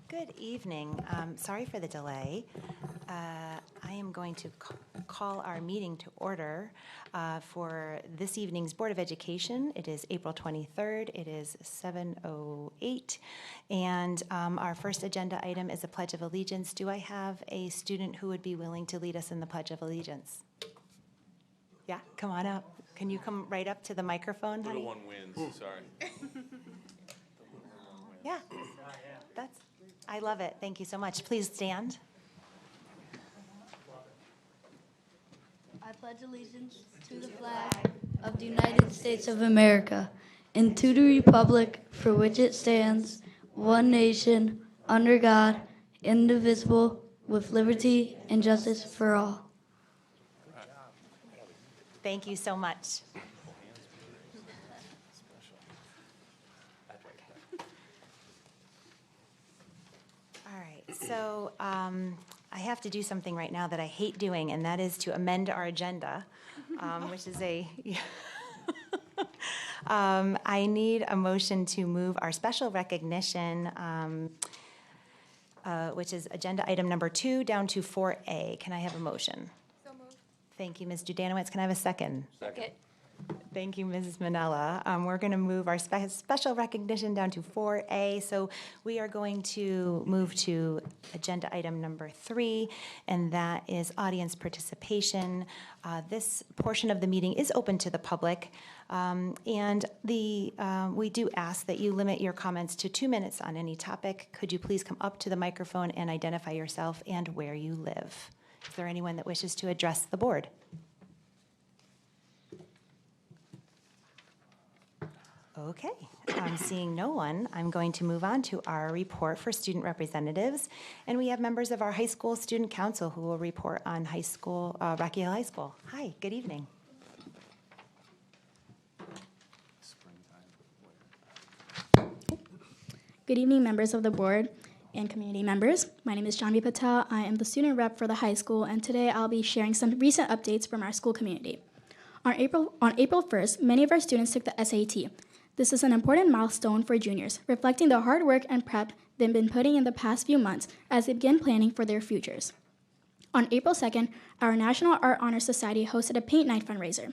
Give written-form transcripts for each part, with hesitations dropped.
Good evening. Sorry for the delay. I am going to call our meeting to order for this evening's Board of Education. It is April 23rd. It is 7:08. And our first agenda item is the Pledge of Allegiance. Do I have a student who would be willing to lead us in the Pledge of Allegiance? Yeah, come on up. Can you come right up to the microphone, honey? Little one wins, sorry. Yeah, I love it. Thank you so much. Please stand. I pledge allegiance to the flag of the United States of America and to the republic for which it stands, one nation, under God, indivisible, with liberty and justice for all. Thank you so much. All right, so I have to do something right now that I hate doing, and that is to amend our agenda, which is I need a motion to move our special recognition, which is agenda item number 2, down to 4A. Can I have a motion? So moved. Thank you, Ms. Judanowicz. Can I have a second? Second. Thank you, Mrs. Manella. We're going to move our special recognition down to 4A. So we are going to move to agenda item number 3, and that is audience participation. This portion of the meeting is open to the public, and we do ask that you limit your comments to 2 minutes on any topic. Could you please come up to the microphone and identify yourself and where you live? Is there anyone that wishes to address the board? Okay, seeing no one, I'm going to move on to our report for student representatives. And we have members of our high school student council who will report on high school, Rocky Hill High School. Hi, good evening. Good evening, members of the board and community members. My name is Janvi Patel. I am the student rep for the high school, and today I'll be sharing some recent updates from our school community. On April 1st, many of our students took the SAT. This is an important milestone for juniors, reflecting the hard work and prep they've been putting in the past few months as they begin planning for their futures. On April 2nd, our National Art Honor Society hosted a paint night fundraiser.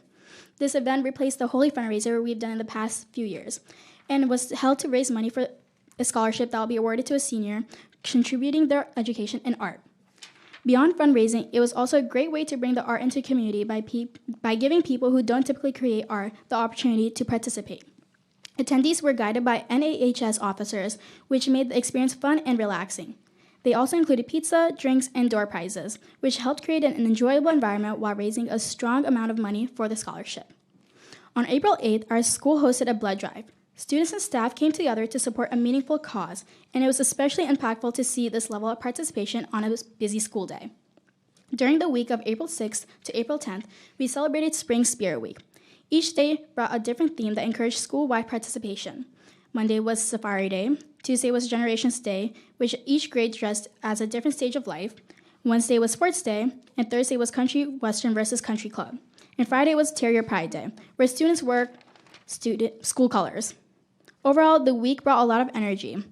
This event replaced the Holy fundraiser we've done in the past few years and was held to raise money for a scholarship that will be awarded to a senior contributing their education in art. Beyond fundraising, it was also a great way to bring the art into the community by giving people who don't typically create art the opportunity to participate. Attendees were guided by NAHS officers, which made the experience fun and relaxing. They also included pizza, drinks, and door prizes, which helped create an enjoyable environment while raising a strong amount of money for the scholarship. On April 8th, our school hosted a blood drive. Students and staff came together to support a meaningful cause, and it was especially impactful to see this level of participation on a busy school day. During the week of April 6th to April 10th, we celebrated Spring Spirit Week. Each day brought a different theme that encouraged school-wide participation. Monday was Safari Day, Tuesday was Generations Day, which each grade dressed as a different stage of life. Wednesday was Sports Day, and Thursday was Country Western versus Country Club. And Friday was Terrier Pride Day, where students wore school colors. Overall, the week brought a lot of energy.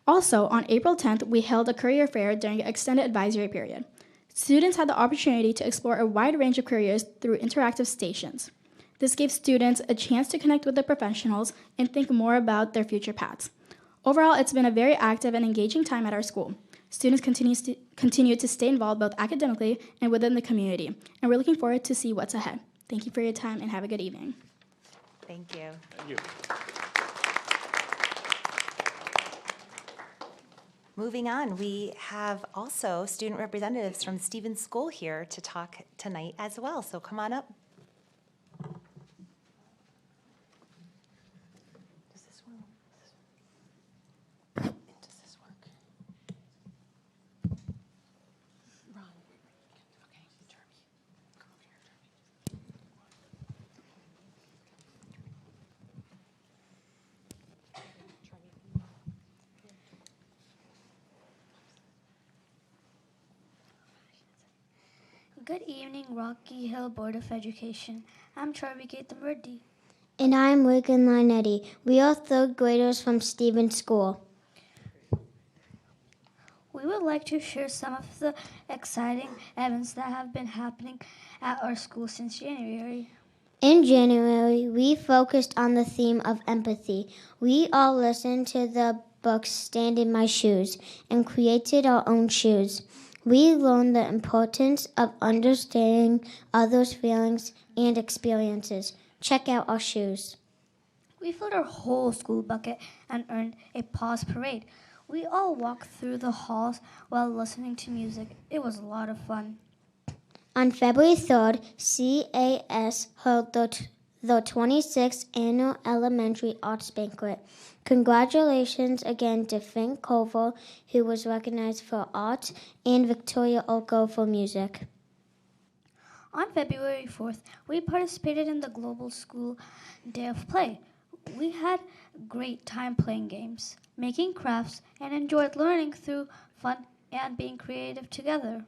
Also, on April 10th, we held a career fair during an extended advisory period. Students had the opportunity to explore a wide range of careers through interactive stations. This gave students a chance to connect with the professionals and think more about their future paths. Overall, it's been a very active and engaging time at our school. Students continue to stay involved both academically and within the community, and we're looking forward to see what's ahead. Thank you for your time and have a good evening. Thank you. Thank you. Moving on, we have also student representatives from Stevens School here to talk tonight as well, so come on up. Does this work? Does this work? Ron. Okay, Jeremy. Come over here, Jeremy. Good evening, Rocky Hill Board of Education. I'm Charlie Gatemurdi. And I'm Wigan Linetti. We are third graders from Stevens School. we would like to share some of the exciting events that have been happening at our school since January. In January, we focused on the theme of empathy. We all listened to the book Stand in My Shoes and created our own shoes. We learned the importance of understanding others' feelings and experiences. Check out our shoes. We filled our whole school bucket and earned a pause parade. We all walked through the halls while listening to music. It was a lot of fun. On February 3rd, CAS held the 26th Annual Elementary Arts Banquet. Congratulations again to Finn Koval, who was recognized for art, and Victoria Oko for music. On February 4th, we participated in the Global School Day of Play. We had a great time playing games, making crafts, and enjoyed learning through fun and being creative together.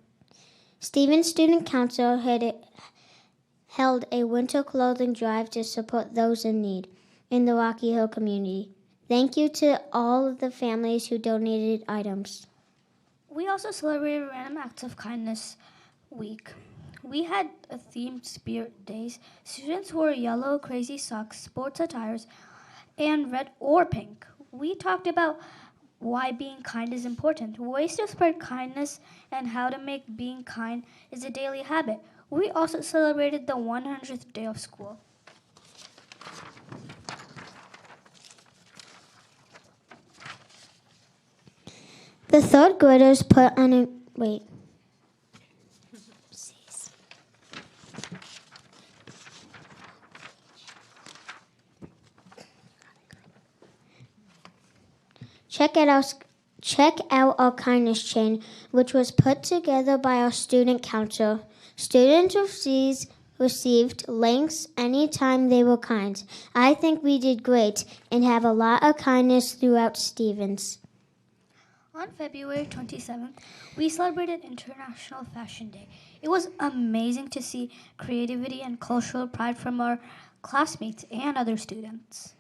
Stevens Student Council held a winter clothing drive to support those in need in the Rocky Hill community. Thank you to all of the families who donated items. We also celebrated Random Acts of Kindness Week. We had a themed spirit days. Students wore yellow crazy socks, sports attires, and red or pink. We talked about why being kind is important, ways to spread kindness, and how to make being kind is a daily habit. We also celebrated the 100th day of school. The third graders put on a wait. Check out our kindness chain, which was put together by our student council. Students received links anytime they were kind. I think we did great and have a lot of kindness throughout Stevens. On February 27th, we celebrated International Fashion Day. It was amazing to see creativity and cultural pride from our classmates and other students.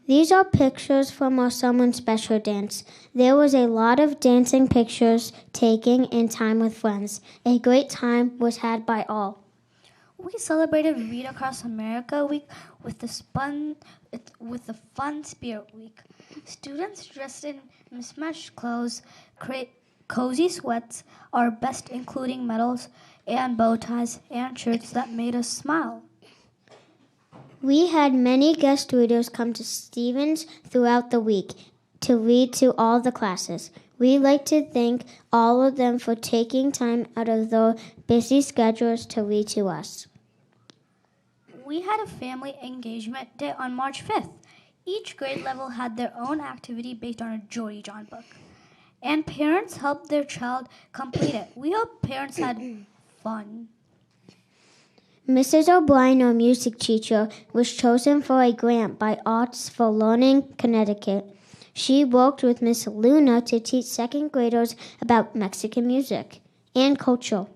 These are pictures from our Someone Special dance. There was a lot of dancing pictures taken and time with friends. A great time was had by all. We celebrated Read Across America Week with the Fun Spirit Week. Students dressed in mismatched clothes, cozy sweats, our best including medals and bow ties and shirts that made us smile. We had many guest readers come to Stevens throughout the week to read to all the classes. We'd like to thank all of them for taking time out of their busy schedules to read to us. We had a family engagement day on March 5th. Each grade level had their own activity based on a Jody John book, and parents helped their child complete it. We hope parents had fun. Mrs. O'Brien, our music teacher, was chosen for a grant by Arts for Learning, Connecticut. She worked with Miss Luna to teach second graders about Mexican music and culture.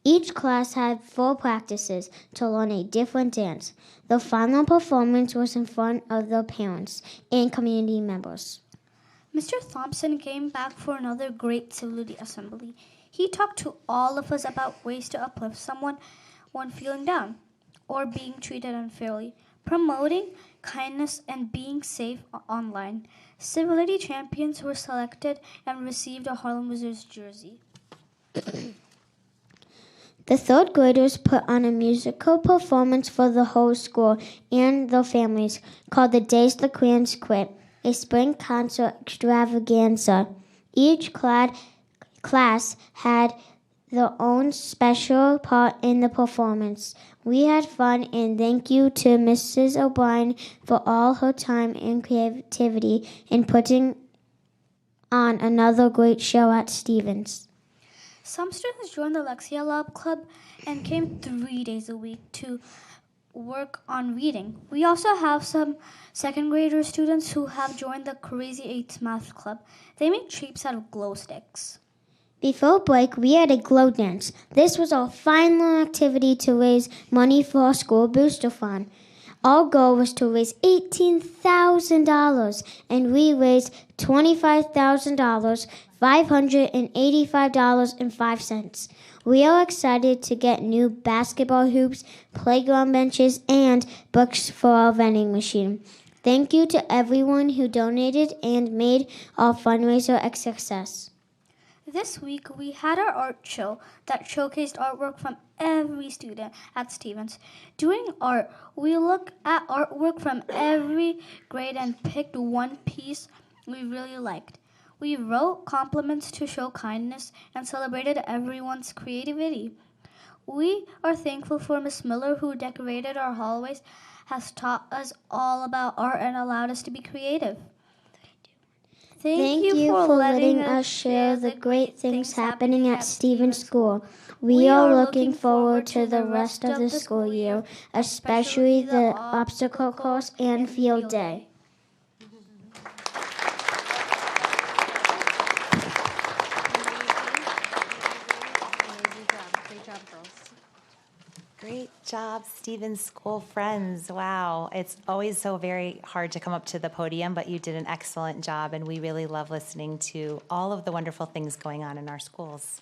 Each class had 4 practices to learn a different dance. The final performance was in front of their parents and community members. Mr. Thompson came back for another great civility assembly. He talked to all of us about ways to uplift someone when feeling down or being treated unfairly, promoting kindness and being safe online. Civility champions were selected and received a Harlem Wizards jersey. The third graders put on a musical performance for the whole school and their families called The Days the Queens Quit, a spring concert extravaganza. Each class had their own special part in the performance. We had fun, and thank you to Mrs. O'Brien for all her time and creativity in putting on another great show at Stevens. Some students joined the Lexia Lab Club and came 3 days a week to work on reading. We also have some second grader students who have joined the Crazy Eights Math Club. They make shapes out of glow sticks. Before break, we had a glow dance. This was our final activity to raise money for our school booster fund. Our goal was to raise $18,000, and we raised $25,000, $585.05. We are excited to get new basketball hoops, playground benches, and books for our vending machine. Thank you to everyone who donated and made our fundraiser a success. This week, we had our art show that showcased artwork from every student at Stevens. During art, we looked at artwork from every grade and picked one piece we really liked. We wrote compliments to show kindness and celebrated everyone's creativity. We are thankful for Miss Miller, who decorated our hallways, has taught us all about art and allowed us to be creative. Thank you for letting us share the great things happening at Stevens School. We are looking forward to the rest of the school year, especially the obstacle course and field day. Great job, Stevens School friends. Wow, it's always so very hard to come up to the podium, but you did an excellent job, and we really love listening to all of the wonderful things going on in our schools.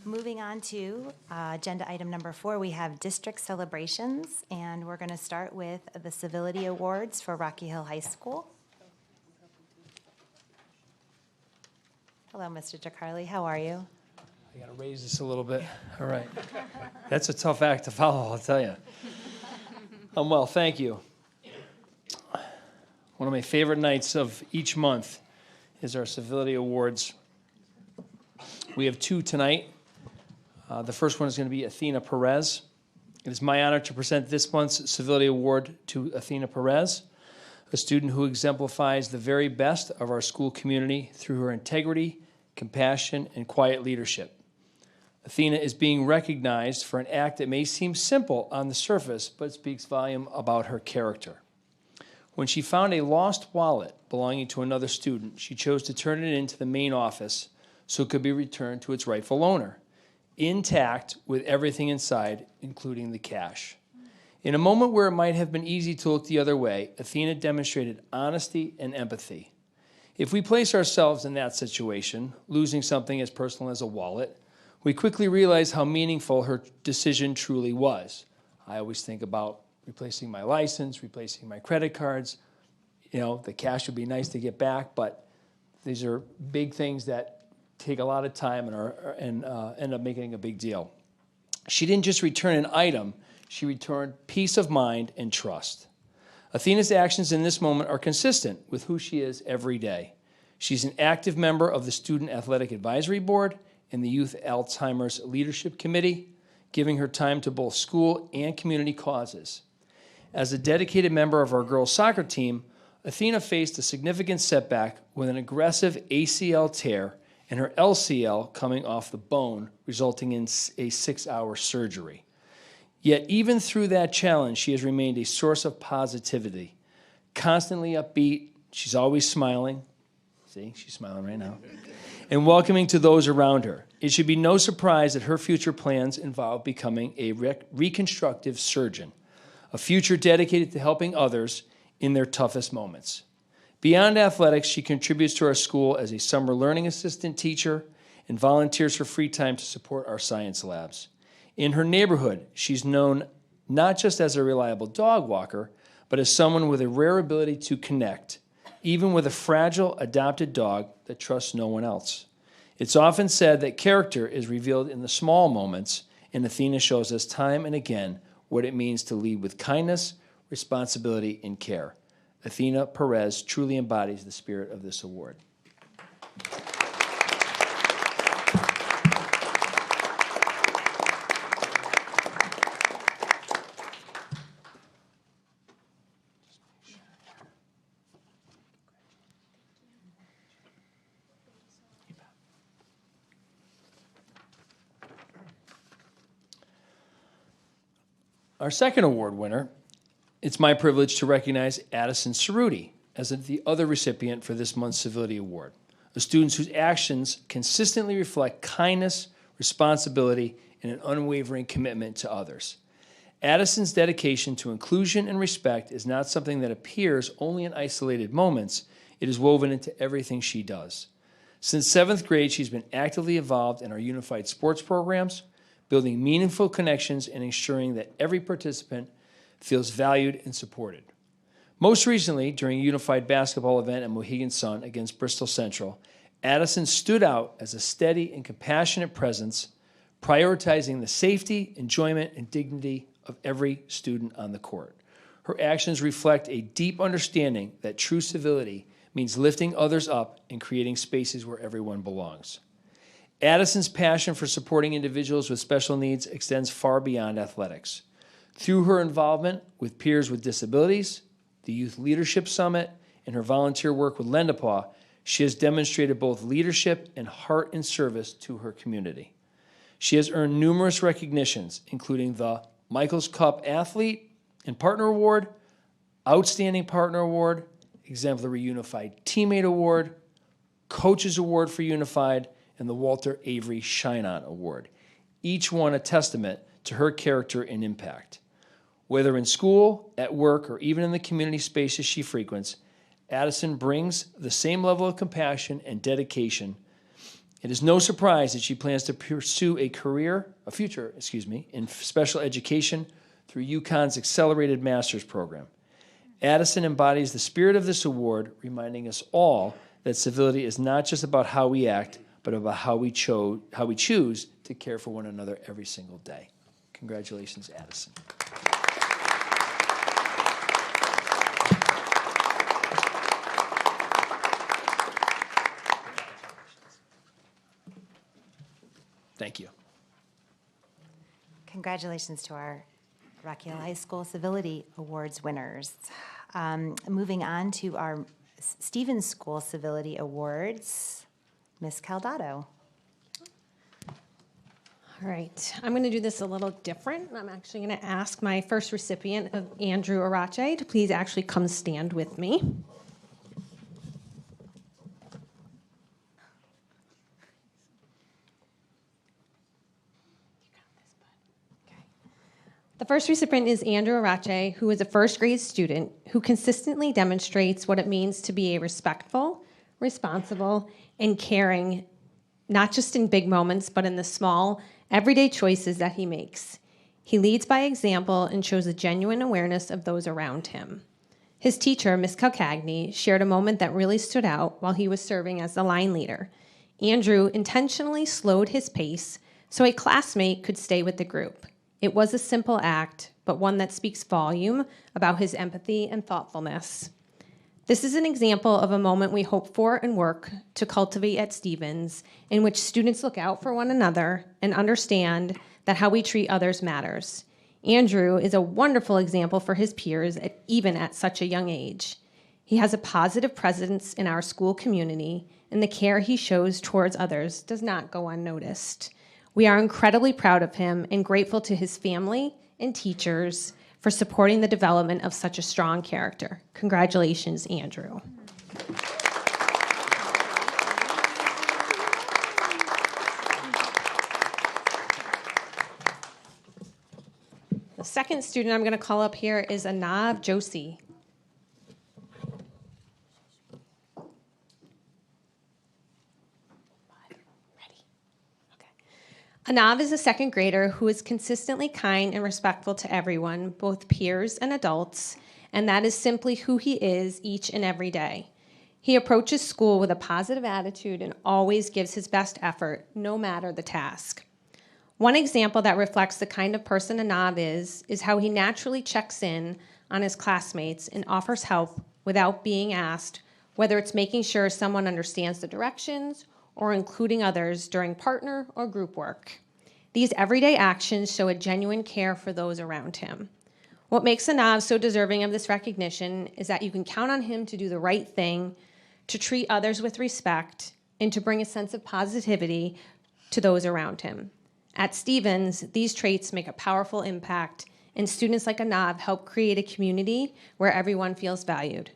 Moving on to agenda item number 4, we have district celebrations, and we're going to start with the Civility Awards for Rocky Hill High School. Hello, Mr. DeCarli, how are you? I got to raise this a little bit. All right. That's a tough act to follow, I'll tell you. Well, thank you. One of my favorite nights of each month is our Civility Awards. We have 2 tonight. The first one is going to be Athena Perez. It is my honor to present this month's Civility Award to Athena Perez, a student who exemplifies the very best of our school community through her integrity, compassion, and quiet leadership. Athena is being recognized for an act that may seem simple on the surface, but speaks volume about her character. When she found a lost wallet belonging to another student, she chose to turn it into the main office so it could be returned to its rightful owner, intact with everything inside, including the cash. In a moment where it might have been easy to look the other way, Athena demonstrated honesty and empathy. If we place ourselves in that situation, losing something as personal as a wallet, we quickly realize how meaningful her decision truly was. I always think about replacing my license, replacing my credit cards. You know, the cash would be nice to get back, but these are big things that take a lot of time and end up making a big deal. She didn't just return an item, she returned peace of mind and trust. Athena's actions in this moment are consistent with who she is every day. She's an active member of the Student Athletic Advisory Board and the Youth Alzheimer's Leadership Committee, giving her time to both school and community causes. As a dedicated member of our girls' soccer team, Athena faced a significant setback with an aggressive ACL tear and her LCL coming off the bone, resulting in a 6-hour surgery. Yet even through that challenge, she has remained a source of positivity. Constantly upbeat, she's always smiling. See, she's smiling right now. And welcoming to those around her. It should be no surprise that her future plans involve becoming a reconstructive surgeon, a future dedicated to helping others in their toughest moments. Beyond athletics, she contributes to our school as a summer learning assistant teacher and volunteers for free time to support our science labs. In her neighborhood, she's known not just as a reliable dog walker, but as someone with a rare ability to connect, even with a fragile adopted dog that trusts no one else. It's often said that character is revealed in the small moments, and Athena shows us time and again what it means to lead with kindness, responsibility, and care. Athena Perez truly embodies the spirit of this award. Our second award winner, it's my privilege to recognize Addison Cerruti as the other recipient for this month's Civility Award, a student whose actions consistently reflect kindness, responsibility, and an unwavering commitment to others. Addison's dedication to inclusion and respect is not something that appears only in isolated moments. It is woven into everything she does. Since 7th grade, she's been actively involved in our unified sports programs, building meaningful connections and ensuring that every participant feels valued and supported. Most recently, during a unified basketball event at Mohegan Sun against Bristol Central, Addison stood out as a steady and compassionate presence, prioritizing the safety, enjoyment, and dignity of every student on the court. Her actions reflect a deep understanding that true civility means lifting others up and creating spaces where everyone belongs. Addison's passion for supporting individuals with special needs extends far beyond athletics. Through her involvement with peers with disabilities, the Youth Leadership Summit, and her volunteer work with Lend a Paw, she has demonstrated both leadership and heart and service to her community. She has earned numerous recognitions, including the Michaels Cup Athlete and Partner Award, Outstanding Partner Award, Exemplary Unified Teammate Award, Coaches Award for Unified, and the Walter Avery Shine On Award, each one a testament to her character and impact. Whether in school, at work, or even in the community spaces she frequents, Addison brings the same level of compassion and dedication. It is no surprise that she plans to pursue a future in special education through UConn's Accelerated Master's Program. Addison embodies the spirit of this award, reminding us all that civility is not just about how we act, but about how we choose to care for one another every single day. Congratulations, Addison. Thank you. Congratulations to our Rocky Hill High School Civility Awards winners. Moving on to our Stevens School Civility Awards, Ms. Caldato. All right, I'm going to do this a little different. I'm actually going to ask my first recipient of Andrew Arache to please actually come stand with me. The first recipient is Andrew Arache, who is a first grade student who consistently demonstrates what it means to be a respectful, responsible, and caring, not just in big moments, but in the small, everyday choices that he makes. He leads by example and shows a genuine awareness of those around him. His teacher, Ms. Calcagni, shared a moment that really stood out while he was serving as the line leader. Andrew intentionally slowed his pace so a classmate could stay with the group. It was a simple act, but one that speaks volume about his empathy and thoughtfulness. This is an example of a moment we hope for and work to cultivate at Stevens, in which students look out for one another and understand that how we treat others matters. Andrew is a wonderful example for his peers, even at such a young age. He has a positive presence in our school community, and the care he shows towards others does not go unnoticed. We are incredibly proud of him and grateful to his family and teachers for supporting the development of such a strong character. Congratulations, Andrew. The second student I'm going to call up here is Anav Joshi. Anav is a second grader who is consistently kind and respectful to everyone, both peers and adults, and that is simply who he is each and every day. He approaches school with a positive attitude and always gives his best effort, no matter the task. One example that reflects the kind of person Anav is how he naturally checks in on his classmates and offers help without being asked, whether it's making sure someone understands the directions or including others during partner or group work. These everyday actions show a genuine care for those around him. What makes Anav so deserving of this recognition is that you can count on him to do the right thing, to treat others with respect, and to bring a sense of positivity to those around him. At Stevens, these traits make a powerful impact, and students like Anav help create a community where everyone feels valued.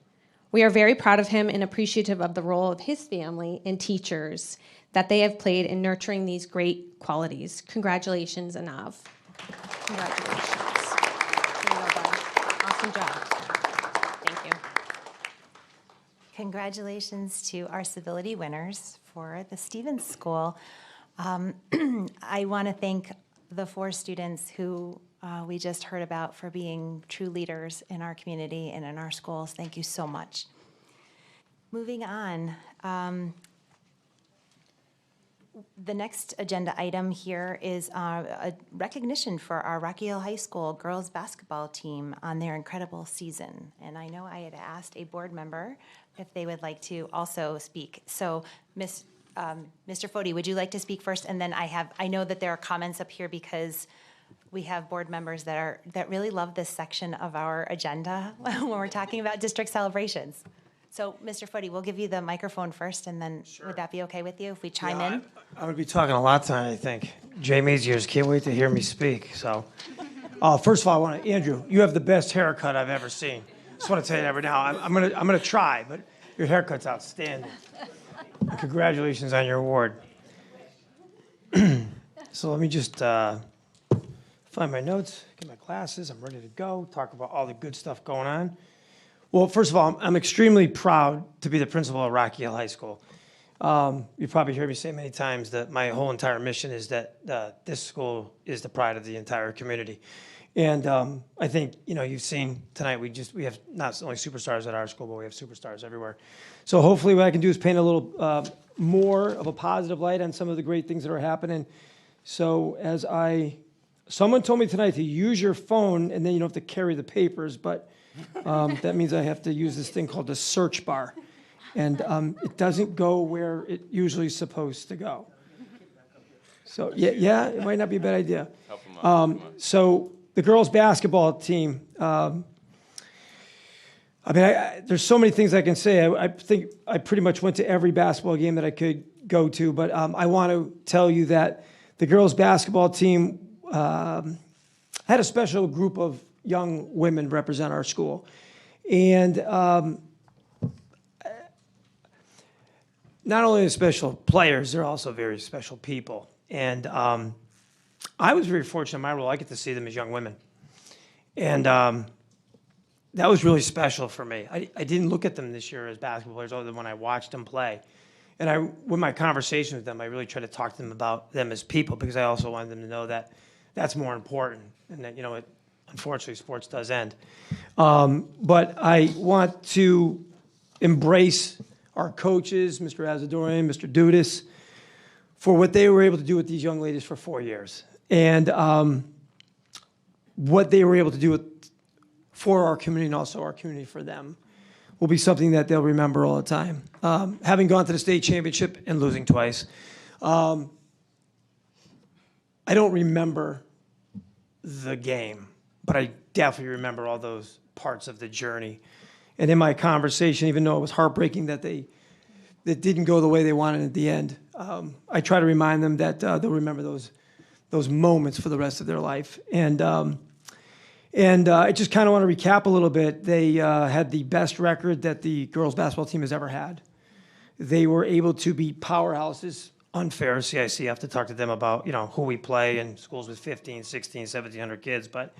We are very proud of him and appreciative of the role of his family and teachers that they have played in nurturing these great qualities. Congratulations, Anav. Congratulations. Awesome job. Thank you. Congratulations to our civility winners for the Stevens School. I want to thank the 4 students who we just heard about for being true leaders in our community and in our schools. Thank you so much. Moving on. The next agenda item here is a recognition for our Rocky Hill High School girls basketball team on their incredible season. And I know I had asked a board member if they would like to also speak. So, Mr. Foti, would you like to speak first? And then I know that there are comments up here because we have board members that really love this section of our agenda when we're talking about district celebrations. So, Mr. Foti, we'll give you the microphone first, and then would that be okay with you if we chime in? I'm going to be talking a lot tonight, I think. Jay Maziers can't wait to hear me speak. So, first of all, Andrew, you have the best haircut I've ever seen. Just want to tell you that right now. I'm going to try, but your haircut's outstanding. Congratulations on your award. So let me just find my notes, get my glasses. I'm ready to go. Talk about all the good stuff going on. Well, first of all, I'm extremely proud to be the principal of Rocky Hill High School. You probably heard me say many times that my whole entire mission is that this school is the pride of the entire community. And I think, you've seen tonight, we have not only superstars at our school, but we have superstars everywhere. So hopefully what I can do is paint a little more of a positive light on some of the great things that are happening. So someone told me tonight to use your phone and then you don't have to carry the papers, but that means I have to use this thing called the search bar. And it doesn't go where it usually is supposed to go. So, yeah, it might not be a bad idea. So the girls' basketball team, there's so many things I can say. I think I pretty much went to every basketball game that I could go to, but I want to tell you that the girls' basketball team had a special group of young women represent our school. And not only special players, they're also very special people. And I was very fortunate in my role. I get to see them as young women. And that was really special for me. I didn't look at them this year as basketball players other than when I watched them play. And with my conversation with them, I really tried to talk to them about them as people because I also wanted them to know that that's more important and that, unfortunately, sports does end. But I want to embrace our coaches, Mr. Azadorian, Mr. Dudas, for what they were able to do with these young ladies for 4 years. And what they were able to do for our community and also our community for them will be something that they'll remember all the time. Having gone to the state championship and losing twice, I don't remember the game, but I definitely remember all those parts of the journey. And in my conversation, even though it was heartbreaking that that didn't go the way they wanted at the end, I try to remind them that they'll remember those moments for the rest of their life. And I just kind of want to recap a little bit. They had the best record that the girls' basketball team has ever had. They were able to beat powerhouses. Unfair, CIC, I have to talk to them about, who we play in schools with 15, 16, 1,700 kids. But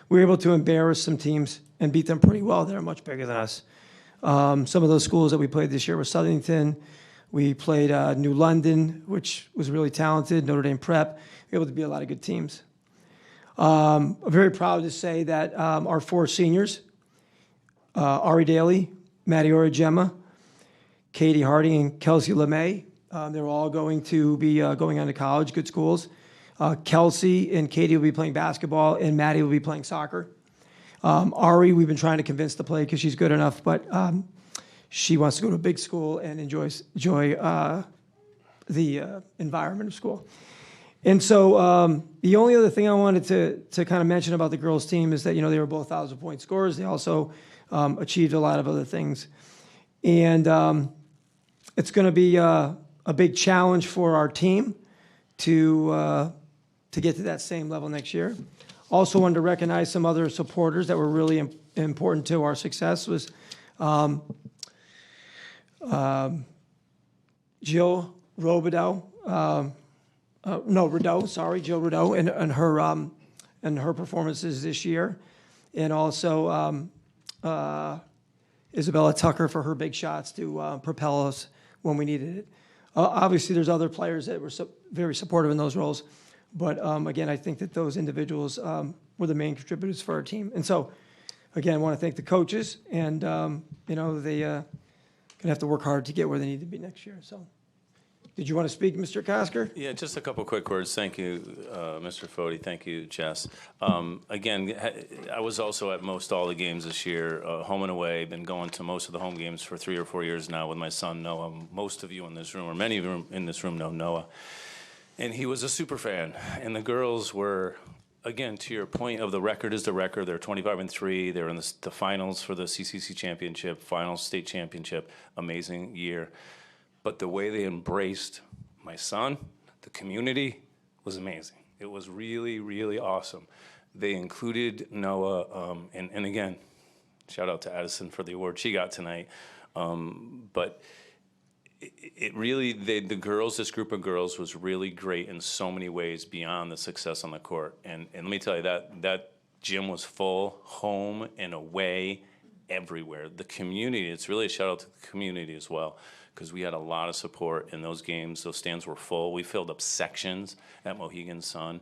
we were able to embarrass some teams and beat them pretty well. They're much bigger than us. Some of those schools that we played this year were Southington. We played New London, which was really talented, Notre Dame Prep. We were able to beat a lot of good teams. I'm very proud to say that our 4 seniors, Ari Daly, Maddie Gemma, Katie Hardy, and Kelsey LeMay, they're all going to be going on to college, good schools. Kelsey and Katie will be playing basketball, and Maddie will be playing soccer. Ari, we've been trying to convince to play because she's good enough, but she wants to go to a big school and enjoy the environment of school. And so the only other thing I wanted to kind of mention about the girls' team is that, they were both 1,000-point scorers. They also achieved a lot of other things. And it's going to be a big challenge for our team to get to that same level next year. Also wanted to recognize some other supporters that were really important to our success was Jill Robideau, Jill Rideau and her performances this year. and also Isabella Tucker for her big shots to propel us when we needed it. Obviously, there's other players that were very supportive in those roles, but again, I think that those individuals were the main contributors for our team. And so, again, I want to thank the coaches, and they gonna have to work hard to get where they need to be next year. So, did you want to speak, Mr. Kosker? Yeah, just a couple quick words. Thank you, Mr. Foti. Thank you, Jess. Again, I was also at most all the games this year, home and away. Been going to most of the home games for 3 or 4 years now with my son, Noah. Most of you in this room, or many of you in this room know Noah. And he was a super fan. And the girls were, again, to your point of the record is the record. They're 25-3. They're in the finals for the CCC championship, finals state championship. Amazing year. But the way they embraced my son, the community, was amazing. It was really, really awesome. They included Noah, and again, shout out to Addison for the award she got tonight. But it really, the girls, this group of girls was really great in so many ways beyond the success on the court. And let me tell you, that gym was full, home and away, everywhere. The community, it's really a shout out to the community as well, because we had a lot of support in those games. Those stands were full. We filled up sections at Mohegan Sun.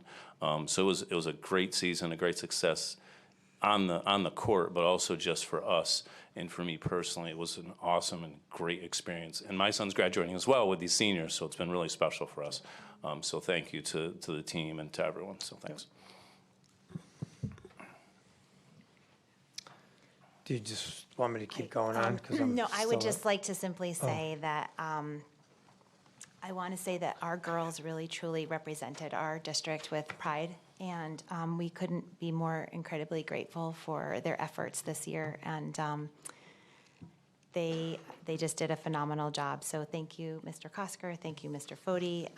So it was a great season, a great success on the court, but also just for us and for me personally. It was an awesome and great experience. And my son's graduating as well with these seniors, so it's been really special for us. So thank you to the team and to everyone. So thanks. Do you just want me to keep going on? 'Cause I'm No, I would still- just like to simply say that I want to say that our girls really truly represented our district with pride, and we couldn't be more incredibly grateful for their efforts this year, and they just did a phenomenal job. So thank you, Mr. Kosker, thank you, Mr. Foti.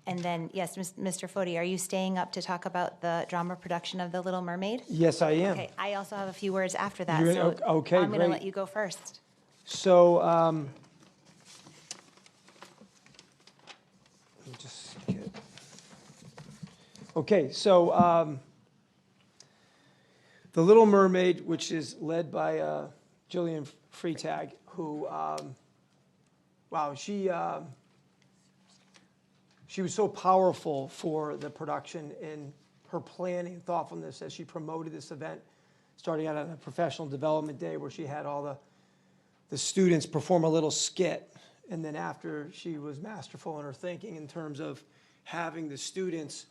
And then, yes, Mr. Foti, are you staying up to talk about the drama production of The Little Mermaid? Yes, I am. Okay, I also have a few words after that, You're so gonna- okay, I'm going to great. let you go first. So, let me just get, okay, so, The Little Mermaid, which is led by Jillian Freitag, who, wow, she was so powerful for the production and her planning and thoughtfulness as she promoted this event, starting out on a professional development day where she had all the students perform a little skit. And then after, she was masterful in her thinking in terms of having the students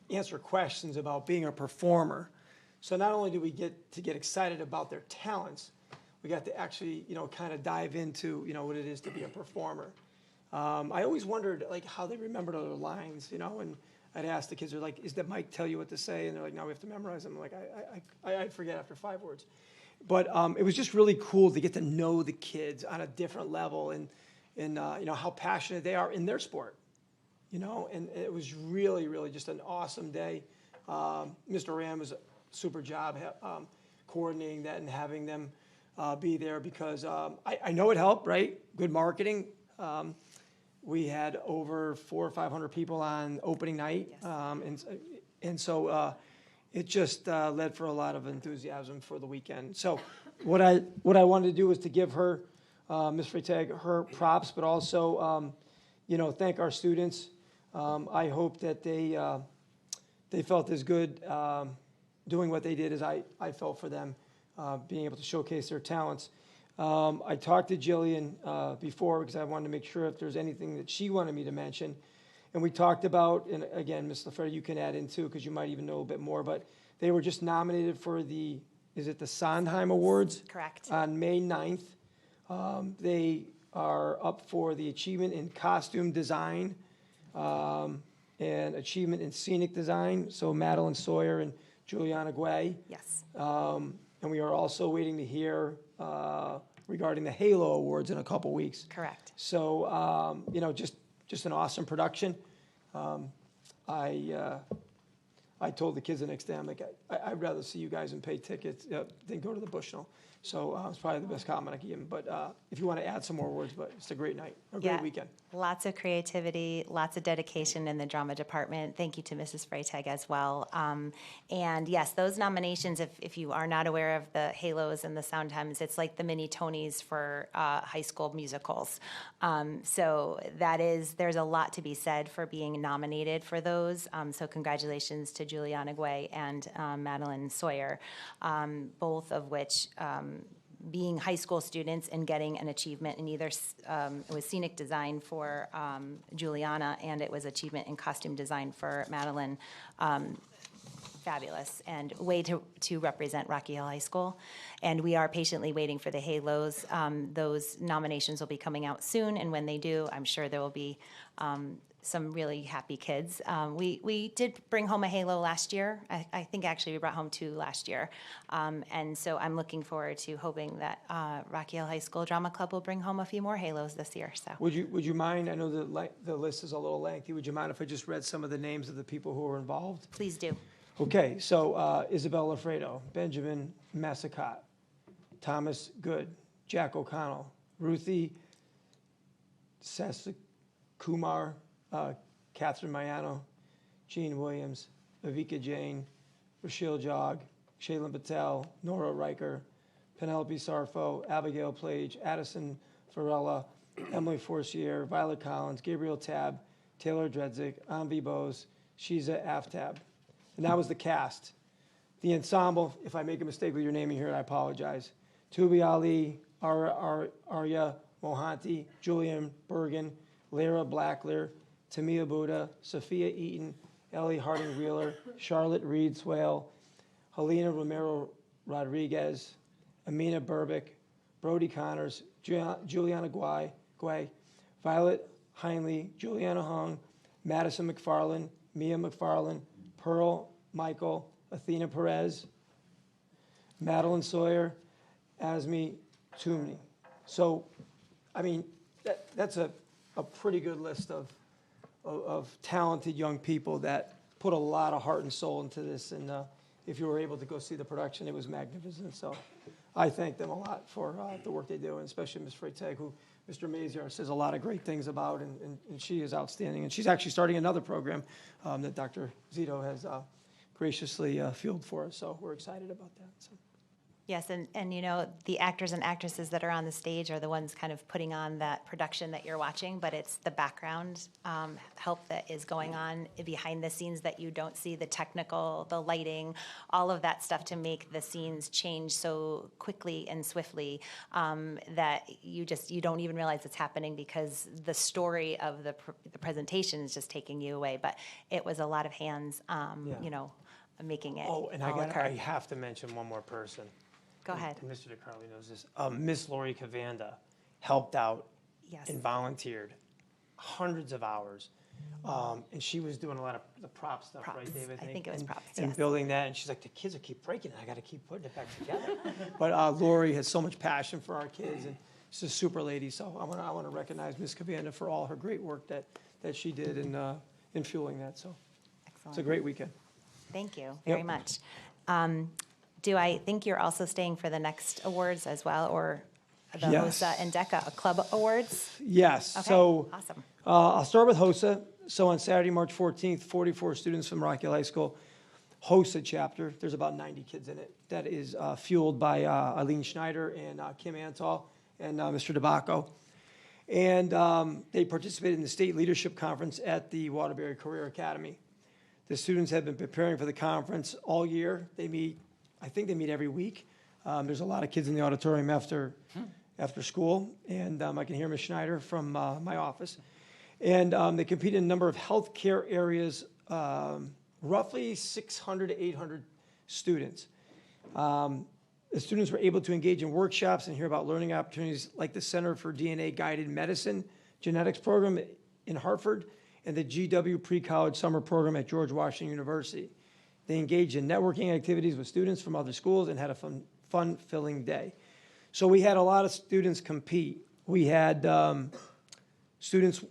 answer questions about being a performer. So not only do we get to get excited about their talents, we got to actually, kind of dive into, what it is to be a performer. I always wondered, like, how they remembered other lines, and I'd ask the kids, they're like, is the mic tell you what to say? And they're like, no, we have to memorize them. I'm like, I'd forget after 5 words. But it was just really cool to get to know the kids on a different level and how passionate they are in their sport, and it was really, really just an awesome day. Mr. Ram was a super job coordinating that and having them be there because I know it helped, right? Good marketing. We had over 400 or 500 people on opening night, yes. And so it just led for a lot of enthusiasm for the weekend. So what I wanted to do was to give her, Ms. Freitag, her props, but also thank our students. I hope that they felt as good doing what they did as I felt for them, being able to showcase their talents. I talked to Jillian before because I wanted to make sure if there's anything that she wanted me to mention. And we talked about, and again, Ms. LaFreda, you can add in too because you might even know a bit more, but they were just nominated for the Sondheim Awards? Correct. On May 9th. They are up for the Achievement in Costume Design and Achievement in Scenic Design. So Madeline Sawyer and Juliana Guay. Yes. And we are also waiting to hear regarding the Halo Awards in a couple weeks. Correct. So, just an awesome production. I told the kids the next day, I'm like, I'd rather see you guys and pay tickets than go to the Bushnell. So it's probably the best comment I can give him. But if you want to add some more words, but it's a great night, a great Yeah. weekend. Lots of creativity, lots of dedication in the drama department. Thank you to Mrs. Freytag as well. And yes, those nominations, if you are not aware of the Halos and the Soundtimes, it's like the mini Tonys for high school musicals. So there's a lot to be said for being nominated for those. So congratulations to Juliana Guay and Madeline Sawyer, both of which being high school students and getting an achievement in either, it was scenic design for Juliana, and it was achievement in costume design for Madeline. Fabulous, and way to represent Rocky Hill High School. And we are patiently waiting for the Halos. Those nominations will be coming out soon, and when they do, I'm sure there will be some really happy kids. We did bring home a Halo last year. I think actually we brought home 2 last year. And so I'm looking forward to hoping that Rocky Hill High School Drama Club will bring home a few more Halos this year. So Would you mind, I know the list is a little lengthy, would you mind if I just read some of the names of the people who were involved? please do. Okay, so Isabel Lafredo, Benjamin Massacott, Thomas Good, Jack O'Connell, Ruthie Sasakumar, Catherine Mayano, Jean Williams, Avika Jain, Rachel Jog, Shaylin Patel, Nora Riker, Penelope Sarfo, Abigail Plage, Addison Farella, Emily Forcier, Violet Collins, Gabriel Tab, Taylor Dredzik, Ambi Bose, Shiza Aftab. And that was the cast. The ensemble, if I make a mistake with your naming here, I apologize. Tubi Ali, Arya Mohanty, Julian Bergen, Lara Blackler, Tamia Buddha, Sophia Eaton, Ellie Harding Wheeler, Charlotte Reed Swale, Helena Romero Rodriguez, Amina Burbick, Brody Connors, Juliana Guay, Violet Heinley, Juliana Hung, Madison McFarland, Mia McFarland, Pearl Michael, Athena Perez, Madeline Sawyer, Asmi Toomey. So, I mean, that's a pretty good list of talented young people that put a lot of heart and soul into this. And if you were able to go see the production, it was magnificent. So I thank them a lot for the work they do, and especially Ms. Freytag, who Mr. Maziar says a lot of great things about, and she is outstanding. And she's actually starting another program that Dr. Zito has graciously fueled for us. So we're excited about that. So. Yes, and you know, the actors and actresses that are on the stage are the ones kind of putting on that production that you're watching, but it's the background help that is going on behind the scenes that you don't see, the technical, the lighting, all of that stuff to make the scenes change so quickly and swiftly that you don't even realize it's happening because the story of the presentation is just taking you away. But it was a lot of hands, you know, making it Oh, and all occur. I have to mention one more person. Go ahead. And Mr. DeCarli knows this. Miss Lori Cavanda helped out Yes. and volunteered hundreds of hours. And she was doing a lot of the prop stuff, Props. right, David? I think it was props, And yes. building that, and she's like, the kids will keep breaking it, I gotta keep putting it back together. But Lori has so much passion for our kids, and she's a super lady, so I wanna recognize Miss Cavanda for all her great work that she did in fueling that, so. It's a Excellent. great weekend. Thank you very much. Do I think you're also staying for the next awards as well, or the Yes. HOSA and DECA Club Awards? Yes, Okay, so. awesome. I'll start with HOSA. So on Saturday, March 14th, 44 students from Rocky Hill High School, HOSA chapter, there's about 90 kids in it, that is fueled by Eileen Schneider and Kim Antal and Mr. DeBacco. And they participated in the State Leadership Conference at the Waterbury Career Academy. The students have been preparing for the conference all year. I think they meet every week. There's a lot of kids in the auditorium after school, and I can hear Ms. Schneider from my office. And they compete in a number of healthcare areas, roughly 600 to 800 students. The students were able to engage in workshops and hear about learning opportunities like the Center for DNA-Guided Medicine Genetics Program in Hartford and the GW Pre-College Summer Program at George Washington University. They engaged in networking activities with students from other schools and had a fun-filling day. So we had a lot of students compete. We had students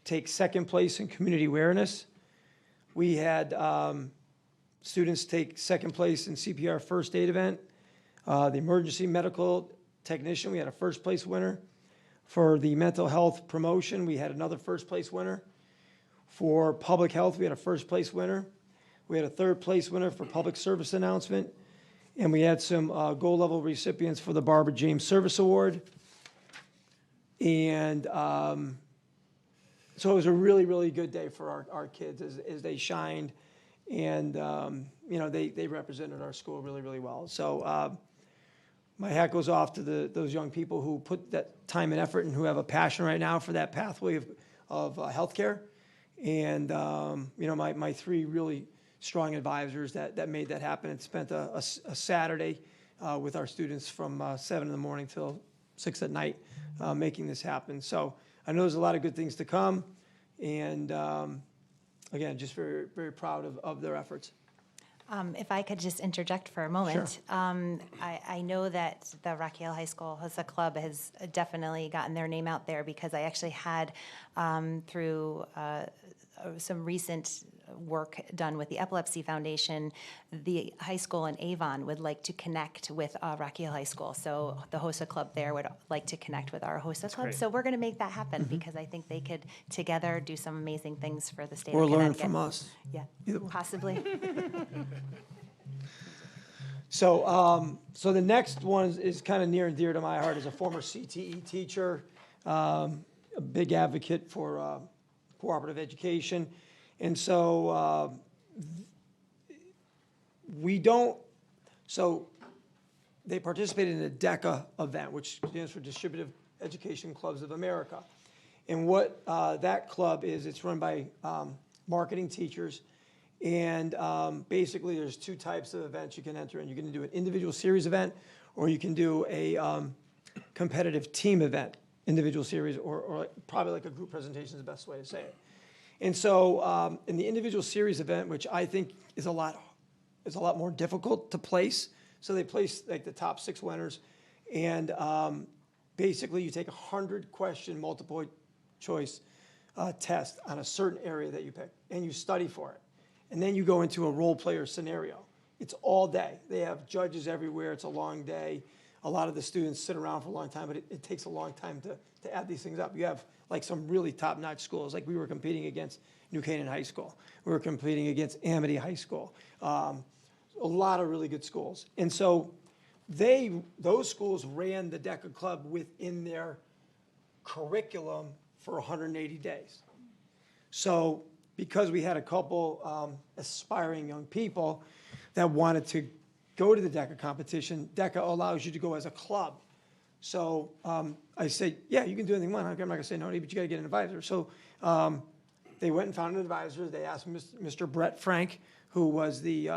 take second place in community awareness. We had students take second place in CPR first aid event. The emergency medical technician, we had a first place winner. For the mental health promotion, we had another first place winner. For public health, we had a first place winner. We had a third place winner for public service announcement. And we had some gold level recipients for the Barbara James Service Award. And so it was a really, really good day for our kids as they shined. And, they represented our school really, really well. So my hat goes off to those young people who put that time and effort and who have a passion right now for that pathway of healthcare. And, my three really strong advisors that made that happen and spent a Saturday with our students from 7 in the morning till 6 at night making this happen. So I know there's a lot of good things to come. And, again, just very, very proud of their efforts. If I could just interject for a moment. I know that the Rock Hill High School HOSA Club has definitely gotten their name out there because I actually had, through some recent work done with the Epilepsy Foundation, the high school in Avon would like to connect with Rock Hill High School. So the HOSA Club there would like to connect with our HOSA Club. great. So we're going to make that happen because I think they could together do some amazing things for the state Or of learn Connecticut. from us. Yeah, Either one. possibly. So, so the next one is kind of near and dear to my heart as a former CTE teacher, a big advocate for cooperative education. And so so they participated in a DECA event, which stands for Distributive Education Clubs of America. And what that club is, it's run by marketing teachers. And basically, there's two types of events you can enter in. You can do an individual series event, or you can do a competitive team event, individual series, or probably like a group presentation is the best way to say it. And so in the individual series event, which I think is a lot more difficult to place, so they place like the top 6 winners, and basically you take a 100-question multiple choice test on a certain area that you pick, and you study for it. And then you go into a role player scenario. It's all day. They have judges everywhere. It's a long day. A lot of the students sit around for a long time, but it takes a long time to add these things up. You have like some really top-notch schools. Like we were competing against New Canaan High School. We were competing against Amity High School. A lot of really good schools. And so those schools ran the DECA Club within their curriculum for 180 days. So because we had a couple aspiring young people that wanted to go to the DECA competition, DECA allows you to go as a club. So I said, yeah, you can do anything you want. I'm not going to say no, but you got to get an advisor. So they went and found an advisor. They asked Mr. Brett Frank, who was the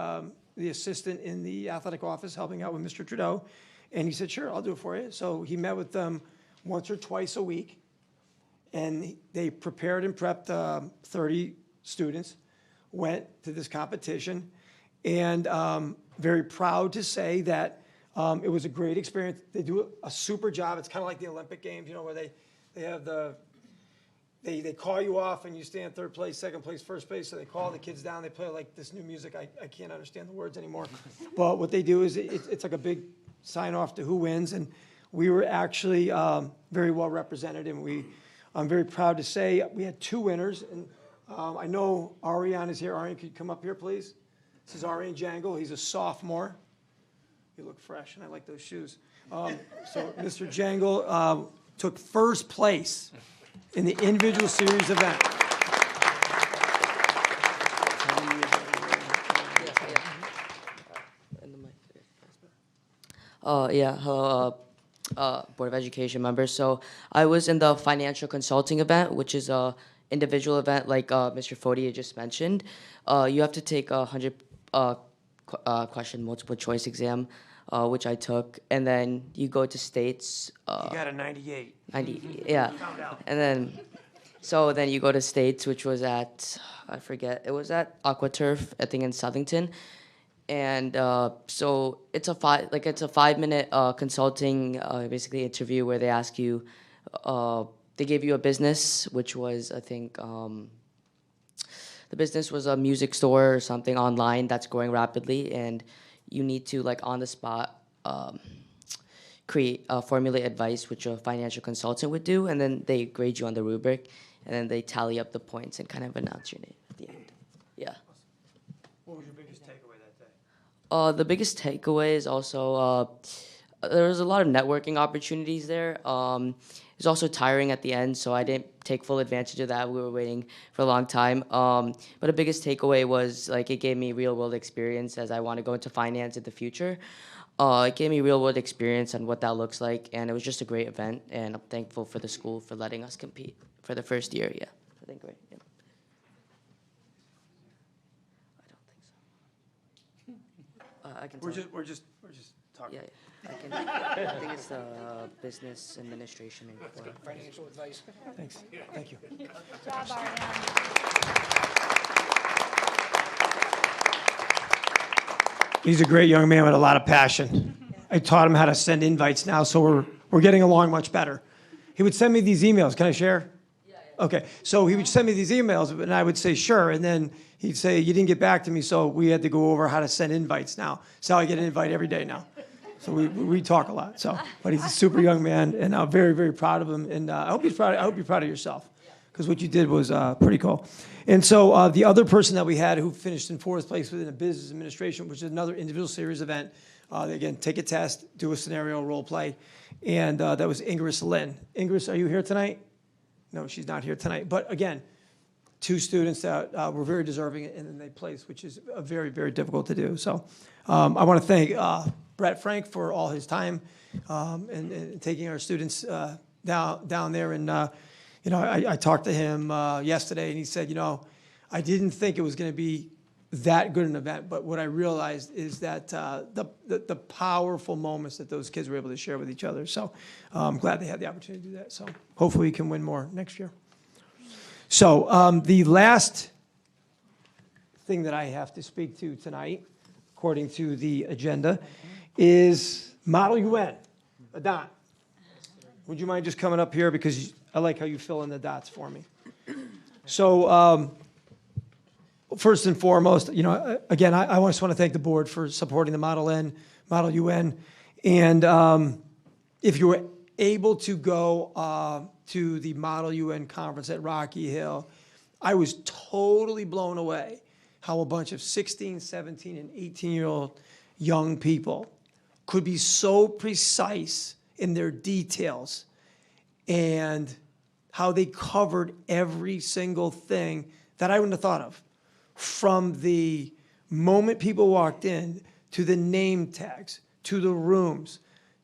assistant in the athletic office helping out with Mr. Trudeau. And he said, sure, I'll do it for you. So he met with them once or twice a week. And they prepared and prepped 30 students, went to this competition, and very proud to say that it was a great experience. They do a super job. It's kind of like the Olympic Games, where they have they call you off and you stand third place, second place, first place. So they call the kids down. They play like this new music. I can't understand the words anymore. But what they do is it's like a big sign off to who wins. And we were actually very well represented. And I'm very proud to say we had 2 winners. And I know Ariane is here. Ariane, could you come up here, please? This is Ariane Jangle. He's a sophomore. You look fresh, and I like those shoes. So Mr. Jangle took first place in the individual series event. Hello, Board of Education members. So I was in the financial consulting event, which is a individual event like Mr. Fodi just mentioned. You have to take a 100 question multiple choice exam, which I took, and then you go to states. You got a 98. 90, yeah. And then you go to states, which was at, I forget, it was at AquaTurf, I think in Southington. And so it's a 5-minute consulting basically interview where they ask you, they gave you a business, which was, I think, the business was a music store or something online that's growing rapidly, and you need to, like, on the spot, formulate advice, which a financial consultant would do, and then they grade you on the rubric, and then they tally up the points and kind of announce your name at the end. Yeah. What was your biggest takeaway that day? The biggest takeaway is also there was a lot of networking opportunities there. It was also tiring at the end, so I didn't take full advantage of that. We were waiting for a long time. But the biggest takeaway was like it gave me real world experience as I want to go into finance in the future. It gave me real world experience on what that looks like, and it was just a great event. And I'm thankful for the school for letting us compete for the first year. Yeah, I think great. Yeah. I don't think so. I can. We're just talking. Yeah, yeah. I think it's the business administration and Financial advice. Thanks. Thank you. Good job, Ariane. He's a great young man with a lot of passion. I taught him how to send invites now, so we're getting along much better. He would send me these emails. Can I share? Yeah. Okay. So he would send me these emails, and I would say, sure. And then he'd say, you didn't get back to me, so we had to go over how to send invites now. So I get an invite every day now. So we talk a lot. So, but he's a super young man, and I'm very, very proud of him. And I hope you're proud of yourself, because what you did was pretty cool. And so the other person that we had who finished in 4th place within a business administration, which is another individual series event, again, take a test, do a scenario role play, and that was Ingris Lynn. Ingris, are you here tonight? No, she's not here tonight. But again, 2 students that were very deserving, and then they placed, which is very, very difficult to do. So I want to thank Brett Frank for all his time and taking our students down there. And I talked to him yesterday, and he said, I didn't think it was going to be that good an event, but what I realized is that the powerful moments that those kids were able to share with each other. So I'm glad they had the opportunity to do that. So hopefully we can win more next year. So the last thing that I have to speak to tonight, according to the agenda, is Model UN. Adon, would you mind just coming up here, because I like how you fill in the dots for me. So first and foremost, again, I just want to thank the board for supporting the Model UN. And if you were able to go to the Model UN conference at Rocky Hill, I was totally blown away how a bunch of 16, 17, and 18-year-old young people could be so precise in their details and how they covered every single thing that I wouldn't have thought of. From the moment people walked in, to the name tags, to the rooms,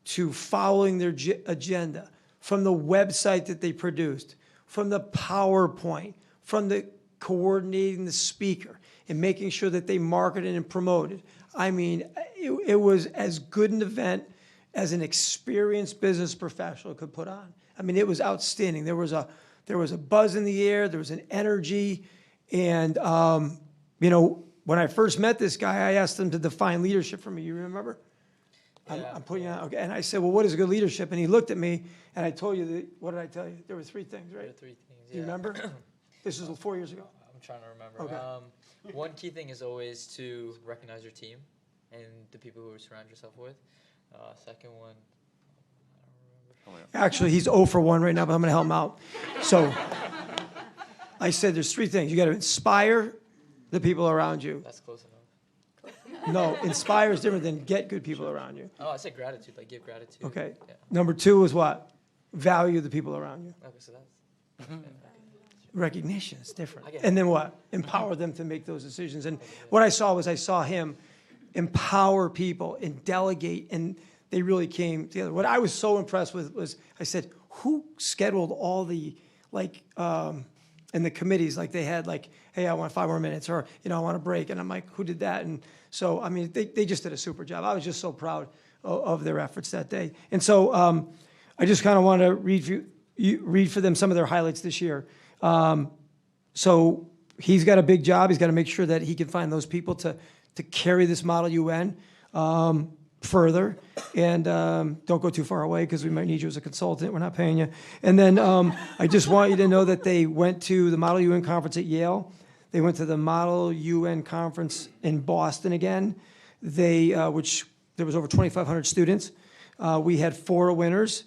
to following their agenda, from the website that they produced, from the PowerPoint, from the coordinating the speaker, and making sure that they marketed and promoted. I mean, it was as good an event as an experienced business professional could put on. I mean, it was outstanding. There was a buzz in the air. There was an energy. And, when I first met this guy, I asked him to define leadership for me. You remember? Yeah. I'm putting you on. Okay. And I said, well, what is good leadership? And he looked at me, and I told you, what did I tell you? There were 3 things, right? There were 3 things, yeah. Do you remember? This was 4 years ago. I'm trying to remember. Okay. One key thing is always to recognize your team and the people who you surround yourself with. Second one, I don't remember. Actually, he's 0 for 1 right now, but I'm going to help him out. So I said there's 3 things. You got to inspire the people around you. That's close enough. No, inspire is different than get good people around you. Oh, I said gratitude, like give gratitude. Okay. Yeah. Number 2 is what? Value the people around you. Okay, so that's... Recognition is different. And then what? Empower them to make those decisions. And what I saw him empower people and delegate, and they really came together. What I was so impressed with was, I said, who scheduled all the, in the committees, they had hey, I want 5 more minutes, or, I want a break. And I'm like, who did that? And so, I mean, they just did a super job. I was just so proud of their efforts that day. And so I just kind of want to read for them some of their highlights this year. So he's got a big job. He's got to make sure that he can find those people to carry this Model UN further. And don't go too far away, because we might need you as a consultant. We're not paying you. And then I just want you to know that they went to the Model UN conference at Yale. They went to the Model UN conference in Boston again, which there was over 2,500 students. We had 4 winners.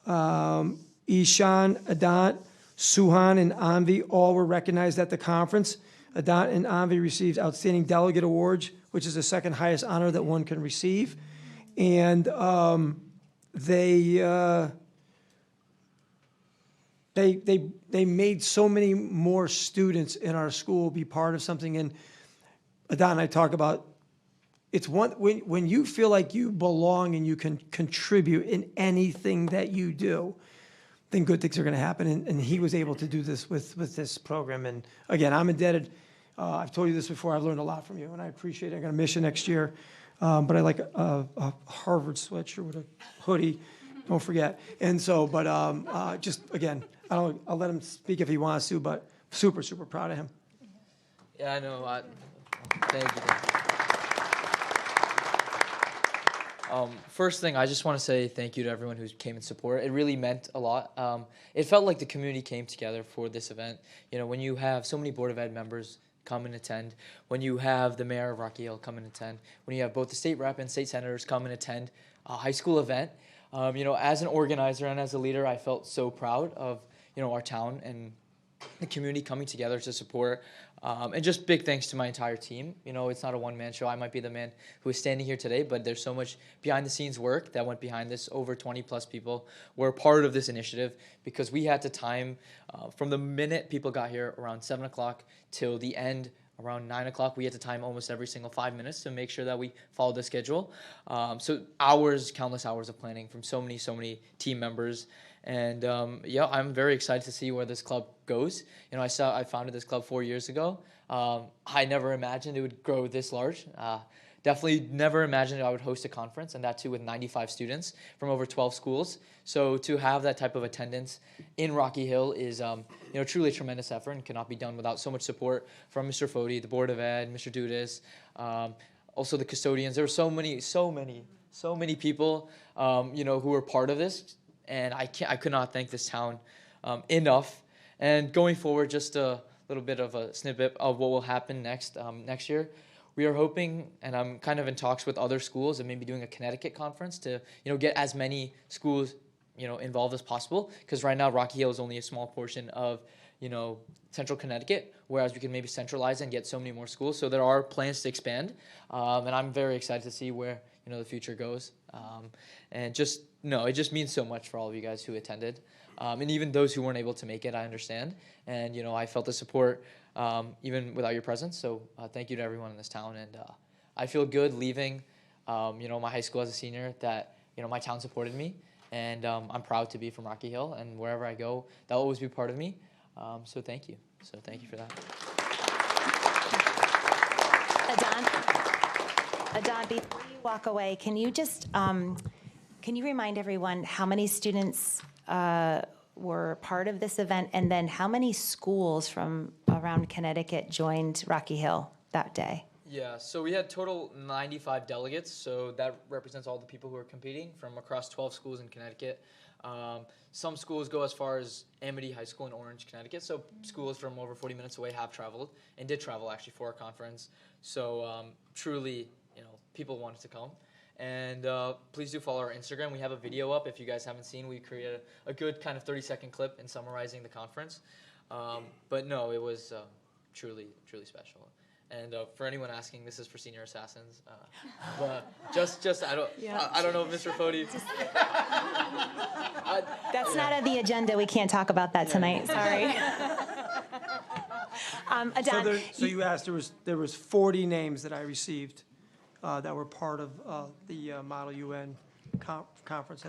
Ishan, Adant, Suhan, and Anvi all were recognized at the conference. Adant and Anvi received Outstanding Delegate Awards, which is the second highest honor that one can receive. And they made so many more students in our school be part of something. And Adant and I talk about, it's one, when you feel like you belong and you can contribute in anything that you do, then good things are going to happen. And he was able to do this with this program. And again, I'm indebted. I've told you this before. I've learned a lot from you, and I appreciate it. I'm going to miss you next year. But I like a Harvard sweatshirt with a hoodie. Don't forget. And so, but just again, I'll let him speak if he wants to. But super, super proud of him. Yeah, I know. Thank you. First thing, I just want to say thank you to everyone who came in support. It really meant a lot. It felt like the community came together for this event. You know, when you have so many Board of Ed members come and attend, when you have the mayor of Rocky Hill come and attend, when you have both the state rep and state senators come and attend a high school event, you know, as an organizer and as a leader, I felt so proud of, you know, our town and the community coming together to support. And just big thanks to my entire team. You know, it's not a one-man show. I might be the man who is standing here today, but there's so much behind-the-scenes work that went behind this. Over 20-plus people were part of this initiative because we had to time from the minute people got here around 7 o'clock till the end around 9 o'clock. We had to time almost every single 5 minutes to make sure that we followed the schedule. So hours, countless hours of planning from so many team members. And yeah, I'm very excited to see where this club goes. You know, I founded this club 4 years ago. I never imagined it would grow this large. Definitely never imagined I would host a conference, and that too with 95 students from over 12 schools. So to have that type of attendance in Rocky Hill is, you know, truly a tremendous effort and cannot be done without so much support from Mr. Foti, the Board of Ed, Mr. Dudas, also the custodians. There were so many people, you know, who were part of this. And I could not thank this town enough. And going forward, just a little bit of a snippet of what will happen next year. We are hoping, and I'm kind of in talks with other schools, and maybe doing a Connecticut conference to, you know, get as many schools, you know, involved as possible. Because right now, Rocky Hill is only a small portion of, you know, central Connecticut, whereas we can maybe centralize and get so many more schools. So there are plans to expand, and I'm very excited to see where, you know, the future goes. And just, no, it just means so much for all of you guys who attended. And even those who weren't able to make it, I understand. And, you know, I felt the support even without your presence. So thank you to everyone in this town. And I feel good leaving, you know, my high school as a senior that, you know, my town supported me. And I'm proud to be from Rocky Hill. And wherever I go, that'll always be part of me. So thank you. So thank you for that. Adant, before you walk away, can you just can you remind everyone how many students were part of this event, and then how many schools from around Connecticut joined Rocky Hill that day? Yeah, so we had total 95 delegates, so that represents all the people who are competing from across 12 schools in Connecticut. Some schools go as far as Amity High School in Orange, Connecticut, so schools from over 40 minutes away have traveled, and did travel actually for our conference. So truly, you know, people wanted to come. And please do follow our Instagram. We have a video up. If you guys haven't seen, we created a good kind of 30-second clip in summarizing the conference. But no, it was truly special. And for anyone asking, this is for senior assassins. But just I don't know if Mr. Foti. That's not on the agenda. We can't talk about that tonight. Sorry. Adant, So you asked, there was 40 names that I received that were part of the Model UN conference.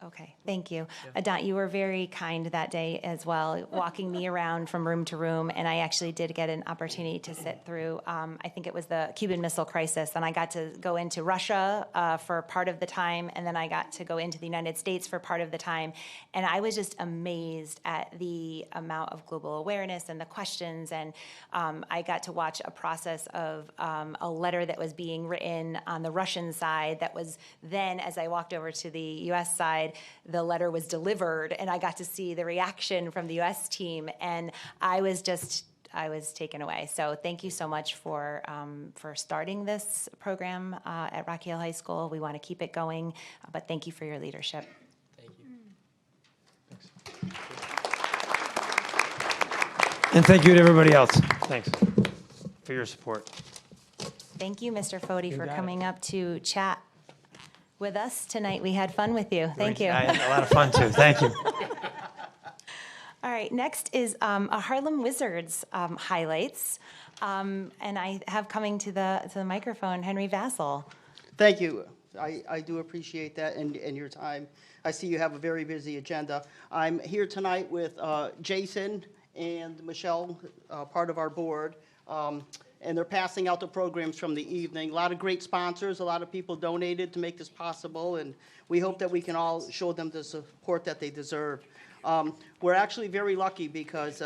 Okay, thank you. Adant, you were very kind that day as well, walking me around from room to room, and I actually did get an opportunity to sit through, I think it was the Cuban Missile Crisis, and I got to go into Russia for part of the time, and then I got to go into the United States for part of the time, and I was just amazed at the amount of global awareness and the questions, and I got to watch a process of a letter that was being written on the Russian side that was then, as I walked over to the U.S. side, the letter was delivered, and I got to see the reaction from the U.S. team, and I was just taken away. So thank you so much for starting this program at Rocky Hill High School. We want to keep it going, but thank you for your leadership. Thank you. And thank you to everybody else. Thanks for your support. Thank you, Mr. Foti, for got it. coming up to chat with us tonight. We had fun with you. Thank you. I had a lot of fun too. Thank you. All right, next is a Harlem Wizards highlights. And I have coming to the microphone, Henry Vassell. Thank you. I do appreciate that and your time. I see you have a very busy agenda. I'm here tonight with Jason and Michelle, part of our board. And they're passing out the programs from the evening. A lot of great sponsors, a lot of people donated to make this possible, and we hope that we can all show them the support that they deserve. We're actually very lucky because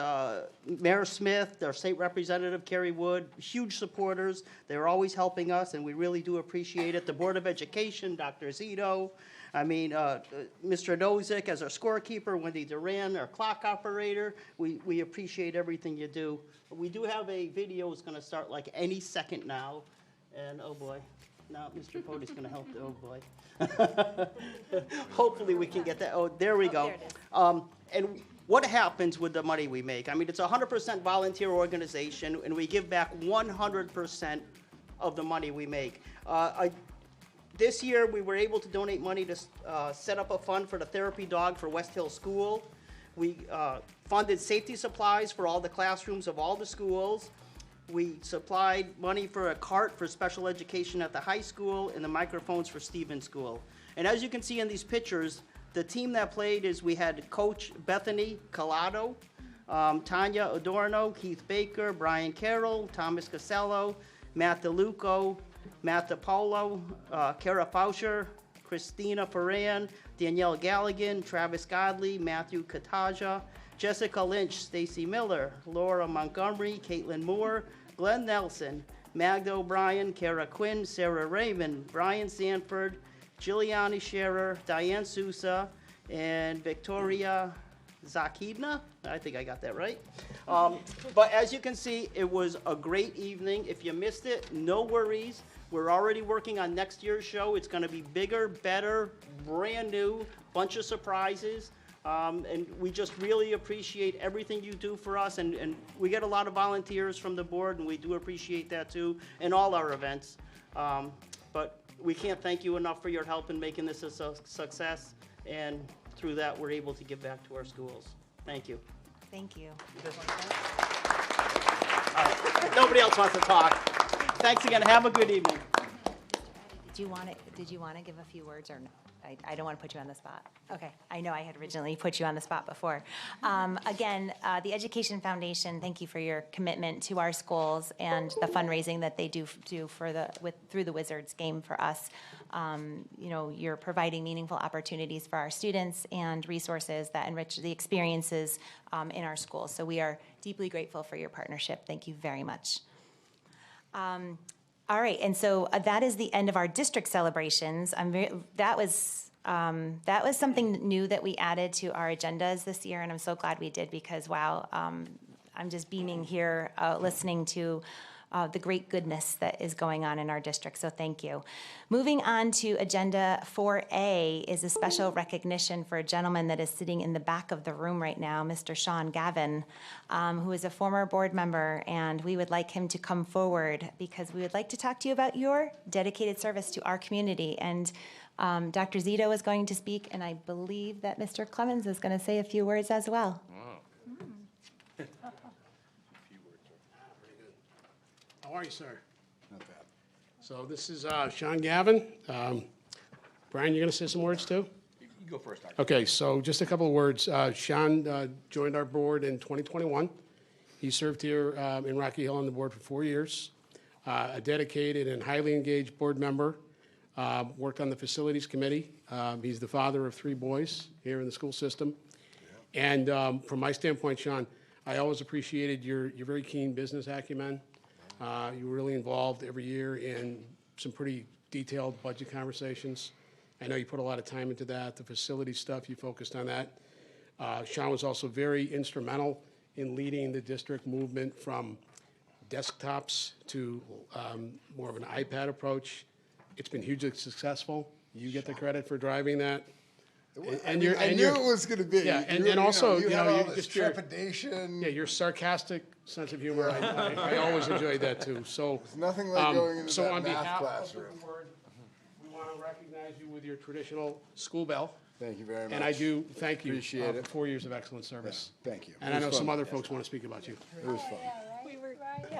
Mayor Smith, our state representative, Kerry Wood, huge supporters. They're always helping us, and we really do appreciate it. The Board of Education, Dr. Zito, Mr. Nozick as our scorekeeper, Wendy Duran, our clock operator. We appreciate everything you do. We do have a video that's going to start like any second now. And oh boy, now Mr. Foti's going to help. Oh boy. Hopefully we can get that. Oh, there we go. There it is. And what happens with the money we make? I mean, it's a 100% volunteer organization, and we give back 100% of the money we make. This year, we were able to donate money to set up a fund for the therapy dog for West Hill School. We funded safety supplies for all the classrooms of all the schools. We supplied money for a cart for special education at the high school and the microphones for Stevens School. And as you can see in these pictures, the team that played is we had Coach Bethany Collado, Tanya Adorno, Keith Baker, Brian Carroll, Thomas Casello, Matt DeLuco, Matt DePaulo, Kara Fauscher, Christina Ferran, Danielle Galligan, Travis Godley, Matthew Kataja, Jessica Lynch, Stacy Miller, Laura Montgomery, Caitlin Moore, Glenn Nelson, Magda O'Brien, Kara Quinn, Sarah Raymond, Brian Sanford, Giuliani Scherer, Diane Sousa, and Victoria Zakidna. I think I got that right. But as you can see, it was a great evening. If you missed it, no worries. We're already working on next year's show. It's going to be bigger, better, brand new, bunch of surprises. And we just really appreciate everything you do for us. And we get a lot of volunteers from the board, and we do appreciate that too in all our events. But we can't thank you enough for your help in making this a success. And through that, we're able to give back to our schools. Thank you. Thank you. All right. Nobody else wants to talk. Thanks again. Have a good evening. Did you want to give a few words or no? I don't want to put you on the spot. Okay, I know I had originally put you on the spot before. Again, the Education Foundation, thank you for your commitment to our schools and the fundraising that they do for through the Wizards game for us. You're providing meaningful opportunities for our students and resources that enrich the experiences in our schools. So we are deeply grateful for your partnership. Thank you very much. All right, and so that is the end of our district celebrations. That was something new that we added to our agendas this year, and I'm so glad we did because, wow, I'm just beaming here listening to the great goodness that is going on in our district, so thank you. Moving on to Agenda 4A is a special recognition for a gentleman that is sitting in the back of the room right now, Mr. Sean Gavin, who is a former board member, and we would like him to come forward because we would like to talk to you about your dedicated service to our community. And Dr. Zito is going to speak, and I believe that Mr. Clemens is going to say a few words as well. How are you, sir? Not bad. So this is Sean Gavin. Brian, you're going to say some words too? You go first, Doctor. Okay, so just a couple of words. Sean joined our board in 2021. He served here in Rocky Hill on the board for 4 years. A dedicated and highly engaged board member. Worked on the facilities committee. He's the father of 3 boys here in the school system. Yeah. And from my standpoint, Sean, I always appreciated your very keen business acumen. You were really involved every year in some pretty detailed budget conversations. I know you put a lot of time into that. The facility stuff, you focused on that. Sean was also very instrumental in leading the district movement from desktops to more of an iPad approach. It's been hugely successful. You get the credit for driving that. I knew it was going to be. Yeah, and also, you have all you're this just trepidation. Yeah, your sarcastic sense of humor, I always enjoyed that too. So It's nothing like going into so that on math behalf classroom. of the board, we want to recognize you with your traditional school bell. Thank you very much. And I do thank you Appreciate it. for 4 years of excellent service. Yeah, thank you. And It I was know some fun. other folks want to speak about you. It was fun.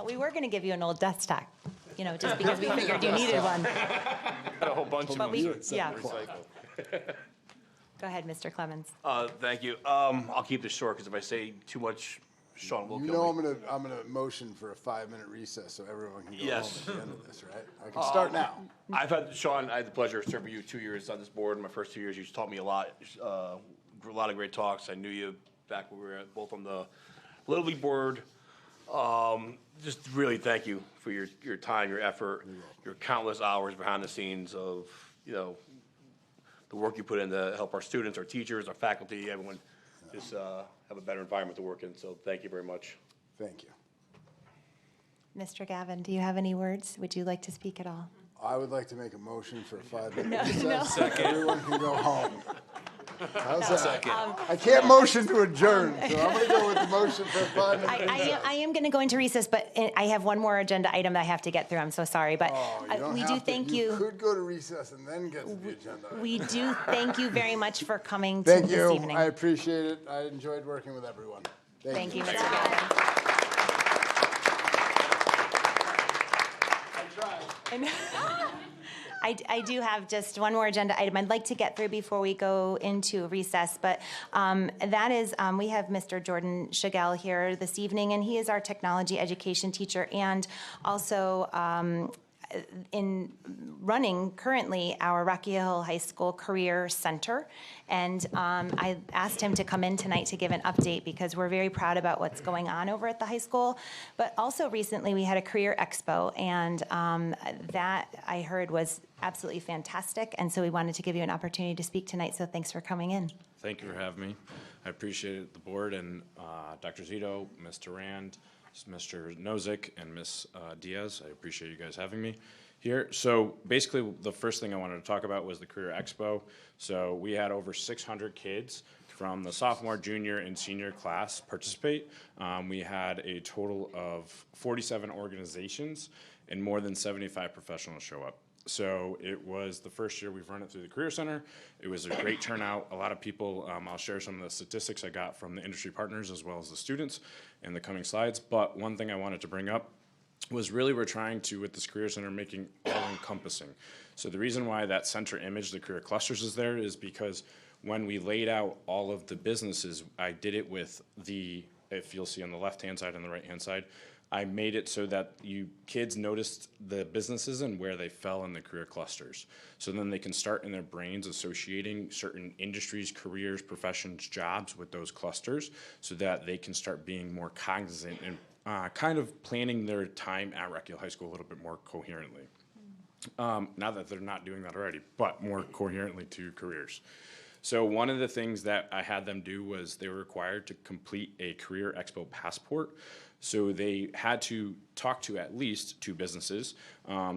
We were going to give you an old desktop, just because we figured you needed one. Got a whole bunch of But them. yeah. Recycle. Go ahead, Mr. Clemens. Thank you. I'll keep this short because if I say too much, Sean will You kill know me. I'm gonna motion for a 5-minute recess so everyone can go Yes. home at the end of this, right? I can start now. I've had, Sean, I had the pleasure of serving you 2 years on this board. In my first 2 years, you taught me a lot of great talks. I knew you back when we were both on the Little League board. Just really thank you for your time, your effort, your countless hours behind the scenes of, the work you put in to help our students, our teachers, our faculty, everyone just have a better environment to work in. So thank you very much. Thank you. Mr. Gavin, do you have any words? Would you like to speak at all? I would like to make a motion for a 5-minute No, recess. no. So everyone can go home. How's No. that? Second. I can't motion to adjourn, so I'm gonna go with the motion for a 5-minute recess. I am going to go into recess, but I have one more agenda item that I have to get through. I'm so sorry, but You don't we have do to. thank You you. could go to recess and then get to the agenda. We do thank you very much for coming to Thank this you. evening. I appreciate it. I enjoyed working with everyone. Thank you, Mr. Gavin. I do have just one more agenda item I'd like to get through before we go into recess, but that is, we have Mr. Jordan Chagall here this evening, and he is our technology education teacher and also in running currently our Rocky Hill High School Career Center. And I asked him to come in tonight to give an update because we're very proud about what's going on over at the high school. But also recently we had a career expo, and that I heard was absolutely fantastic. And so we wanted to give you an opportunity to speak tonight. So thanks for coming in. Thank you for having me. I appreciate it, the board and Dr. Zito, Mr. Rand, Mr. Nozick, and Ms. Diaz. I appreciate you guys having me here. So basically, the first thing I wanted to talk about was the Career Expo. So we had over 600 kids from the sophomore, junior, and senior class participate. We had a total of 47 organizations and more than 75 professionals show up. So it was the first year we've run it through the Career Center. It was a great turnout. A lot of people, I'll share some of the statistics I got from the industry partners as well as the students in the coming slides. But one thing I wanted to bring up was really we're trying to, with this Career Center, making all-encompassing. So the reason why that center image, the career clusters, is there is because when we laid out all of the businesses, I did it with the, if you'll see on the left-hand side and the right-hand side, I made it so that you kids noticed the businesses and where they fell in the career clusters. So then they can start in their brains associating certain industries, careers, professions, jobs with those clusters so that they can start being more cognizant and kind of planning their time at Rocky Hill High School a little bit more coherently. Not that they're not doing that already, but more coherently to careers. So one of the things that I had them do was they were required to complete a Career Expo passport. So they had to talk to at least 2 businesses.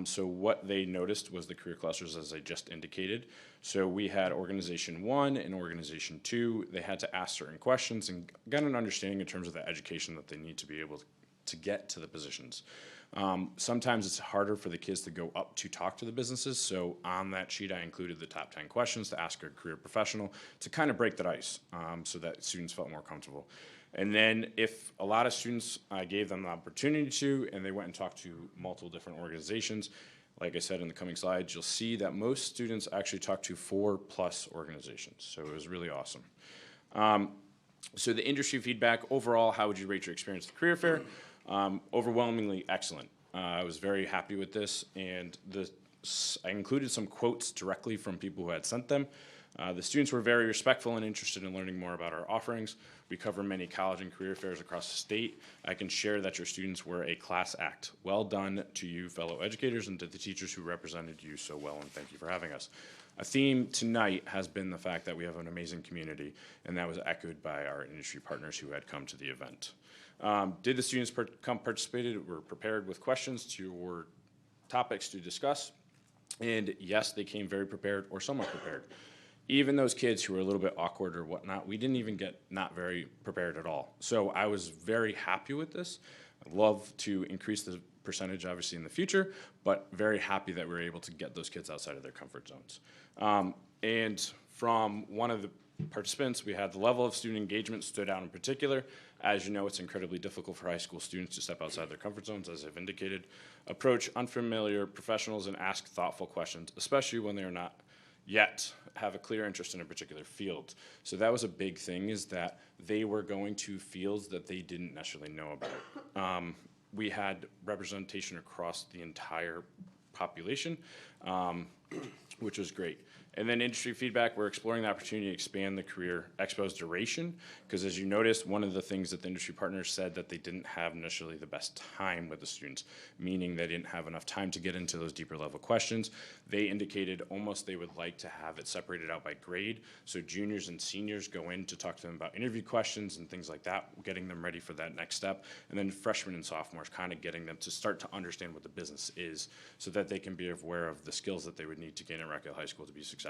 So what they noticed was the career clusters, as I just indicated. So we had Organization 1 and Organization 2. They had to ask certain questions and get an understanding in terms of the education that they need to be able to get to the positions. Sometimes it's harder for the kids to go up to talk to the businesses. So on that sheet, I included the top 10 questions to ask a career professional to kind of break that ice so that students felt more comfortable. And then if a lot of students, I gave them the opportunity to, and they went and talked to multiple different organizations, like I said in the coming slides, you'll see that most students actually talked to 4+ organizations. So it was really awesome. So the industry feedback, overall, how would you rate your experience at the career fair? Overwhelmingly excellent. I was very happy with this, and I included some quotes directly from people who had sent them. The students were very respectful and interested in learning more about our offerings. We cover many college and career fairs across the state. I can share that your students were a class act. Well done to you, fellow educators, and to the teachers who represented you so well, and thank you for having us. a theme tonight has been the fact that we have an amazing community, and that was echoed by our industry partners who had come to the event. Did the students come participated, were prepared with questions or topics to discuss? And yes, they came very prepared or somewhat prepared. Even those kids who were a little bit awkward or whatnot, we didn't even get not very prepared at all. So I was very happy with this. I'd love to increase the percentage, obviously, in the future, but very happy that we were able to get those kids outside of their comfort zones. And from one of the participants, we had the level of student engagement stood out in particular. As you know, it's incredibly difficult for high school students to step outside their comfort zones, as I've indicated. Approach unfamiliar professionals and ask thoughtful questions, especially when they're not yet have a clear interest in a particular field. So that was a big thing, is that they were going to fields that they didn't necessarily know about. We had representation across the entire population, which was great. And then industry feedback, we're exploring the opportunity to expand the Career Expo's duration, because as you noticed, one of the things that the industry partners said that they didn't have necessarily the best time with the students, meaning they didn't have enough time to get into those deeper level questions. They indicated almost they would like to have it separated out by grade, so juniors and seniors go in to talk to them about interview questions and things like that, getting them ready for that next step, and then freshmen and sophomores kind of getting them to start to understand what the business is, so that they can be aware of the skills that they would need to gain at Rock Hill High School to be successful.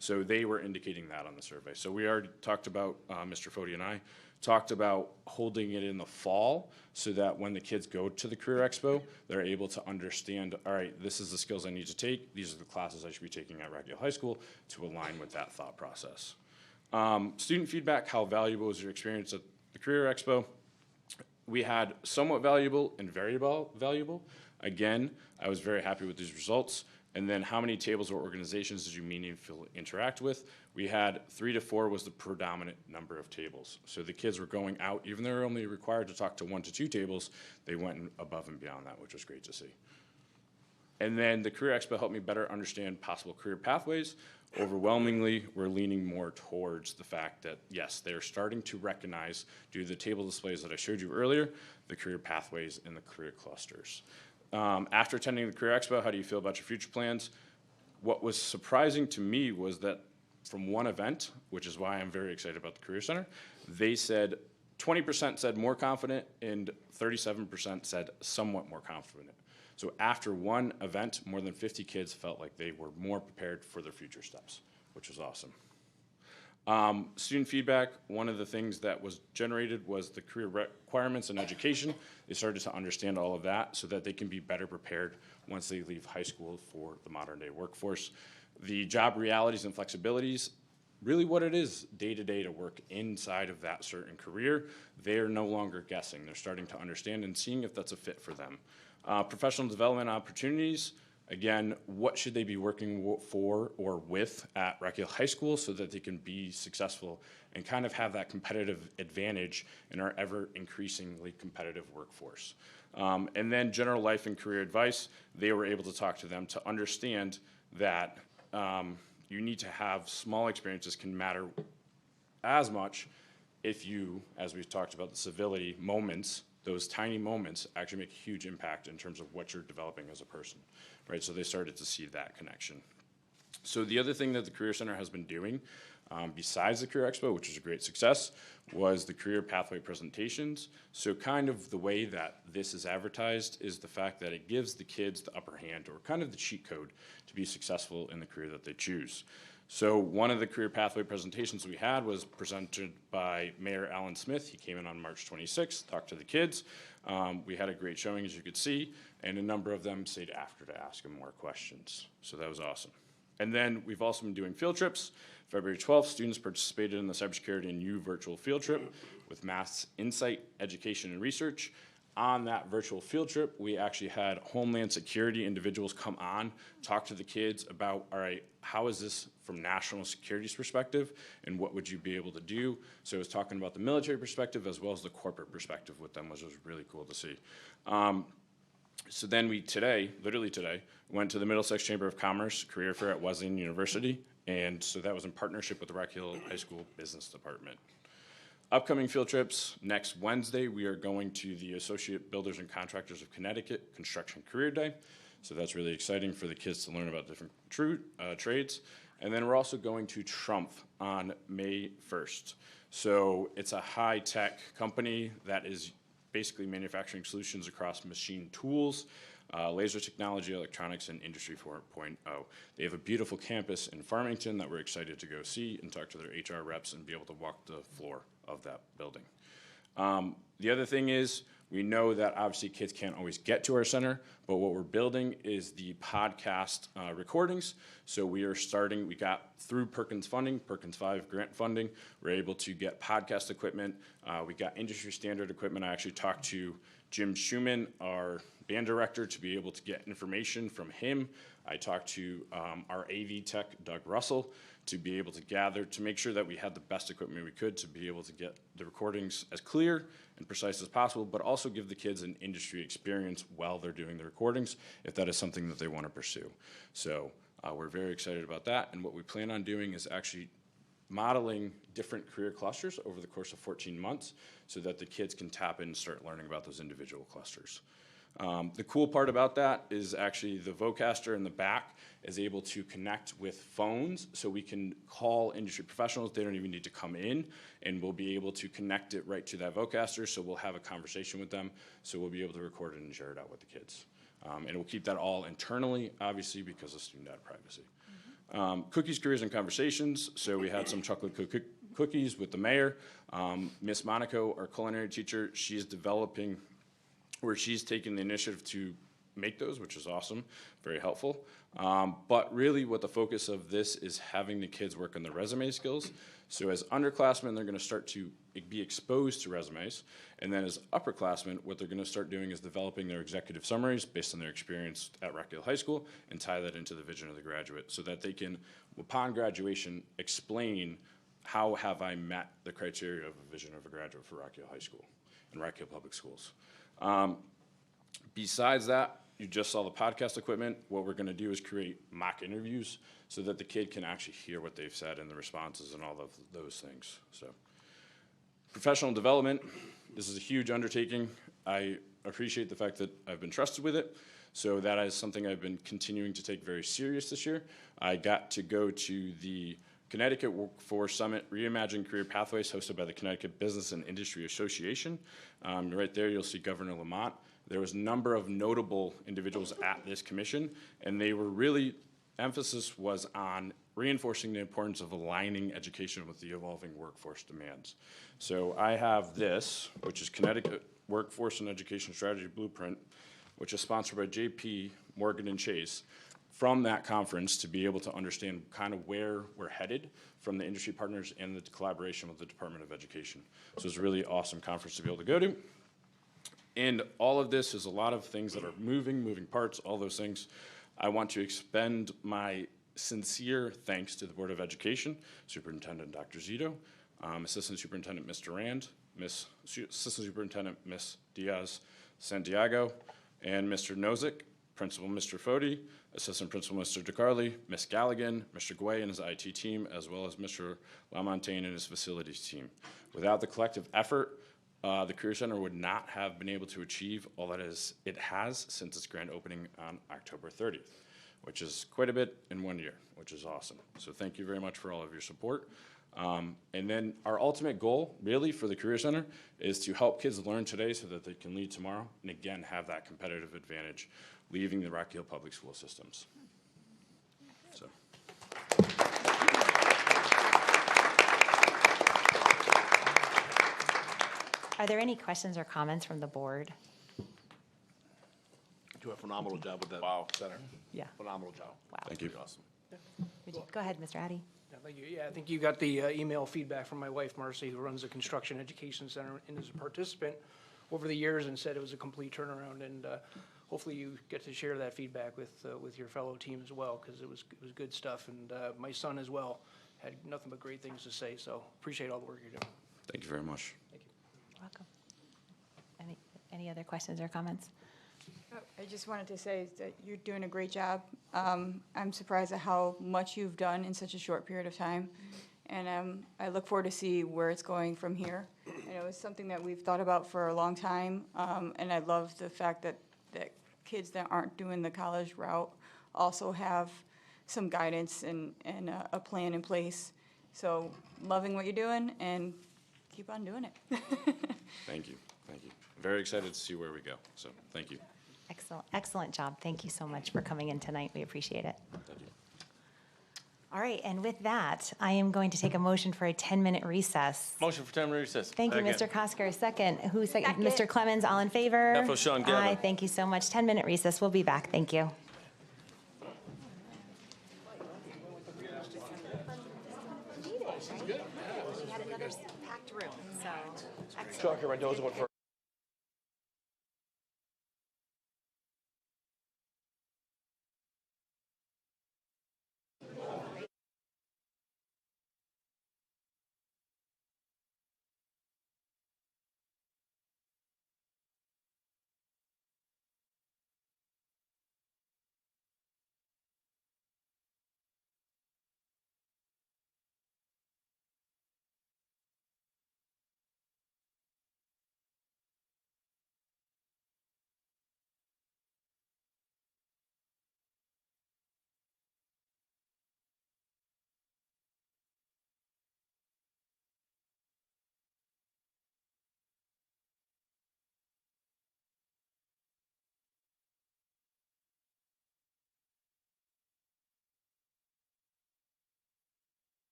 So they were indicating that on the survey. So we already talked about, Mr. Foti and I talked about holding it in the fall, so that when the kids go to the Career Expo, they're able to understand, all right, this is the skills I need to take, these are the classes I should be taking at Rock Hill High School, to align with that thought process. Student feedback, how valuable was your experience at the Career Expo? We had somewhat valuable and very valuable. Again, I was very happy with these results. And then how many tables or organizations did you meaningfully interact with? We had 3 to 4 was the predominant number of tables. So the kids were going out, even though they were only required to talk to 1 to 2 tables, they went above and beyond that, which was great to see. And then the Career Expo helped me better understand possible career pathways. Overwhelmingly, we're leaning more towards the fact that, yes, they're starting to recognize, due to the table displays that I showed you earlier, the career pathways and the career clusters. After attending the Career Expo, how do you feel about your future plans? What was surprising to me was that from one event, which is why I'm very excited about the Career Center, they said 20% said more confident and 37% said somewhat more confident. So after one event, more than 50 kids felt like they were more prepared for their future steps, which was awesome. Student feedback, one of the things that was generated was the career requirements and education. They started to understand all of that so that they can be better prepared once they leave high school for the modern day workforce. The job realities and flexibilities, really what it is day to day to work inside of that certain career. They're no longer guessing. They're starting to understand and seeing if that's a fit for them. Professional development opportunities. Again, what should they be working for or with at Rock Hill High School so that they can be successful and kind of have that competitive advantage in our ever increasingly competitive workforce. And then general life and career advice, they were able to talk to them to understand that you need to have small experiences can matter as much if you, as we've talked about, the civility moments, those tiny moments actually make a huge impact in terms of what you're developing as a person, right? So they started to see that connection. So the other thing that the Career Center has been doing, besides the Career Expo, which was a great success, was the career pathway presentations. So kind of the way that this is advertised is the fact that it gives the kids the upper hand, or kind of the cheat code to be successful in the career that they choose. So one of the career pathway presentations we had was presented by Mayor Alan Smith. He came in on March 26th, talked to the kids. We had a great showing, as you could see, and a number of them stayed after to ask him more questions. So that was awesome. And then we've also been doing field trips. February 12th, students participated in the Cybersecurity and U virtual field trip with Mass Insight, Education, and Research. On that virtual field trip, we actually had Homeland Security individuals come on, talk to the kids about, all right, how is this from national security's perspective, and what would you be able to do? So it was talking about the military perspective as well as the corporate perspective with them, which was really cool to see. So then we literally today, went to the Middlesex Chamber of Commerce Career Fair at Wesleyan University, and so that was in partnership with the Rock Hill High School Business Department. Upcoming field trips, next Wednesday, we are going to the Associate Builders and Contractors of Connecticut Construction Career Day. So that's really exciting for the kids to learn about different trades. And then we're also going to Trump on May 1st. So it's a high-tech company that is basically manufacturing solutions across machine tools, laser technology, electronics, and Industry 4.0. They have a beautiful campus in Farmington that we're excited to go see and talk to their HR reps and be able to walk the floor of that building. The other thing is, we know that obviously kids can't always get to our center, but what we're building is the podcast recordings. So we got through Perkins funding, Perkins 5 grant funding, we're able to get podcast equipment. We got industry standard equipment. I actually talked to Jim Schumann, our band director, to be able to get information from him. I talked to our AV tech, Doug Russell, to be able to gather, to make sure that we had the best equipment we could to be able to get the recordings as clear and precise as possible, but also give the kids an industry experience while they're doing the recordings, if that is something that they want to pursue. So we're very excited about that, and what we plan on doing is actually modeling different career clusters over the course of 14 months so that the kids can tap in and start learning about those individual clusters. The cool part about that is actually the Vocaster in the back is able to connect with phones, so we can call industry professionals. They don't even need to come in, and we'll be able to connect it right to that Vocaster, so we'll have a conversation with them, so we'll be able to record it and share it out with the kids. And we'll keep that all internally, obviously, because of student data privacy. Cookies, careers, and conversations. So we had some chocolate cookies with the mayor. Miss Monaco, our culinary teacher, she's developing, where she's taking the initiative to make those, which is awesome, very helpful. But really what the focus of this is having the kids work on their resume skills. So as underclassmen, they're gonna start to be exposed to resumes. And then as upperclassmen, what they're gonna start doing is developing their executive summaries based on their experience at Rock Hill High School and tie that into the vision of the graduate so that they can, upon graduation, explain how have I met the criteria of a vision of a graduate for Rock Hill High School and Rock Hill Public Schools. Besides that, you just saw the podcast equipment. What we're gonna do is create mock interviews so that the kid can actually hear what they've said and the responses and all of those things. So, professional development, this is a huge undertaking. I appreciate the fact that I've been trusted with it. So that is something I've been continuing to take very serious this year. I got to go to the Connecticut Workforce Summit, Reimagine Career Pathways, hosted by the Connecticut Business and Industry Association. Right there, you'll see Governor Lamont. There was a number of notable individuals at this commission, and they were really, emphasis was on reinforcing the importance of aligning education with the evolving workforce demands. So I have this, which is Connecticut Workforce and Education Strategy Blueprint, which is sponsored by JP Morgan and Chase, from that conference to be able to understand kind of where we're headed from the industry partners and the collaboration with the Department of Education. So it's a really awesome conference to be able to go to. And all of this is a lot of things that are moving parts, all those things. I want to expend my sincere thanks to the Board of Education, Superintendent Dr. Zito, Assistant Superintendent Ms. Durand, Assistant Superintendent Ms. Diaz Santiago, and Mr. Nozick, Principal Mr. Foti, Assistant Principal Mr. DeCarli, Ms. Galligan, Mr. Guay and his IT team, as well as Mr. LaMontagne and his facilities team. Without the collective effort, the Career Center would not have been able to achieve all that it has since its grand opening on October 30th, which is quite a bit in 1 year, which is awesome. So thank you very much for all of your support. And then our ultimate goal, really, for the Career Center is to help kids learn today so that they can lead tomorrow, and again, have that competitive advantage leaving the Rock Hill Public School systems. So. Are there any questions or comments from the board? You do a phenomenal job with that center. Yeah. Phenomenal job. Wow. Thank you. Awesome. Go ahead, Mr. Addy. Yeah, thank you. Yeah, I think you got the email feedback from my wife, Marcy, who runs the Construction Education Center and is a participant over the years, and said it was a complete turnaround. And hopefully you get to share that feedback with your fellow team as well, because it was good stuff. And my son as well had nothing but great things to say. So appreciate all the work you're doing. Thank you very much. Thank you. Welcome. Any other questions or comments? I just wanted to say that you're doing a great job. I'm surprised at how much you've done in such a short period of time. And I look forward to see where it's going from here. And it was something that we've thought about for a long time. And I love the fact that kids that aren't doing the college route also have some guidance and a plan in place. So loving what you're doing and keep on doing it. Thank you. Thank you. Very excited to see where we go. So thank you. Excellent, excellent job. Thank you so much for coming in tonight. We appreciate it. Thank you. All right, and with that, I am going to take a motion for a 10-minute recess. Motion for 10-minute recess. Thank you, Mr. Kosker. Second. Who second? Mr. Clemens, all in favor? F. O'Shawn, Gavin. Aye, thank you so much. 10-minute recess. We'll be back. Thank you. We had another packed room, so. Chuck, Mendoza went first.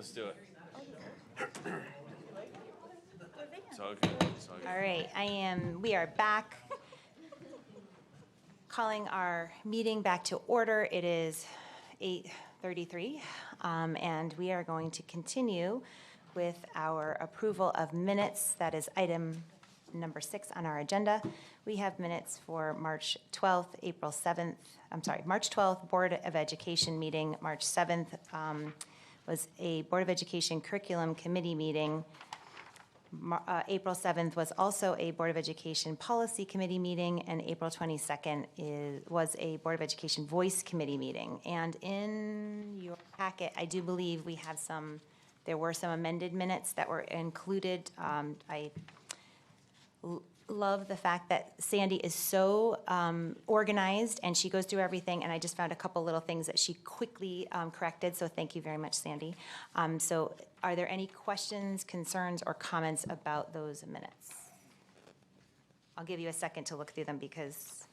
Let's do it. It's all good. It's all good. All right, we are back. Calling our meeting back to order. It is 8:33, and we are going to continue with our approval of minutes. That is item number 6 on our agenda. We have minutes for March 12th, March 12th, Board of Education meeting. March 7th was a Board of Education Curriculum Committee meeting. April 7th was also a Board of Education Policy Committee meeting, and April 22nd was a Board of Education Voice Committee meeting. And in your packet, I do believe there were some amended minutes that were included. I love the fact that Sandy is so organized, and she goes through everything, and I just found a couple little things that she quickly corrected, so thank you very much, Sandy. So are there any questions, concerns, or comments about those minutes? I'll give you a second to look through them because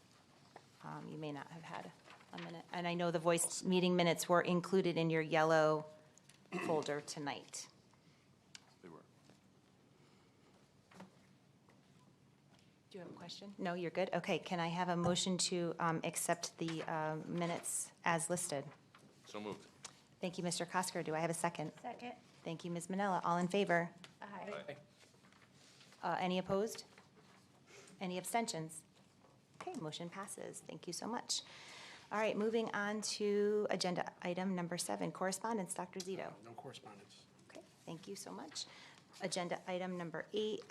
you may not have had a minute. And I know the voice meeting minutes were included in your yellow folder tonight. They were. Do you have a question? No, you're good? Okay, can I have a motion to accept the minutes as listed? So moved. Thank you, Mr. Kosker. Do I have a second? Second. Thank you, Ms. Manella. All in favor? Aye. Any opposed? Any abstentions? Okay, motion passes. Thank you so much. All right, moving on to agenda item number 7, correspondence. Dr. Zito. No correspondence. Okay, thank you so much. Agenda item number 8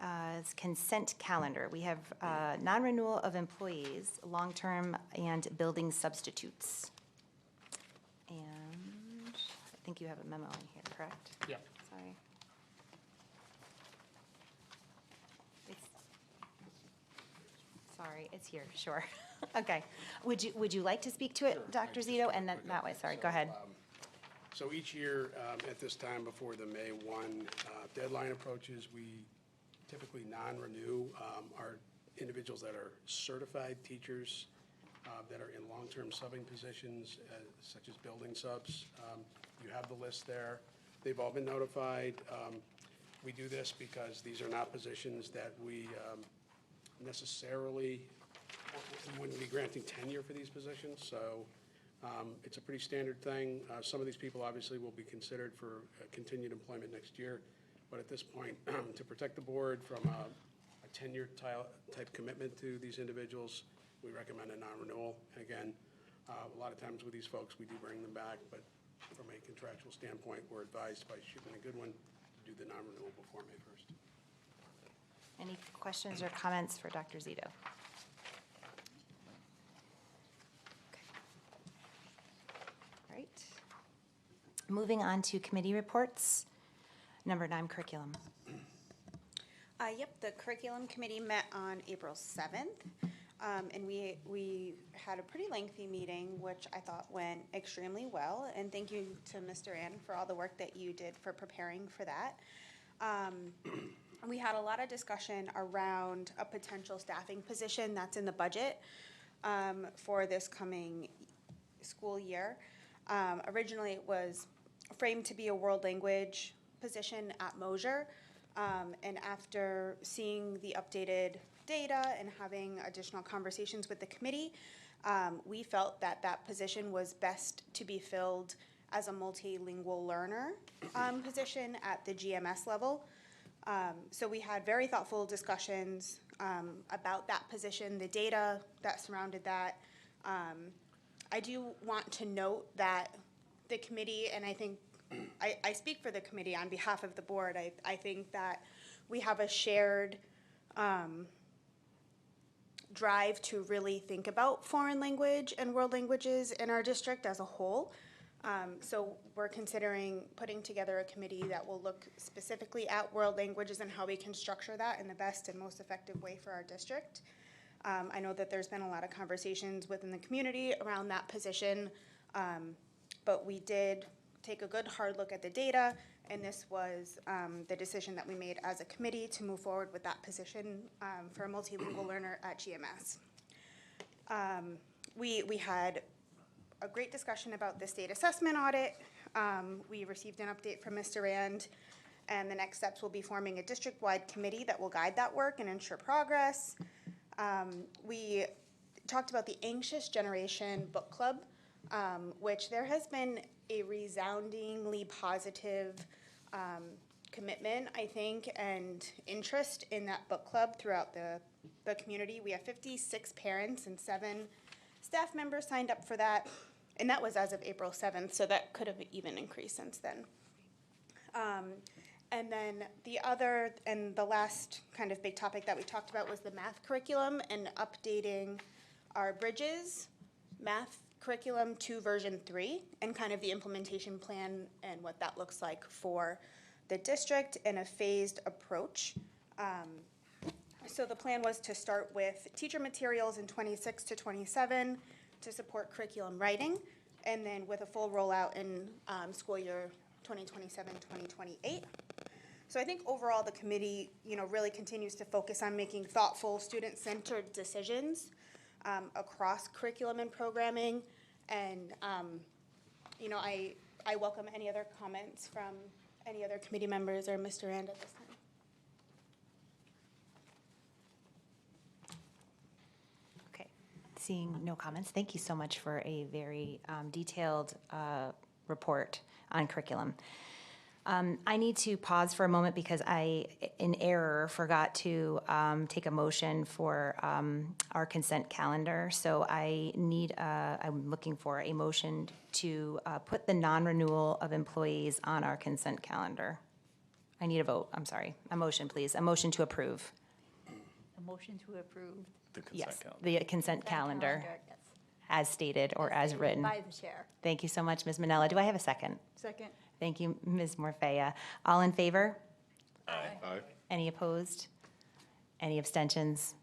is consent calendar. We have non-renewal of employees, long-term and building substitutes. And I think you have a memo in here, correct? Yeah. Sorry. Sorry, it's here, sure. Okay. Would you like to speak to it, Dr. Zito? And then that way, sorry, go ahead. So each year, at this time before the May 1 deadline approaches, we typically non-renew our individuals that are certified teachers that are in long-term subbing positions, such as building subs. You have the list there. They've all been notified. We do this because these are not positions that we necessarily, we wouldn't be granting tenure for these positions, so it's a pretty standard thing. Some of these people obviously will be considered for continued employment next year, but at this point, to protect the board from a tenure type commitment to these individuals, we recommend a non-renewal. And again, a lot of times with these folks, we do bring them back, but from a contractual standpoint, we're advised by shooting a Goodwin to do the non-renewal before May 1st. Any questions or comments for Dr. Zito? All right. Moving on to committee reports. Number 9, curriculum. Yep, the curriculum committee met on April 7th, and we had a pretty lengthy meeting, which I thought went extremely well. And thank you to Mr. Ann for all the work that you did for preparing for that. We had a lot of discussion around a potential staffing position that's in the budget for this coming school year. Originally, it was framed to be a world language position at Mosier. And after seeing the updated data and having additional conversations with the committee, we felt that that position was best to be filled as a multilingual learner position at the GMS level. So we had very thoughtful discussions about that position, the data that surrounded that. I do want to note that the committee, and I think I speak for the committee on behalf of the board, I think that we have a shared drive to really think about foreign language and world languages in our district as a whole. So we're considering putting together a committee that will look specifically at world languages and how we can structure that in the best and most effective way for our district. I know that there's been a lot of conversations within the community around that position, but we did take a good hard look at the data, and this was the decision that we made as a committee to move forward with that position for a multilingual learner at GMS. We had a great discussion about the state assessment audit We received an update from Mr. Rand, and the next steps will be forming a district-wide committee that will guide that work and ensure progress. We talked about the Anxious Generation Book Club, which there has been a resoundingly positive commitment, I think, and interest in that book club throughout the community. We have 56 parents and 7 staff members signed up for that, and that was as of April 7th, so that could have even increased since then. And then the other and the last kind of big topic that we talked about was the math curriculum and updating our Bridges math curriculum to version 3 and kind of the implementation plan and what that looks like for the district in a phased approach. So the plan was to start with teacher materials in 26 to 27 to support curriculum writing, and then with a full rollout in school year 2027-2028. So I think overall the committee, really continues to focus on making thoughtful, student-centered decisions across curriculum and programming. And I welcome any other comments from any other committee members or Mr. Rand at this time. Okay, seeing no comments, thank you so much for a very detailed report on curriculum. I need to pause for a moment because I, in error, forgot to take a motion for our consent calendar. So I'm looking for a motion to put the non-renewal of employees on our consent calendar. I need a vote, I'm sorry. A motion, please. A motion to approve. A motion to approve. The consent Yes, calendar. the consent calendar, Yes. as stated or as written. By the chair. Thank you so much, Ms. Manella. Do I have a second? Second. Thank you, Ms. Morfea. All in favor? Aye. Aye. Any opposed? Any abstentions?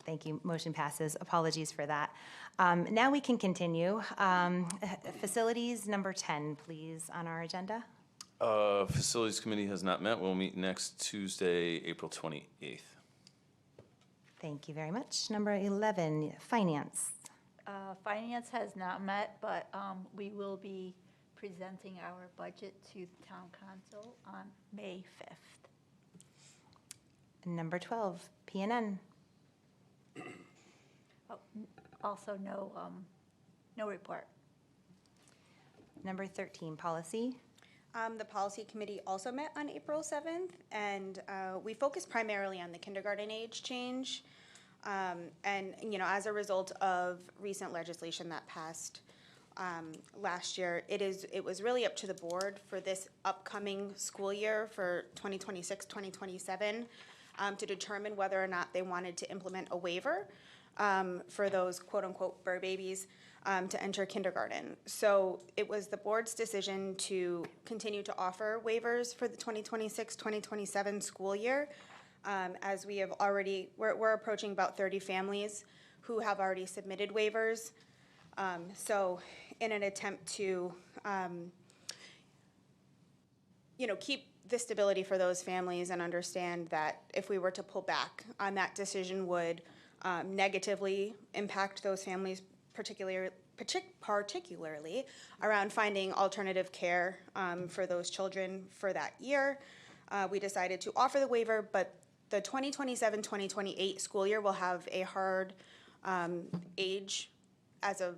Thank you. Motion passes. Apologies for that. Now we can continue. Facilities number 10, please, on our agenda. Facilities Committee has not met. We'll meet next Tuesday, April 28th. Thank you very much. Number 11, finance. Finance has not met, but we will be presenting our budget to the town council on May 5th. Number 12, PNN. Oh, also no report. Number 13, policy. The policy committee also met on April 7th, and we focused primarily on the kindergarten age change. And, as a result of recent legislation that passed last year, it was really up to the board for this upcoming school year for 2026-2027 to determine whether or not they wanted to implement a waiver for those quote-unquote burr babies to enter kindergarten. So it was the board's decision to continue to offer waivers for the 2026-2027 school year. As we have already, we're approaching about 30 families who have already submitted waivers. So in an attempt to, keep the stability for those families and understand that if we were to pull back on that decision would negatively impact those families, particularly around finding alternative care for those children for that year. We decided to offer the waiver, but the 2027-2028 school year will have a hard age a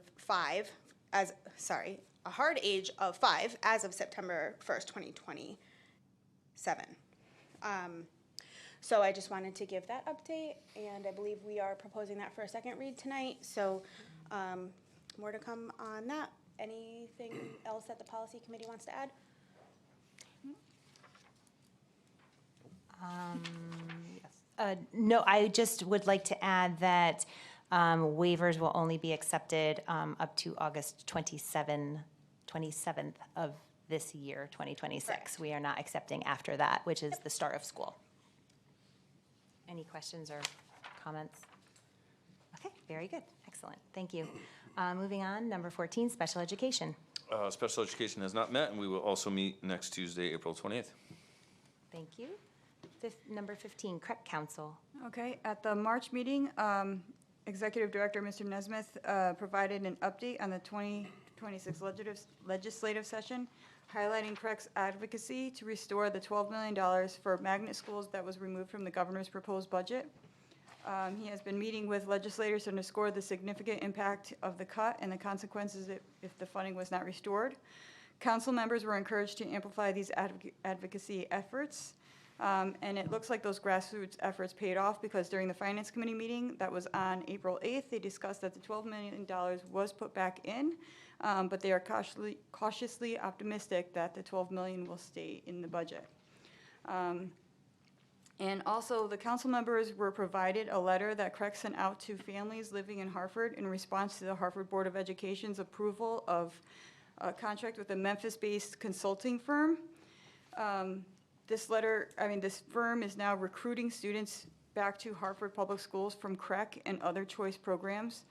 hard age of 5 as of September 1st, 2027. So I just wanted to give that update, and I believe we are proposing that for a second read tonight. So more to come on that. Anything else that the policy committee wants to add? Yes. No, I just would like to add that waivers will only be accepted up to August 27th of this year, 2026. Correct. We are not accepting after that, which is the start of school. Any questions or comments? Okay, very good. Excellent. Thank you. Moving on, number 14, special education. Special education has not met, and we will also meet next Tuesday, April 20th. Thank you. Number 15, CREC Council. Okay, at the March meeting, Executive Director Mr. Nesmith provided an update on the 2026 legislative session, highlighting CREC's advocacy to restore the $12 million for magnet schools that was removed from the governor's proposed budget. He has been meeting with legislators to underscore the significant impact of the cut and the consequences if the funding was not restored. Council members were encouraged to amplify these advocacy efforts. And it looks like those grassroots efforts paid off, because during the Finance Committee meeting that was on April 8th, they discussed that the $12 million was put back in, but they are cautiously optimistic that the $12 million will stay in the budget. And also, the council members were provided a letter that CREC sent out to families living in Hartford in response to the Hartford Board of Education's approval of a contract with a Memphis-based consulting firm. This firm is now recruiting students back to Hartford Public Schools from CREC and other choice programs.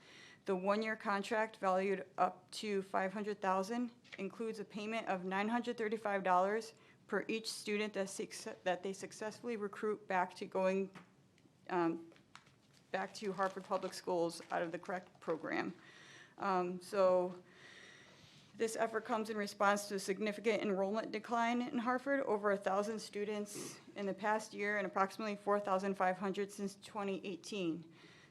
The one-year contract, valued up to $500,000, includes a payment of $935 per each student that they successfully recruit back to back to Hartford Public Schools out of the CREC program. So this effort comes in response to a significant enrollment decline in Hartford, over 1,000 students in the past year and approximately 4,500 since 2018.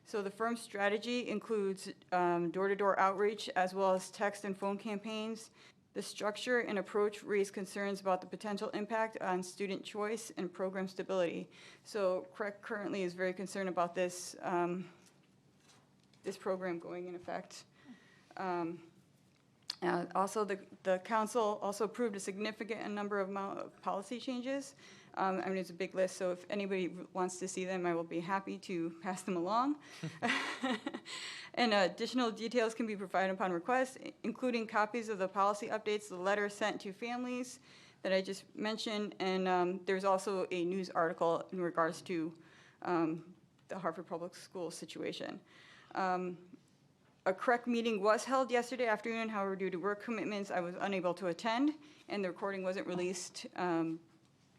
So the firm's strategy includes door-to-door outreach as well as text and phone campaigns. The structure and approach raise concerns about the potential impact on student choice and program stability. So CREC currently is very concerned about this, this program going in effect. Also, the council also approved a significant number of policy changes. It's a big list, so if anybody wants to see them, I will be happy to pass them along. And additional details can be provided upon request, including copies of the policy updates, the letter sent to families that I just mentioned, and there's also a news article in regards to the Hartford Public Schools situation. A CREC meeting was held yesterday afternoon. However, due to work commitments, I was unable to attend, and the recording wasn't released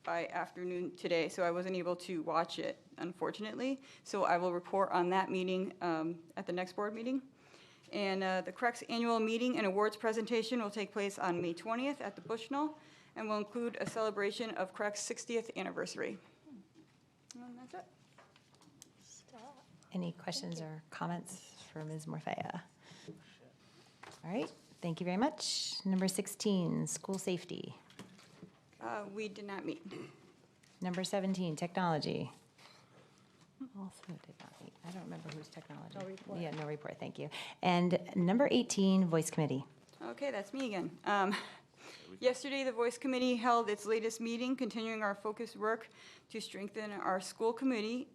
by afternoon today, so I wasn't able to watch it, unfortunately. So I will report on that meeting at the next board meeting. And the CREC's annual meeting and awards presentation will take place on May 20th at the Bushnell, and will include a celebration of CREC's 60th anniversary. And that's it. Any questions or comments for Ms. Morfea? All right, thank you very much. Number 16, school safety. We did not meet. Number 17, technology. Also did not meet. I don't remember who's technology. No report. Yeah, no report, thank you. And number 18, voice committee. Okay, that's me again. Yesterday, the Voice Committee held its latest meeting, continuing our focused work to strengthen our school community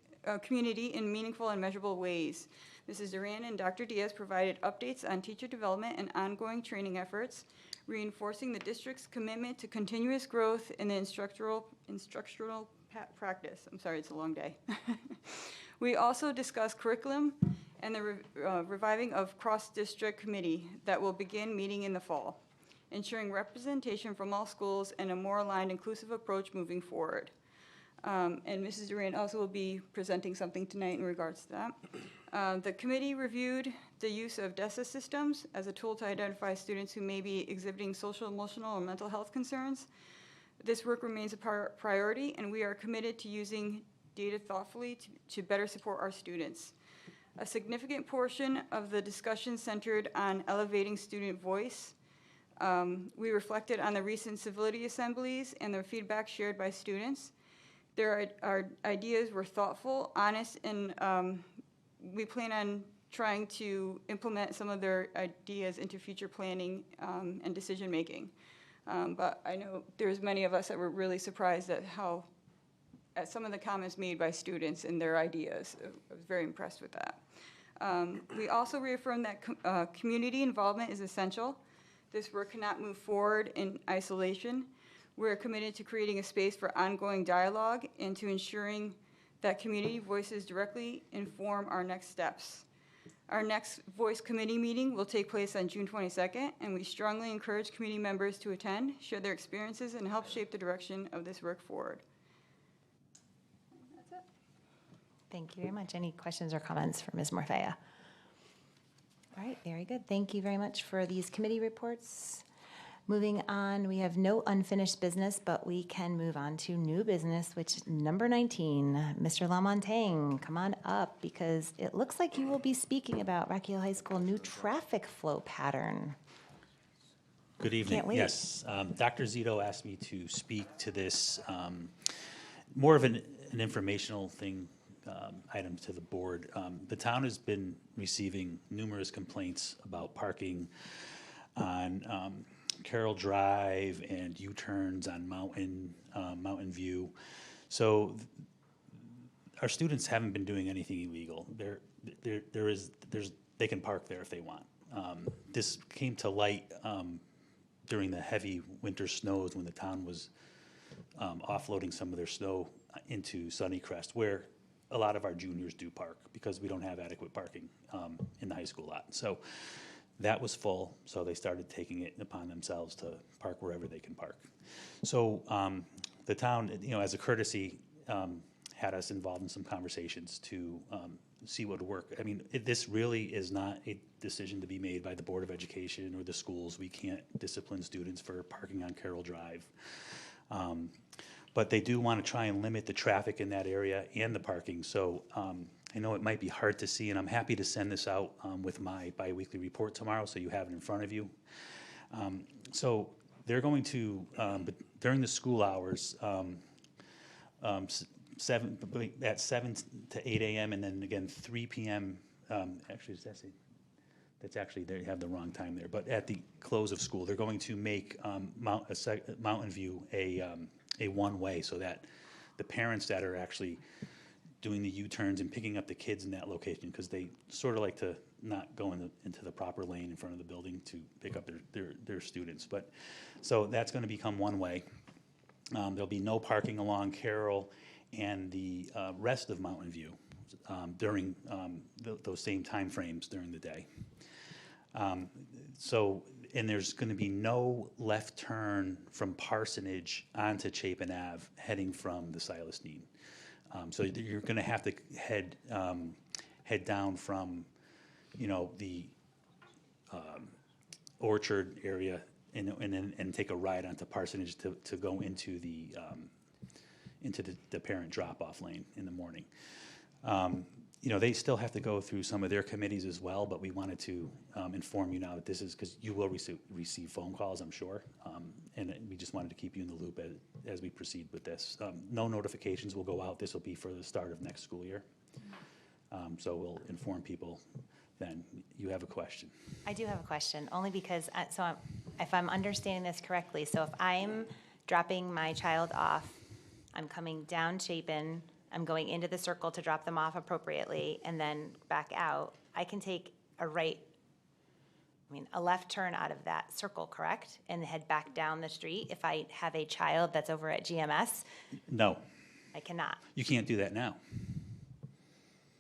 in meaningful and measurable ways. Mrs. Duran and Dr. Diaz provided updates on teacher development and ongoing training efforts, reinforcing the district's commitment to continuous growth in the instructional practice. I'm sorry, it's a long day. We also discussed curriculum and the reviving of cross-district committee that will begin meeting in the fall, ensuring representation from all schools and a more aligned, inclusive approach moving forward. And Mrs. Duran also will be presenting something tonight in regards to that. The committee reviewed the use of DESA systems as a tool to identify students who may be exhibiting social, emotional, or mental health concerns. This work remains a priority, and we are committed to using data thoughtfully to better support our students. A significant portion of the discussion centered on elevating student voice. We reflected on the recent civility assemblies and the feedback shared by students. Our ideas were thoughtful, honest, and we plan on trying to implement some of their ideas into future planning and decision-making. But I know there's many of us that were really surprised at some of the comments made by students and their ideas. I was very impressed with that. We also reaffirmed that community involvement is essential. This work cannot move forward in isolation. We're committed to creating a space for ongoing dialogue and to ensuring that community voices directly inform our next steps. Our next Voice Committee meeting will take place on June 22nd, and we strongly encourage community members to attend, share their experiences, and help shape the direction of this work forward. That's it. Thank you very much. Any questions or comments for Ms. Morfea? All right, very good. Thank you very much for these committee reports. Moving on, we have no unfinished business, but we can move on to new business, which is number 19. Mr. Lamontagne, come on up because it looks like you will be speaking about Rocky Hill High School new traffic flow pattern. Good evening. Can't wait. Yes, Dr. Zito asked me to speak to this, more of an informational thing, item to the board. The town has been receiving numerous complaints about parking on Carroll Drive and U-turns on Mountain View. So our students haven't been doing anything illegal. They can park there if they want. This came to light during the heavy winter snows when the town was offloading some of their snow into Sunnycrest, where a lot of our juniors do park because we don't have adequate parking in the high school lot. So that was full, so they started taking it upon themselves to park wherever they can park. So the town, as a courtesy, had us involved in some conversations to see what would work. I mean, this really is not a decision to be made by the Board of Education or the schools. We can't discipline students for parking on Carroll Drive. But they do want to try and limit the traffic in that area and the parking. So I know it might be hard to see, and I'm happy to send this out with my biweekly report tomorrow so you have it in front of you. So they're going to, during the school hours, at 7 to 8 a.m. and then again 3 p.m. Actually, that's actually, they have the wrong time there. But at the close of school, they're going to make Mountain View a one-way so that the parents that are actually doing the U-turns and picking up the kids in that location, because they sort of like to not go into the proper lane in front of the building to pick up their students. But so that's going to become one way. There'll be no parking along Carroll and the rest of Mountain View during those same time frames during the day. And there's going to be no left turn from Parsonage onto Chapin Ave heading from the Silas Dean. So you're going to have to head down from, the Orchard area and take a ride onto Parsonage to go into the parent drop-off lane in the morning. They still have to go through some of their committees as well, but we wanted to inform you now that this is, because you will receive phone calls, I'm sure, and we just wanted to keep you in the loop as we proceed with this. No notifications will go out. This will be for the start of next school year. So we'll inform people then. You have a question? I do have a question, only because, if I'm understanding this correctly, so if I'm dropping my child off, I'm coming down Chapin, I'm going into the circle to drop them off appropriately, and then back out, I can take a left turn out of that circle, correct? And head back down the street if I have a child that's over at GMS? No. I cannot. You can't do that now.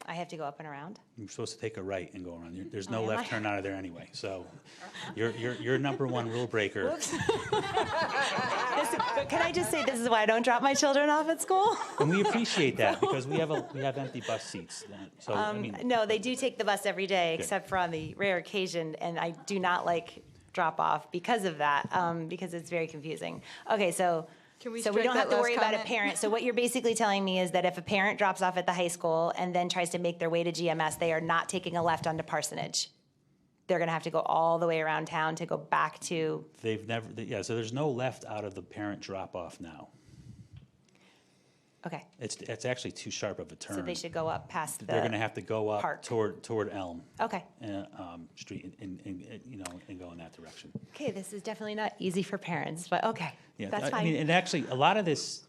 I have to go up and around? You're supposed to take a right and go around. There's no left turn out of there anyway. So you're number one rule breaker. Whoops. But can I just say this is why I don't drop my children off at school? And we appreciate that because we have empty bus seats. So no, they do take the bus every day, Good. except for on the rare occasion, and I do not like drop off because of that, because it's very confusing. Okay, so Can we we strike don't have that to worry last about a comment? parent. So what you're basically telling me is that if a parent drops off at the high school and then tries to make their way to GMS, they are not taking a left onto Parsonage. They're going to have to go all the way around town to go back to. So there's no left out of the parent drop off now. Okay. It's actually too sharp of a turn. So they should go up past the. They're going to have to go up park. toward Elm. Okay. Street and go in that direction. Okay, this is definitely not easy for parents, but okay, Yeah, that's fine. I mean, and actually, a lot of this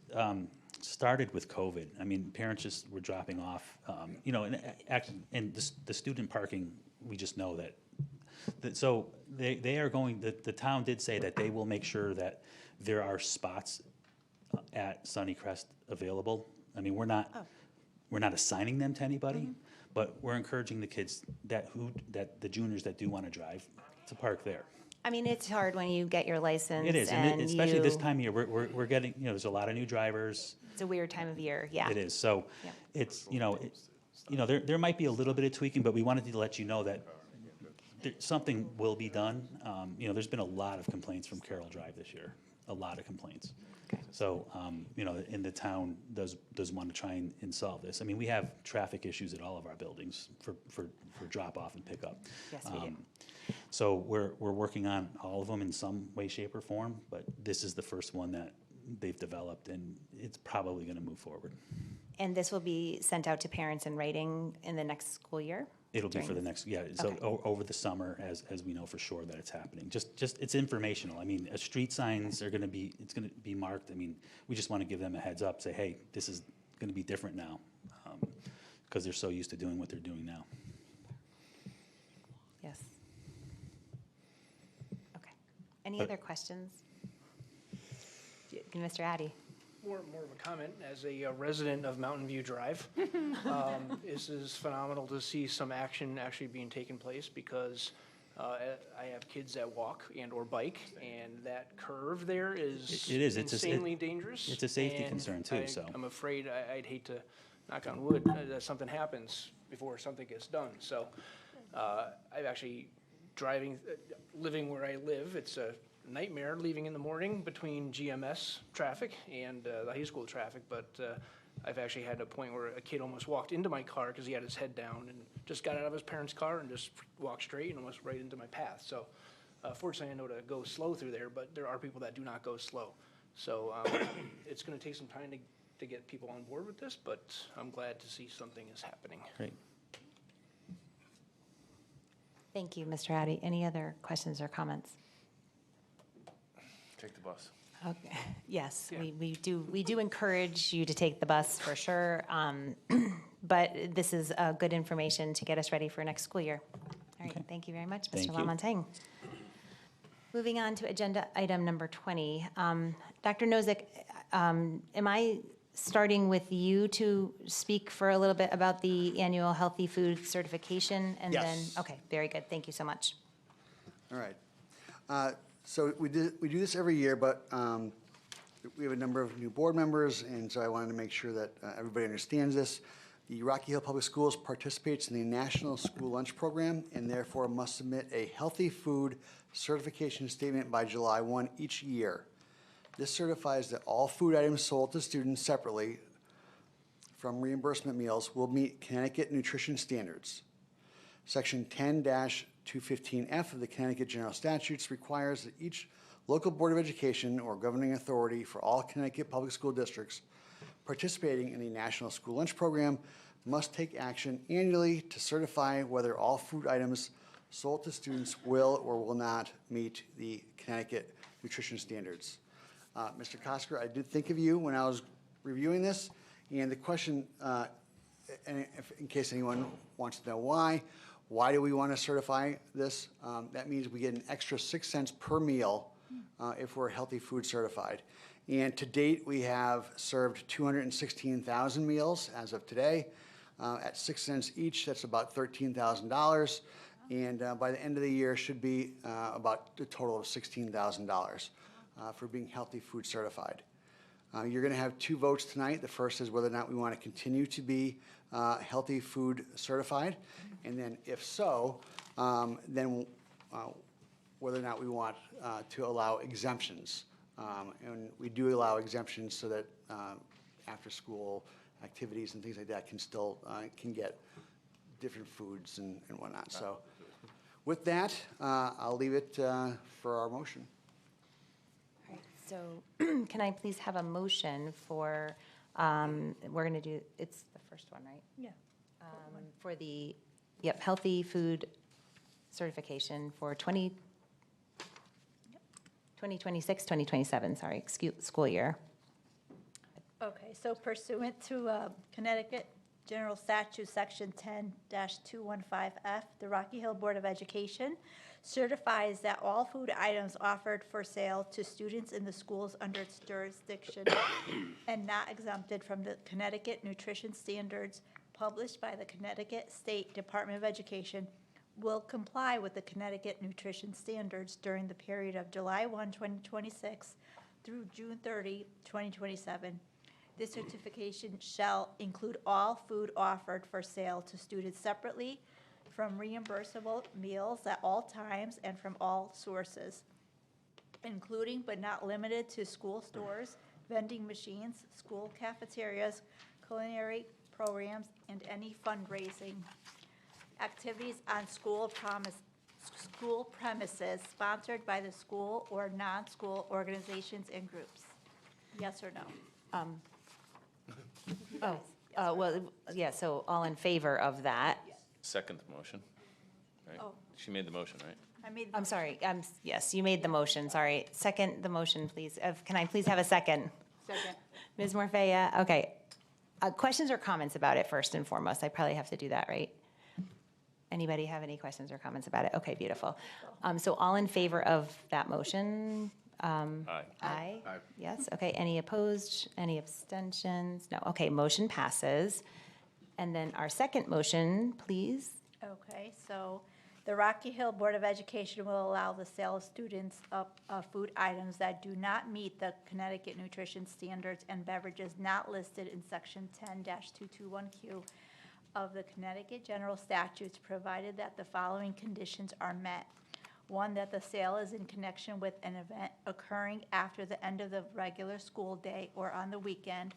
started with COVID. I mean, parents just were dropping off, and the student parking, we just know that. So they are going, the town did say that they will make sure that there are spots at Sunnycrest available. I mean, we're not assigning them to anybody, but we're encouraging the kids that the juniors that do want to drive to park there. I mean, it's hard when you get your license. It is, and especially this time of year, we're getting, there's a lot of new drivers. It's a weird time of year, yeah. It is, so it's, there might be a little bit of tweaking, but we wanted to let you know that something will be done. You know, there's been a lot of complaints from Carroll Drive this year, a lot of complaints. So, you know, and the town does want to try and solve this. I mean, we have traffic issues at all of our buildings for drop off and pick up. Yes, we do. So we're working on all of them in some way, shape, or form, but this is the first one that they've developed, and it's probably going to move forward. And this will be sent out to parents in writing in the next school year? It'll be During for the this- next, yeah, so Okay. over the summer, as we know for sure that it's happening. Just it's informational. I mean, street signs are going to be, it's going to be marked. I mean, we just want to give them a heads up, say, hey, this is going to be different now, because they're so used to doing what they're doing now. Yes. Okay. Any But- other questions? Mr. Addy? More of a comment, as a resident of Mountain View Drive, this is phenomenal to see some action actually being taken place, because I have kids that walk and/or bike, and that curve there is It is. It's insanely dangerous. it's a safety and concern too, so. I'm afraid, I'd hate to, knock on wood, that something happens before something gets done. So I've actually living where I live, it's a nightmare leaving in the morning between GMS traffic and the high school traffic, but I've actually had a point where a kid almost walked into my car because he had his head down and just got out of his parents' car and just walked straight and almost right into my path. So fortunately, I know to go slow through there, but there are people that do not go slow. So it's going to take some time to get people on board with this, but I'm glad to see something is happening. Great. Thank you, Mr. Addy. Any other questions or comments? Take the bus. Okay. Yes, we do encourage you to take the bus for sure, but this is good information to get us ready for next school year. All right, thank you very much, Mr. Thank you. Lamontagne. Moving on to agenda item number 20. Dr. Nozick, am I starting with you to speak for a little bit about the annual healthy food certification? And then, Yes. okay, very good. Thank you so much. All right. So we do this every year, but we have a number of new board members, and so I wanted to make sure that everybody understands this. The Rocky Hill Public Schools participates in the National School Lunch Program and therefore must submit a healthy food certification statement by July 1 each year. This certifies that all food items sold to students separately from reimbursement meals will meet Connecticut nutrition standards. Section 10-215F of the Connecticut General Statutes requires that each local board of education or governing authority for all Connecticut public school districts participating in the National School Lunch Program must take action annually to certify whether all food items sold to students will or will not meet the Connecticut nutrition standards. Mr. Kosker, I did think of you when I was reviewing this, and the question, and in case anyone wants to know why do we want to certify this? That means we get an extra 6 cents per meal if we're healthy food certified. And to date, we have served 216,000 meals as of today. At 6 cents each, that's about $13,000. And by the end of the year, should be about a total of $16,000 for being healthy food certified. You're going to have 2 votes tonight. The first is whether or not we want to continue to be healthy food certified. And then if so, then whether or not we want to allow exemptions. And we do allow exemptions so that after-school activities and things like that can still can get different foods and whatnot. So with that, I'll leave it for our motion. All right, so can I please have a motion for, we're going to do, it's the first one, right? Yeah. For the, healthy food certification for 2026, 2027, sorry, school year. Okay, so pursuant to Connecticut General Statute, Section 10-215F, the Rocky Hill Board of Education certifies that all food items offered for sale to students in the schools under its jurisdiction and not exempted from the Connecticut nutrition standards published by the Connecticut State Department of Education will comply with the Connecticut nutrition standards during the period of July 1, 2026 through June 30, 2027. This certification shall include all food offered for sale to students separately from reimbursable meals at all times and from all sources, including but not limited to school stores, vending machines, school cafeterias, culinary programs, and any fundraising activities on school premises sponsored by the school or non-school organizations and groups. Yes or no? Well, yeah, so all in favor of that? Second the motion, right? Oh. She made the motion, right? I made. I'm sorry, yes, you made the motion, sorry. Second the motion, please. Can I please have a second? Second. Ms. Morfea, okay. Questions or comments about it first and foremost? I probably have to do that, right? Anybody have any questions or comments about it? Okay, beautiful. So all in favor of that motion? Aye. Aye? Yes, okay. Any opposed? Any abstentions? No, okay, motion passes. And then our second motion, please. Okay, so the Rocky Hill Board of Education will allow the sale of students of food items that do not meet the Connecticut nutrition standards and beverages not listed in section 10-221Q of the Connecticut General Statutes, provided that the following conditions are met. One, that the sale is in connection with an event occurring after the end of the regular school day or on the weekend.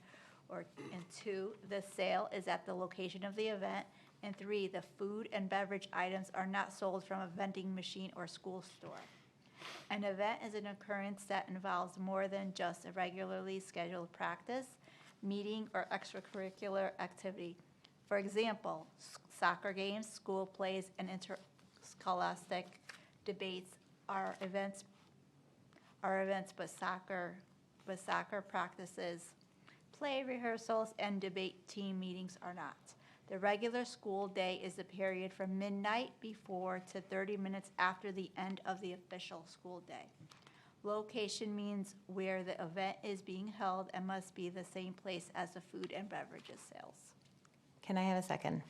And two, the sale is at the location of the event. And three, the food and beverage items are not sold from a vending machine or school store. An event is an occurrence that involves more than just a regularly scheduled practice, meeting, or extracurricular activity. For example, soccer games, school plays, and interscholastic debates are events, but soccer practices, play rehearsals, and debate team meetings are not. The regular school day is the period from midnight before to 30 minutes after the end of the official school day. Location means where the event is being held and must be the same place as the food and beverages sales. Can I have a second?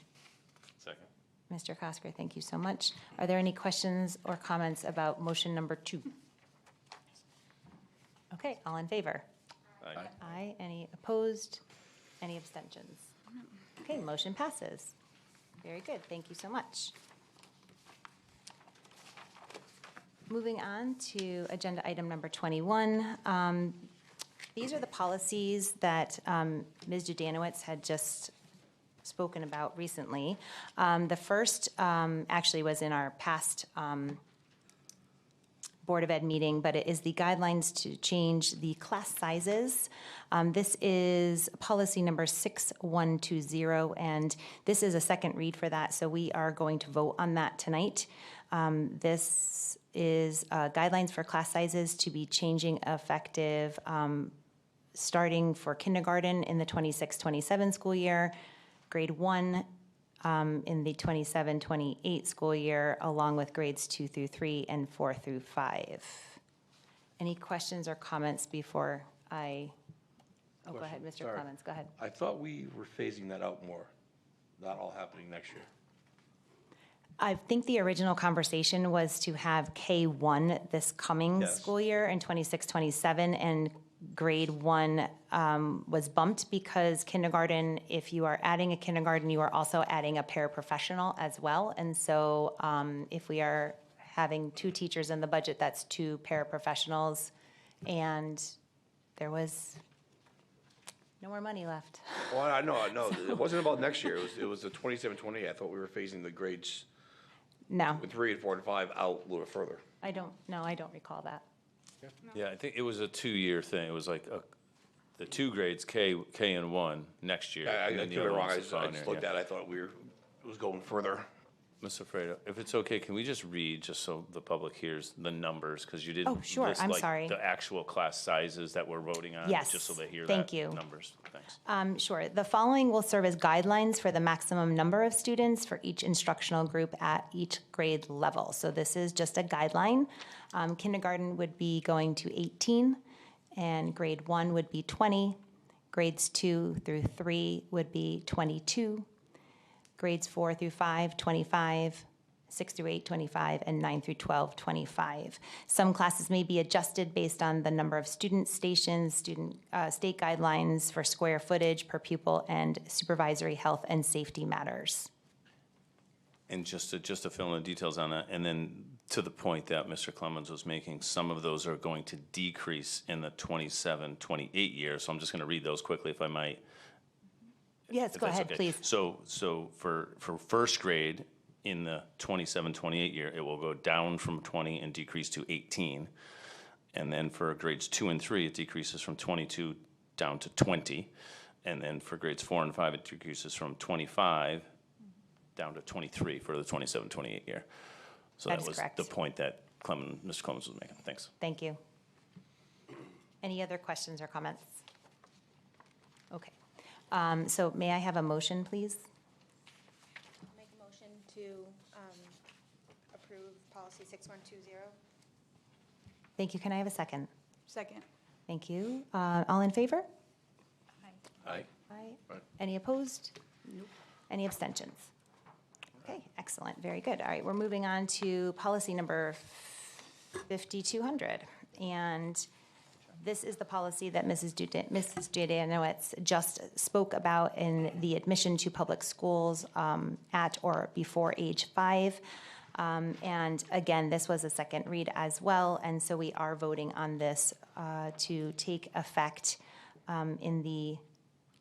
Second. Mr. Kosker, thank you so much. Are there any questions or comments about motion number 2? Okay, all in favor? Aye. Aye. Any opposed? Any abstentions? Okay, motion passes. Very good, thank you so much. Moving on to agenda item number 21. These are the policies that Ms. Judanowicz had just spoken about recently. The first actually was in our past Board of Ed meeting, but it is the guidelines to change the class sizes. This is policy number 6120, and this is a second read for that, so we are going to vote on that tonight. This is guidelines for class sizes to be changing effective starting for kindergarten in the 26-27 school year, grade 1 in the 27-28 school year, along with grades 2 through 3 and 4 through 5. Any questions or comments before I, go ahead, Mr. Sorry. Clemens, go ahead. I thought we were phasing that out more, not all happening next year. I think the original conversation was to have K1 this coming Yes. school year in 26-27, and grade 1 was bumped because kindergarten, if you are adding a kindergarten, you are also adding a paraprofessional as well. And so if we are having 2 teachers in the budget, that's 2 paraprofessionals, and there was no more money left. Well, I know, it wasn't about next year, it was the 27-28. I thought we were phasing the grades No, with 3 and 4 and 5 out a little further. I don't recall that. Yeah, I think it was a 2-year thing. It was like the 2 grades, K and 1, next year. I and then got the it other wrong, ones I the just following year, looked yeah. at it, I thought it was going further. Mr. Fredo, if it's okay, can we just read, just so the public hears the numbers? Because you didn't Oh, sure, list, I'm like, sorry. the actual class sizes that we're voting on. Yes, Just so they hear thank that you. numbers. Thanks. Sure. The following will serve as guidelines for the maximum number of students for each instructional group at each grade level. So this is just a guideline. Kindergarten would be going to 18, and grade 1 would be 20. Grades 2 through 3 would be 22. Grades 4 through 5, 25. 6 through 8, 25, and 9 through 12, 25. Some classes may be adjusted based on the number of student stations, state guidelines for square footage per pupil, and supervisory health and safety matters. And just to fill in the details on that, and then to the point that Mr. Clemens was making, some of those are going to decrease in the 27, 28 year. So I'm just going to read those quickly if I might. Yes, if go that's ahead, okay. please. So for first grade in the 27, 28 year, it will go down from 20 and decrease to 18. And then for grades 2 and 3, it decreases from 22 down to 20. And then for grades 4 and 5, it decreases from 25 down to 23 for the 27, 28 year. So That that is was correct. the point that Mr. Clemens was making. Thanks. Thank you. Any other questions or comments? Okay. So may I have a motion, please? Make a motion to approve policy 6120. Thank you. Can I have a second? Second. Thank you. All in favor? Aye. Aye. Any opposed? Nope. Any abstentions? Okay, excellent, very good. All right, we're moving on to policy number 5200. And this is the policy that Mrs. Judanowitz just spoke about in the admission to public schools at or before age 5. And again, this was a second read as well, and so we are voting on this to take effect in the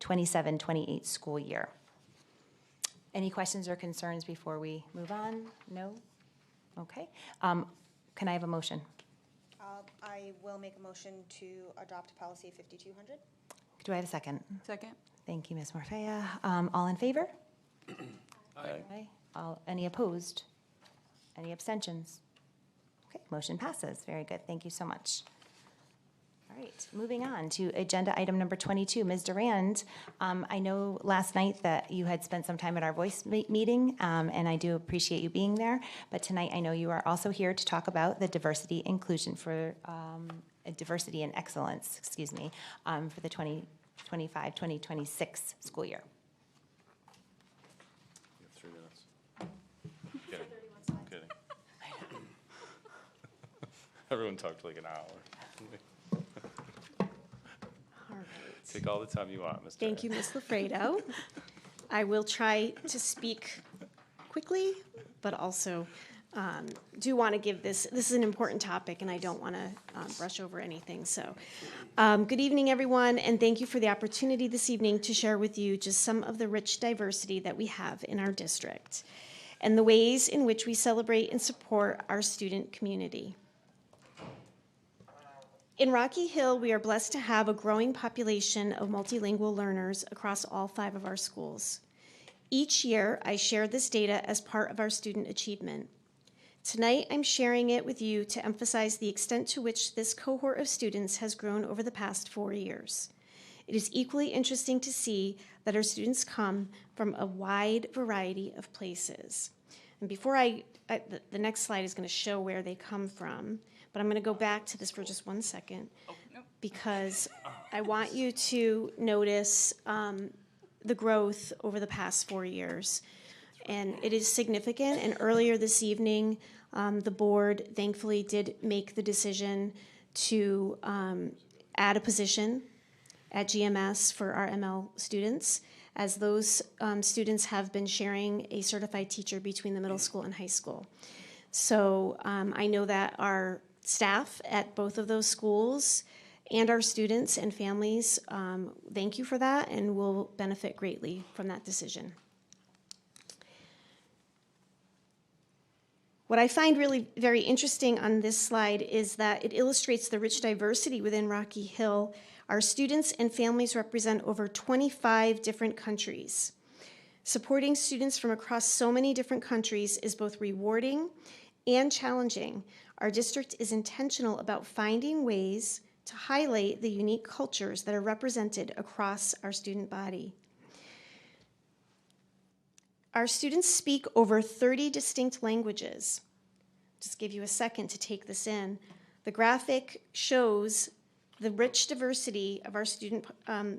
27-28 school year. Any questions or concerns before we move on? No? Okay. Can I have a motion? I will make a motion to adopt policy 5200. Do I have a second? Second. Thank you, Ms. Morfea. All in favor? Aye. Any opposed? Any abstentions? Okay, motion passes. Very good. Thank you so much. All right, moving on to agenda item number 22. Ms. Durand, I know last night that you had spent some time at our voice meeting, and I do appreciate you being there. But tonight, I know you are also here to talk about the diversity inclusion for diversity and excellence, for the 2025-2026 school year. You have 3 minutes. Kidding. Kidding. Everyone talked like an hour. Take all the time you want, Mr. Thank you, Ms. Lafredo. I will try to speak quickly, but also do want to give this is an important topic, and I don't want to brush over anything. So good evening, everyone, and thank you for the opportunity this evening to share with you just some of the rich diversity that we have in our district and the ways in which we celebrate and support our student community. In Rocky Hill, we are blessed to have a growing population of multilingual learners across all 5 of our schools. Each year, I share this data as part of our student achievement. Tonight, I'm sharing it with you to emphasize the extent to which this cohort of students has grown over the past 4 years. It is equally interesting to see that our students come from a wide variety of places. And before the next slide is going to show where they come from, but I'm going to go back to this for just 1 second because I want you to notice the growth over the past 4 years. And it is significant. And earlier this evening, the board thankfully did make the decision to add a position at GMS for our ML students, as those students have been sharing a certified teacher between the middle school and high school. So I know that our staff at both of those schools and our students and families, thank you for that, and will benefit greatly from that decision. What I find really very interesting on this slide is that it illustrates the rich diversity within Rocky Hill. Our students and families represent over 25 different countries. Supporting students from across so many different countries is both rewarding and challenging. Our district is intentional about finding ways to highlight the unique cultures that are represented across our student body. Our students speak over 30 distinct languages. Just give you a second to take this in. The graphic shows the rich diversity of our student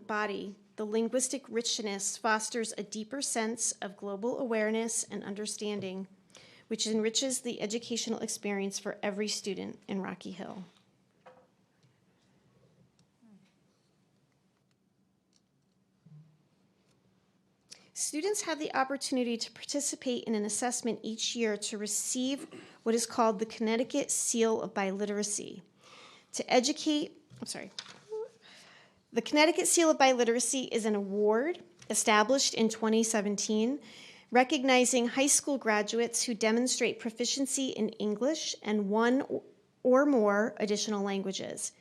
body. The linguistic richness fosters a deeper sense of global awareness and understanding, which enriches the educational experience for every student in Rocky Hill. Students have the opportunity to participate in an assessment each year to receive what is called the Connecticut Seal of Biliteracy. The Connecticut Seal of Biliteracy is an award established in 2017 recognizing high school graduates who demonstrate proficiency in English and one or more additional languages.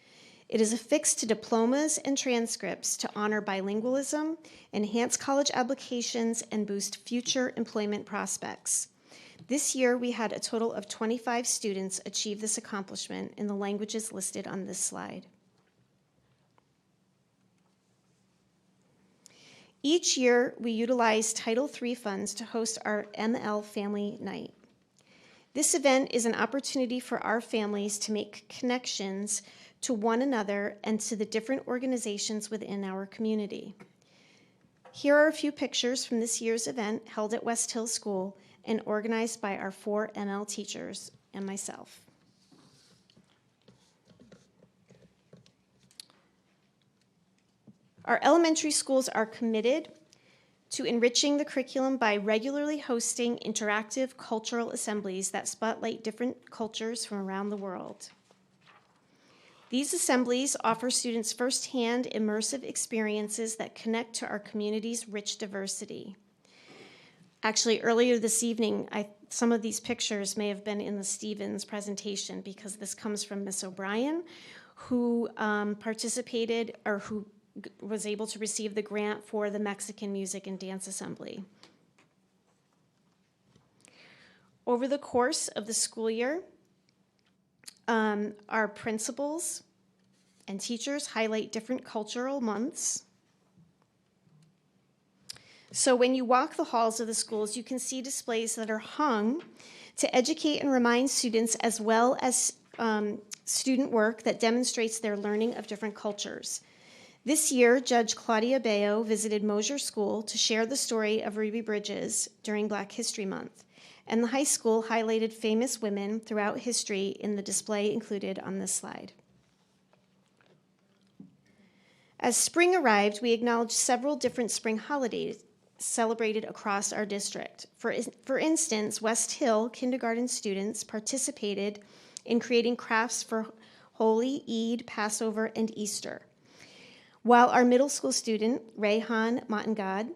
It is affixed to diplomas and transcripts to honor bilingualism, enhance college applications, and boost future employment prospects. This year, we had a total of 25 students achieve this accomplishment in the languages listed on this slide. Each year, we utilize Title III funds to host our ML Family Night. This event is an opportunity for our families to make connections to one another and to the different organizations within our community. Here are a few pictures from this year's event held at West Hill School and organized by our 4 ML teachers and myself. Our elementary schools are committed to enriching the curriculum by regularly hosting interactive cultural assemblies that spotlight different cultures from around the world. These assemblies offer students firsthand immersive experiences that connect to our community's rich diversity. Actually, earlier this evening, some of these pictures may have been in the Stevens presentation because this comes from Miss O'Brien, who participated or who was able to receive the grant for the Mexican Music and Dance Assembly. Over the course of the school year, our principals and teachers highlight different cultural months. So when you walk the halls of the schools, you can see displays that are hung to educate and remind students, as well as student work that demonstrates their learning of different cultures. This year, Judge Claudia Bayo visited Mosier School to share the story of Ruby Bridges during Black History Month, and the high school highlighted famous women throughout history in the display included on this slide. As spring arrived, we acknowledged several different spring holidays celebrated across our district. For instance, West Hill kindergarten students participated in creating crafts for Holy, Eid, Passover, and Easter, while our middle school student, Rayhan Matangad,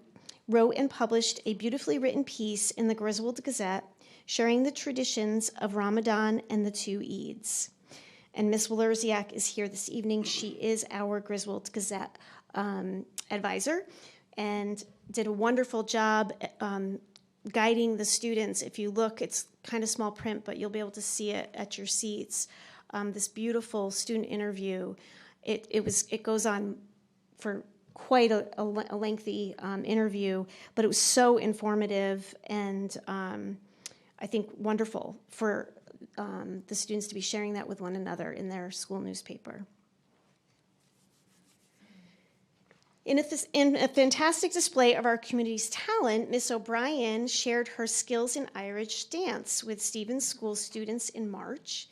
wrote and published a beautifully written piece in the Griswold Gazette sharing the traditions of Ramadan and the 2 Eids. And Ms. Walerziak is here this evening. She is our Griswold Gazette advisor and did a wonderful job guiding the students. If you look, it's kind of small print, but you'll be able to see it at your seats. This beautiful student interview. It goes on for quite a lengthy interview, but it was so informative and I think wonderful for the students to be sharing that with one another in their school newspaper. In a fantastic display of our community's talent, Miss O'Brien shared her skills in Irish dance with Stevens School students in March,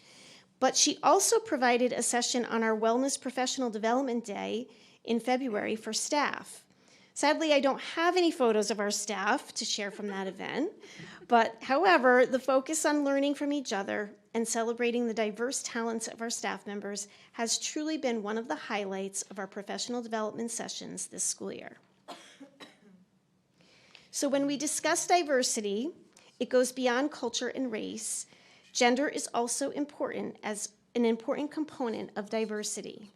but she also provided a session on our Wellness Professional Development Day in February for staff. Sadly, I don't have any photos of our staff to share from that event, but however, the focus on learning from each other and celebrating the diverse talents of our staff members has truly been one of the highlights of our professional development sessions this school year. So when we discuss diversity, it goes beyond culture and race. Gender is also important as an important component of diversity.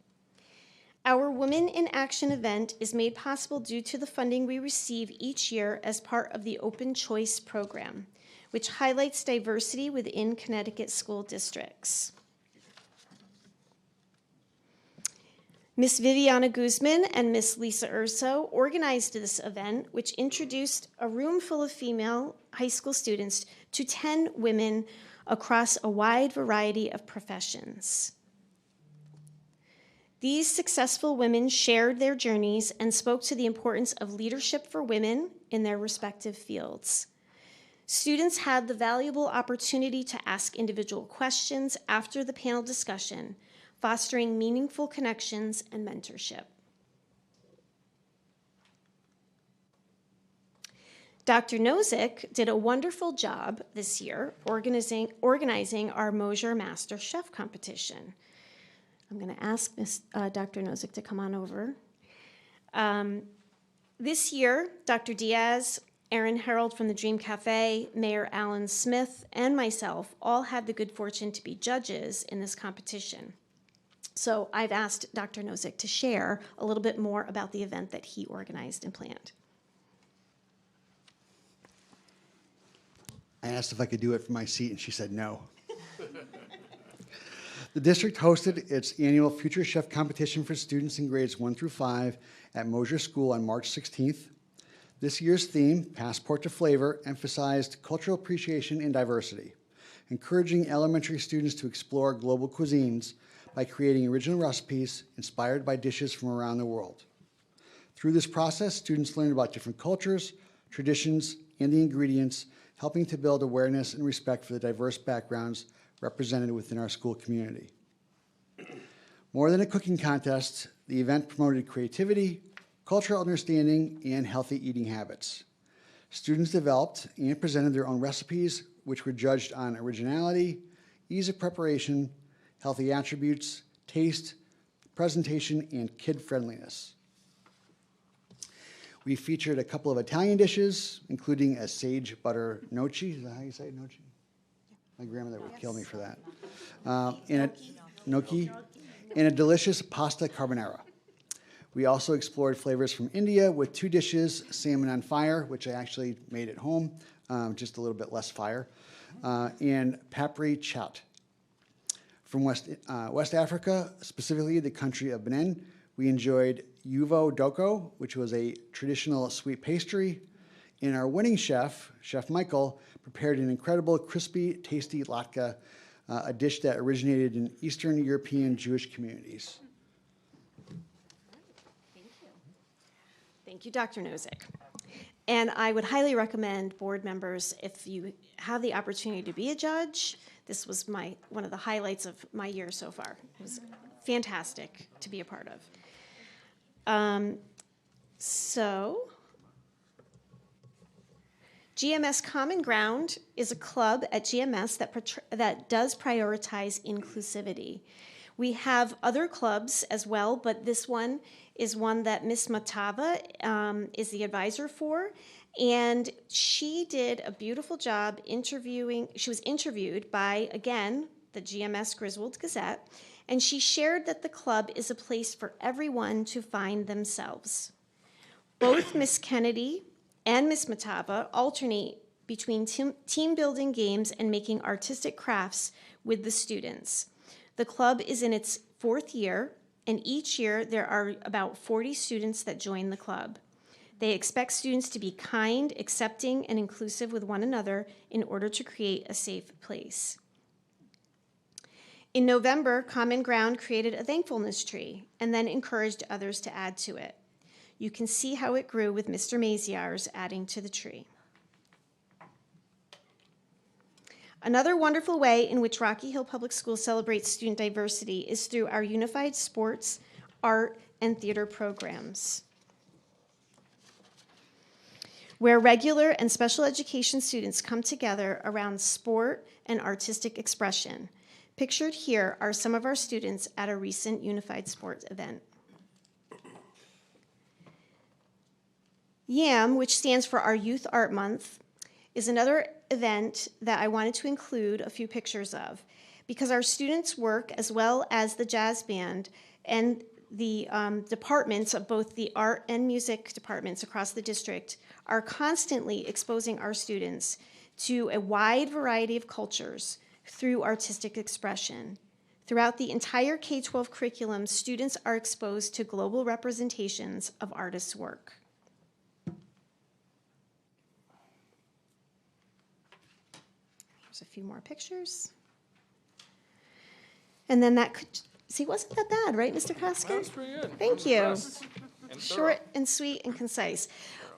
Our Women in Action event is made possible due to the funding we receive each year as part of the Open Choice program, which highlights diversity within Connecticut school districts. Ms. Viviana Guzman and Ms. Lisa Urso organized this event, which introduced a room full of female high school students to 10 women across a wide variety of professions. These successful women shared their journeys and spoke to the importance of leadership for women in their respective fields. Students had the valuable opportunity to ask individual questions after the panel discussion, fostering meaningful connections and mentorship. Dr. Nozick did a wonderful job this year organizing our Mosier Master Chef competition. I'm going to ask Dr. Nozick to come on over. This year, Dr. Diaz, Aaron Harold from the Dream Cafe, Mayor Alan Smith, and myself all had the good fortune to be judges in this competition. So I've asked Dr. Nozick to share a little bit more about the event that he organized and planned. I asked if I could do it from my seat, and she said no. The district hosted its annual Future Chef competition for students in grades 1 through 5 at Mosier School on March 16th. This year's theme, Passport to Flavor, emphasized cultural appreciation and diversity, encouraging elementary students to explore global cuisines by creating original recipes inspired by dishes from around the world. Through this process, students learned about different cultures, traditions, and the ingredients, helping to build awareness and respect for the diverse backgrounds represented within our school community. More than a cooking contest, the event promoted creativity, cultural understanding, and healthy eating habits. Students developed and presented their own recipes, which were judged on originality, ease of preparation, healthy attributes, taste, presentation, and kid-friendliness. We featured a couple of Italian dishes, including a sage butter gnocchi. Is that how you say it, gnocchi? My grandmother would kill me for that. Gnocchi, and a delicious pasta carbonara. We also explored flavors from India with 2 dishes, salmon on fire, which I actually made at home, just a little bit less fire, and papri chaat. From West Africa, specifically the country of Benin, we enjoyed Yuvo Doko, which was a traditional sweet pastry, and our winning chef, Chef Michael, prepared an incredible, crispy, tasty latke, a dish that originated in Eastern European Jewish communities. Thank you, Dr. Nozick. And I would highly recommend board members, if you have the opportunity to be a judge, this was one of the highlights of my year so far. It was fantastic to be a part of. GMS Common Ground is a club at GMS that does prioritize inclusivity. We have other clubs as well, but this one is one that Ms. Matava is the advisor for, and she did a beautiful job interviewing. She was interviewed by, again, the GMS Griswold Gazette, and she shared that the club is a place for everyone to find themselves. Both Ms. Kennedy and Ms. Matava alternate between team building games and making artistic crafts with the students. The club is in its 4th year, and each year there are about 40 students that join the club. They expect students to be kind, accepting, and inclusive with one another in order to create a safe place. In November, Common Ground created a thankfulness tree and then encouraged others to add to it. You can see how it grew with Mr. Maziar's adding to the tree. Another wonderful way in which Rocky Hill Public Schools celebrates student diversity is through our unified sports, art, and theater programs, where regular and special education students come together around sport and artistic expression. Pictured here are some of our students at a recent unified sports event. YAM, which stands for our Youth Art Month, is another event that I wanted to include a few pictures of, because our students work, as well as the jazz band and the departments of both the art and music departments across the district, are constantly exposing our students to a wide variety of cultures through artistic expression. Throughout the entire K-12 curriculum, students are exposed to global representations of artists' work. Here's a few more pictures. And then that could, see, wasn't that bad, right, Mr. Kosker? That was pretty good. Thank you. Short and sweet and concise.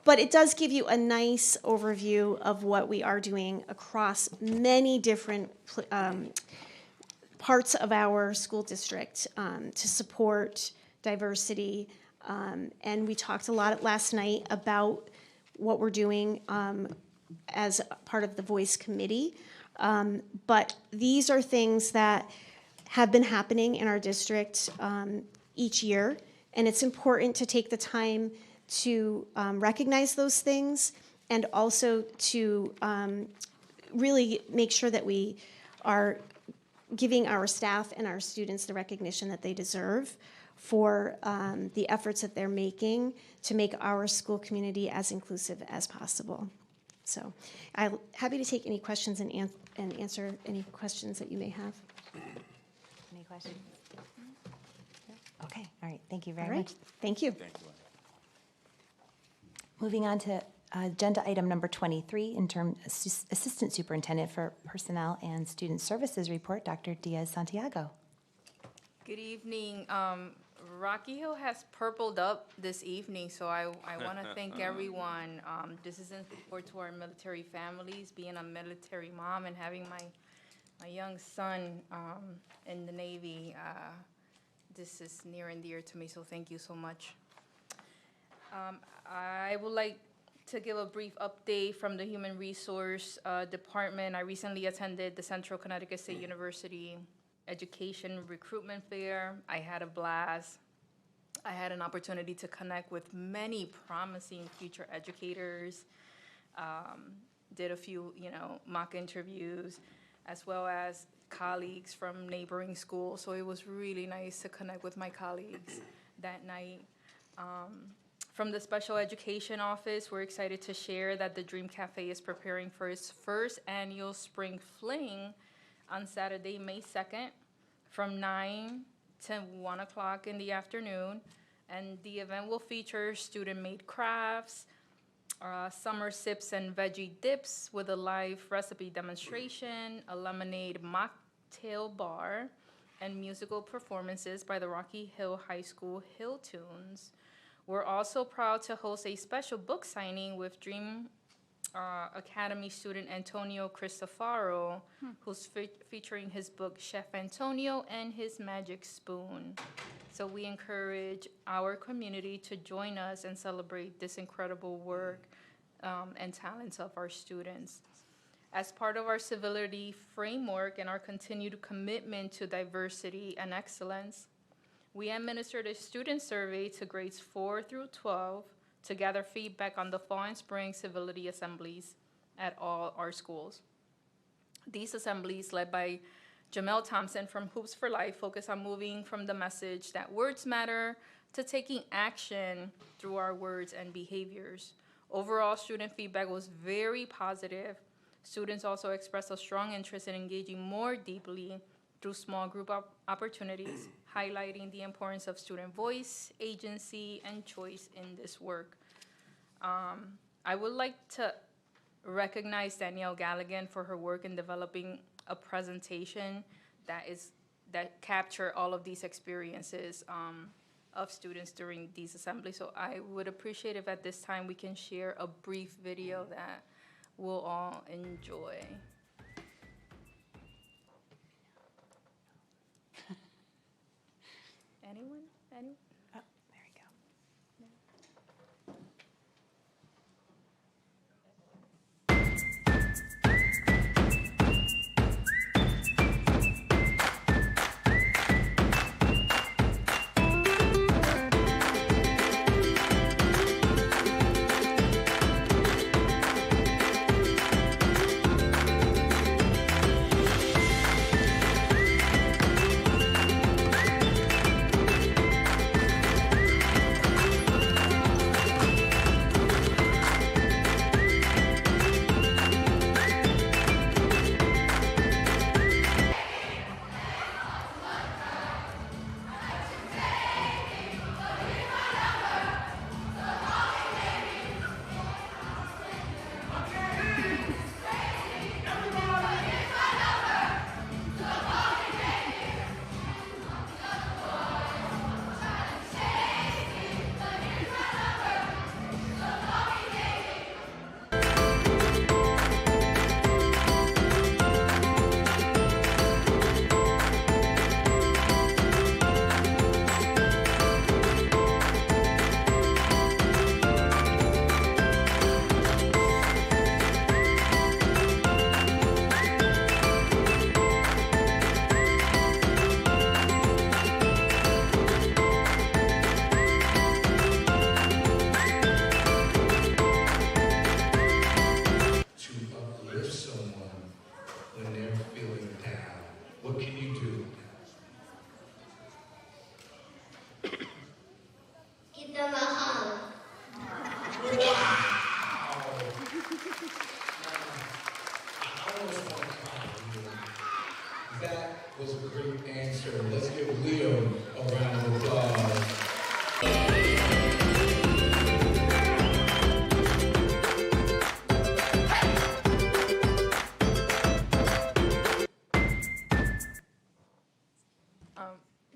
But it does give you a nice overview of what we are doing across many different parts of our school district to support diversity. And we talked a lot last night about what we're doing as part of the Voice Committee. But these are things that have been happening in our district each year, and it's important to take the time to recognize those things and also to really make sure that we are giving our staff and our students the recognition that they deserve for the efforts that they're making to make our school community as inclusive as possible. So I'm happy to take any questions and answer any questions that you may have. Any questions? Okay, all right, thank you very All right, much. thank you. Moving on to agenda item number 23, Assistant Superintendent for Personnel and Student Services report, Dr. Diaz-Santiago. Good evening. Rocky Hill has purpled up this evening, so I want to thank everyone. This is in support to our military families. Being a military mom and having my young son in the Navy, this is near and dear to me, so thank you so much. I would like to give a brief update from the Human Resource Department. I recently attended the Central Connecticut State University Education Recruitment Fair. I had a blast. I had an opportunity to connect with many promising future educators, did a few, mock interviews, as well as colleagues from neighboring schools. So it was really nice to connect with my colleagues that night. From the Special Education Office, we're excited to share that the Dream Cafe is preparing for its first annual Spring Fling on Saturday, May 2nd, from 9 to 1 o'clock in the afternoon. And the event will feature student-made crafts, summer sips and veggie dips with a live recipe demonstration, a lemonade mocktail bar, and musical performances by the Rocky Hill High School Hill Tunes. We're also proud to host a special book signing with Dream Academy student Antonio Cristofaro, who's featuring his book Chef Antonio and His Magic Spoon. So we encourage our community to join us and celebrate this incredible work and talents of our students. As part of our civility framework and our continued commitment to diversity and excellence, we administered a student survey to grades 4 through 12 to gather feedback on the fall and spring civility assemblies at all our schools. These assemblies, led by Jamel Thompson from Hoops for Life, focus on moving from the message that words matter to taking action through our words and behaviors. Overall, student feedback was very positive. Students also expressed a strong interest in engaging more deeply through small group opportunities, highlighting the importance of student voice, agency, and choice in this work. I would like to recognize Danielle Galligan for her work in developing a presentation that capture all of these experiences of students during these assemblies. So I would appreciate if at this time we can share a brief video that we'll all enjoy. Anyone? Anyone? Oh, there we go.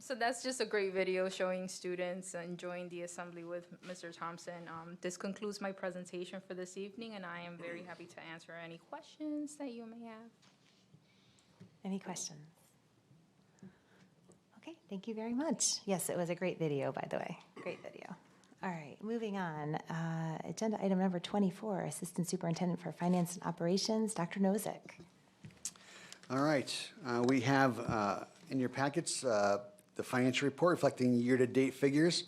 So that's just a great video showing students enjoying the assembly with Mr. Thompson. This concludes my presentation for this evening, and I am very happy to answer any questions that you may have. Any questions? Okay, thank you very much. Yes, it was a great video, by the way. Great video. All right, moving on. Agenda item number 24, Assistant Superintendent for Finance and Operations, Dr. Nozick. All right, we have in your packets the financial report reflecting year-to-date figures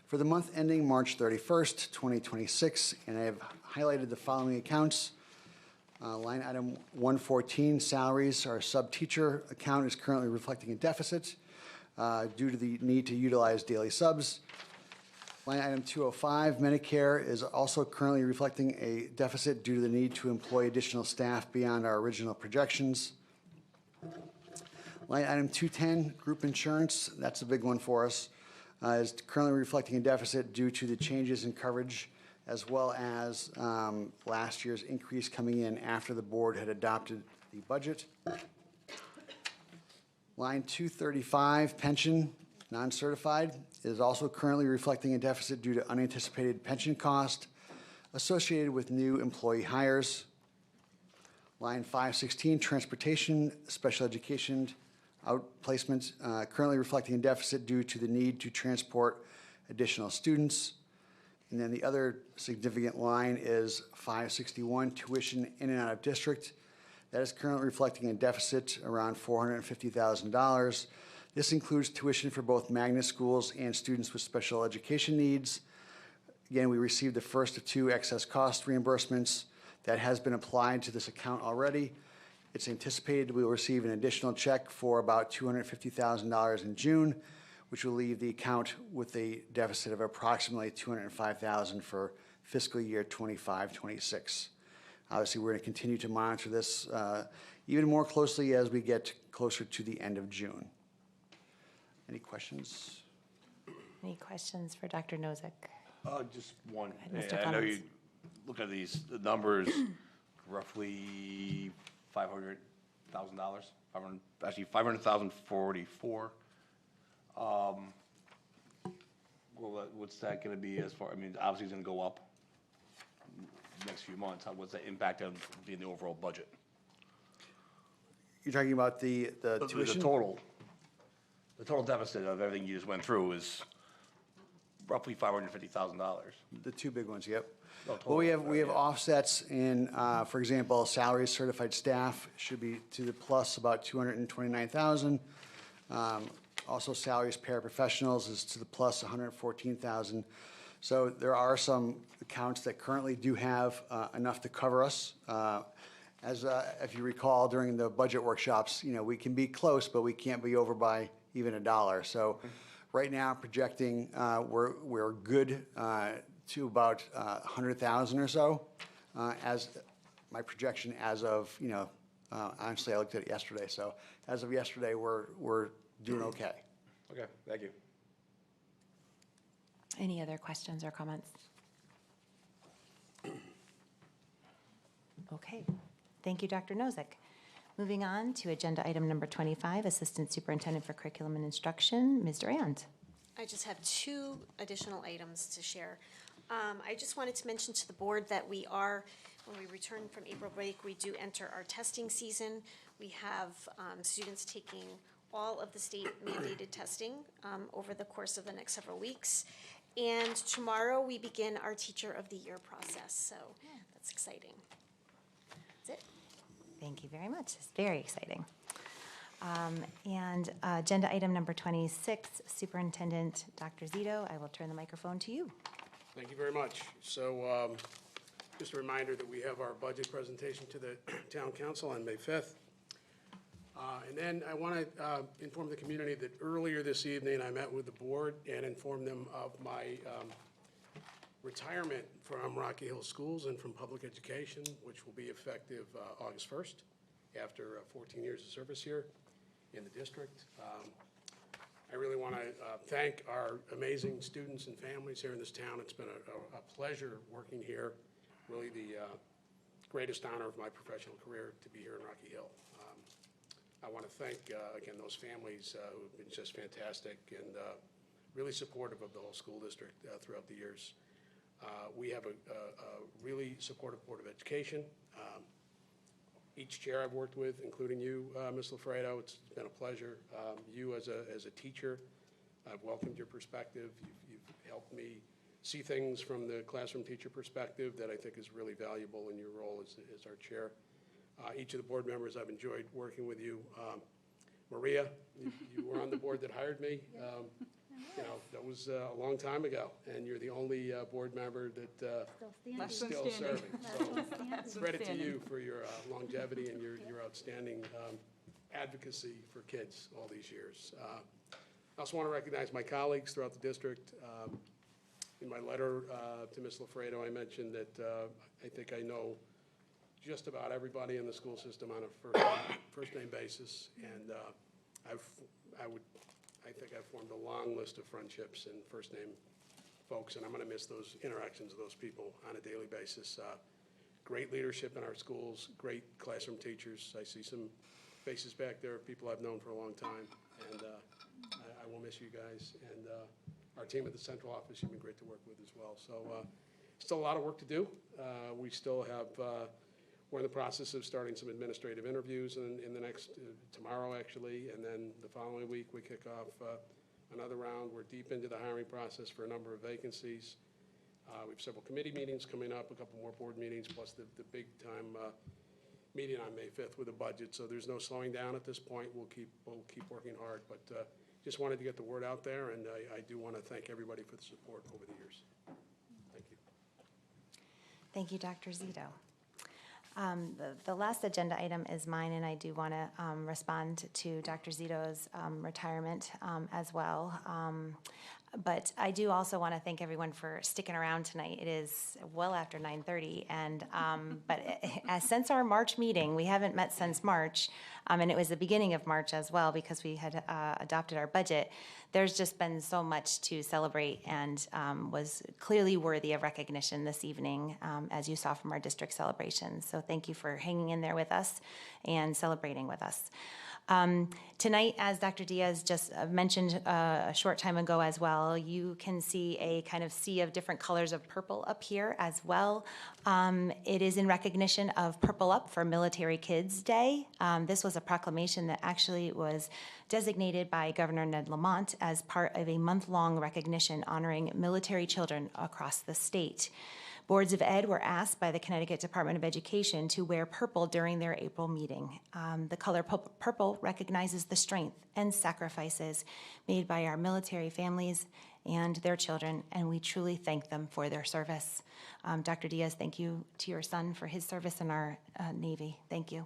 for the month ending March 31st, 2026, and I have highlighted the following accounts. Line item 114, salaries. Our sub-teacher account is currently reflecting a deficit due to the need to utilize daily subs. Line item 205, Medicare, is also currently reflecting a deficit due to the need to employ additional staff beyond our original projections. Line item 210, group insurance, that's a big one for us, is currently reflecting a deficit due to the changes in coverage as well as last year's increase coming in after the board had adopted the budget. Line 235, pension, non-certified, is also currently reflecting a deficit due to unanticipated pension cost associated with new employee hires. Line 516, transportation, special education, outplacement, currently reflecting a deficit due to the need to transport additional students. And then the other significant line is 561, tuition in and out of district. That is currently reflecting a deficit around $450,000. This includes tuition for both magnet schools and students with special education needs. Again, we received the first of 2 excess cost reimbursements that has been applied to this account already. It's anticipated we will receive an additional check for about $250,000 in June, which will leave the account with a deficit of approximately $205,000 for fiscal year 25-26. Obviously, we're going to continue to monitor this even more closely as we get closer to the end of June. Any questions? Any questions for Dr. Nozick? Just one. ahead, Mr. I know Clemens. you look at the numbers, roughly $500,000, actually $500,044. Well, what's that going to be as far? I mean, obviously it's going to go up next few months. What's the impact of the overall budget? You're talking about the tuition? The total deficit of everything you just went through is roughly $550,000. The 2 big ones, yep. No, Well, we total, have offsets in, for example, salaries certified staff should be to the plus about $229,000. Also, salaries paraprofessionals is to the plus $114,000. So there are some accounts that currently do have enough to cover us. As if you recall, during the budget workshops, we can be close, but we can't be over by even $1. So right now, projecting we're good to about 100,000 or so as my projection as of honestly I looked at it yesterday. So as of yesterday, we're doing okay. Okay, thank you. Any other questions or comments? Okay, thank you, Dr. Nozick. Moving on to agenda item number 25, Assistant Superintendent for Curriculum and Instruction, Ms. Durand. I just have 2 additional items to share. I just wanted to mention to the board that when we return from April break, we do enter our testing season. We have students taking all of the state mandated testing over the course of the next several weeks. And tomorrow we begin our Teacher of the Year process, so that's exciting. That's it. Thank you very much. It's very exciting. And agenda item number 26, Superintendent Dr. Zito, I will turn the microphone to you. Thank you very much. So just a reminder that we have our budget presentation to the Town Council on May 5th. And then I want to inform the community that earlier this evening I met with the board and informed them of my retirement from Rocky Hill Schools and from public education, which will be effective August 1st after 14 years of service here in the district. I really want to thank our amazing students and families here in this town. It's been a pleasure working here, really the greatest honor of my professional career to be here in Rocky Hill. I want to thank, again, those families who have been just fantastic and really supportive of the whole school district throughout the years. We have a really supportive Board of Education. Each chair I've worked with, including you, Ms. Lafredo, it's been a pleasure. You as a teacher, I've welcomed your perspective. You've helped me see things from the classroom teacher perspective that I think is really valuable in your role as our chair. Each of the board members, I've enjoyed working with you. Maria, you were on the board that hired me. That was a long time ago, and you're the only board member that is still serving. So credit to you for your longevity and your outstanding advocacy for kids all these years. I also want to recognize my colleagues throughout the district. In my letter to Ms. Lafredo, I mentioned that I think I know just about everybody in the school system on a first-name basis, and I think I've formed a long list of friendships and first-name folks, and I'm going to miss those interactions with those people on a daily basis. Great leadership in our schools, great classroom teachers. I see some faces back there, people I've known for a long time, and I will miss you guys. And our team at the central office, you've been great to work with as well. So still a lot of work to do. We still have, we're in the process of starting some administrative interviews in the next, tomorrow actually, and then the following week we kick off another round. We're deep into the hiring process for a number of vacancies. We have several committee meetings coming up, a couple more board meetings, plus the big time meeting on May 5th with a budget. So there's no slowing down at this point. We'll keep working hard, but just wanted to get the word out there, and I do want to thank everybody for the support over the years. Thank you. Thank you, Dr. Zito. The last agenda item is mine, and I do want to respond to Dr. Zito's retirement as well. But I do also want to thank everyone for sticking around tonight. It is well after 9:30, and since our March meeting, we haven't met since March, and it was the beginning of March as well because we had adopted our budget. There's just been so much to celebrate, and was clearly worthy of recognition this evening, as you saw from our district celebrations. So thank you for hanging in there with us and celebrating with us. Tonight, as Dr. Diaz just mentioned a short time ago as well, you can see a kind of sea of different colors of purple up here as well. It is in recognition of Purple Up for Military Kids Day. This was a proclamation that actually was designated by Governor Ned Lamont as part of a month-long recognition honoring military children across the state. Boards of Ed were asked by the Connecticut Department of Education to wear purple during their April meeting. The color purple recognizes the strength and sacrifices made by our military families and their children, and we truly thank them for their service. Dr. Diaz, thank you to your son for his service in our Navy. Thank you.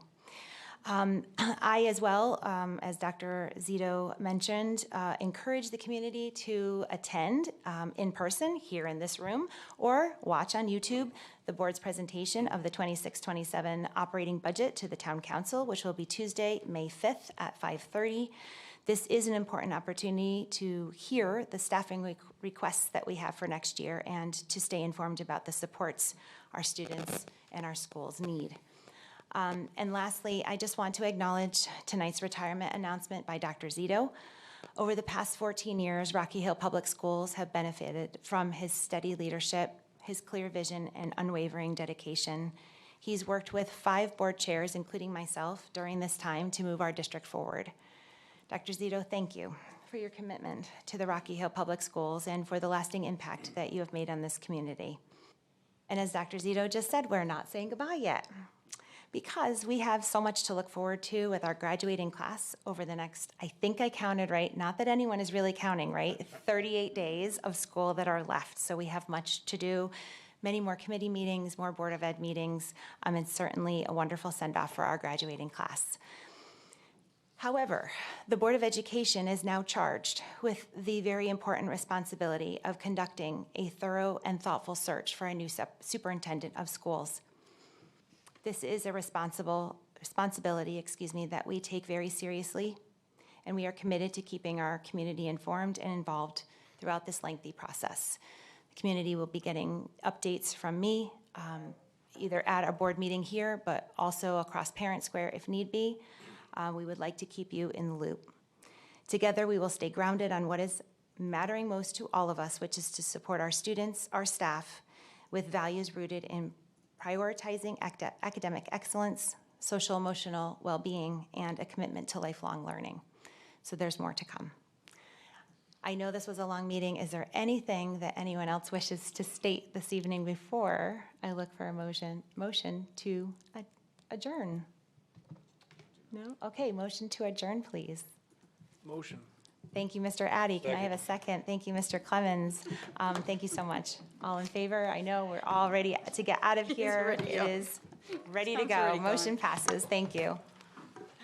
I, as well, as Dr. Zito mentioned, encourage the community to attend in person here in this room or watch on YouTube the board's presentation of the 26-27 operating budget to the town council, which will be Tuesday, May 5th at 5:30. This is an important opportunity to hear the staffing requests that we have for next year and to stay informed about the supports our students and our schools need. And lastly, I just want to acknowledge tonight's retirement announcement by Dr. Zito. Over the past 14 years, Rocky Hill Public Schools have benefited from his steady leadership, his clear vision, and unwavering dedication. He's worked with 5 board chairs, including myself, during this time to move our district forward. Dr. Zito, thank you for your commitment to the Rocky Hill Public Schools and for the lasting impact that you have made on this community. And as Dr. Zito just said, we're not saying goodbye yet, because we have so much to look forward to with our graduating class over the next, I think I counted right, not that anyone is really counting, right? 38 days of school that are left. So we have much to do, many more committee meetings, more Board of Ed meetings, and certainly a wonderful send-off for our graduating class. However, the Board of Education is now charged with the very important responsibility of conducting a thorough and thoughtful search for a new superintendent of schools. This is a responsibility, that we take very seriously, and we are committed to keeping our community informed and involved throughout this lengthy process. The community will be getting updates from me, either at our board meeting here, but also across Parent Square if need be. We would like to keep you in the loop. Together, we will stay grounded on what is mattering most to all of us, which is to support our students, our staff, with values rooted in prioritizing academic excellence, social emotional well-being, and a commitment to lifelong learning. So there's more to come. I know this was a long meeting. Is there anything that anyone else wishes to state this evening before I look for a motion to adjourn? No? Okay, motion to adjourn, please. Motion. Thank you, Mr. Addy. Can I have a second? Thank you, Mr. Clemens. Thank you so much. All in favor? I know we're all ready to get out of here. ready to It go. is ready to Sounds go. already Motion going. passes. Thank you.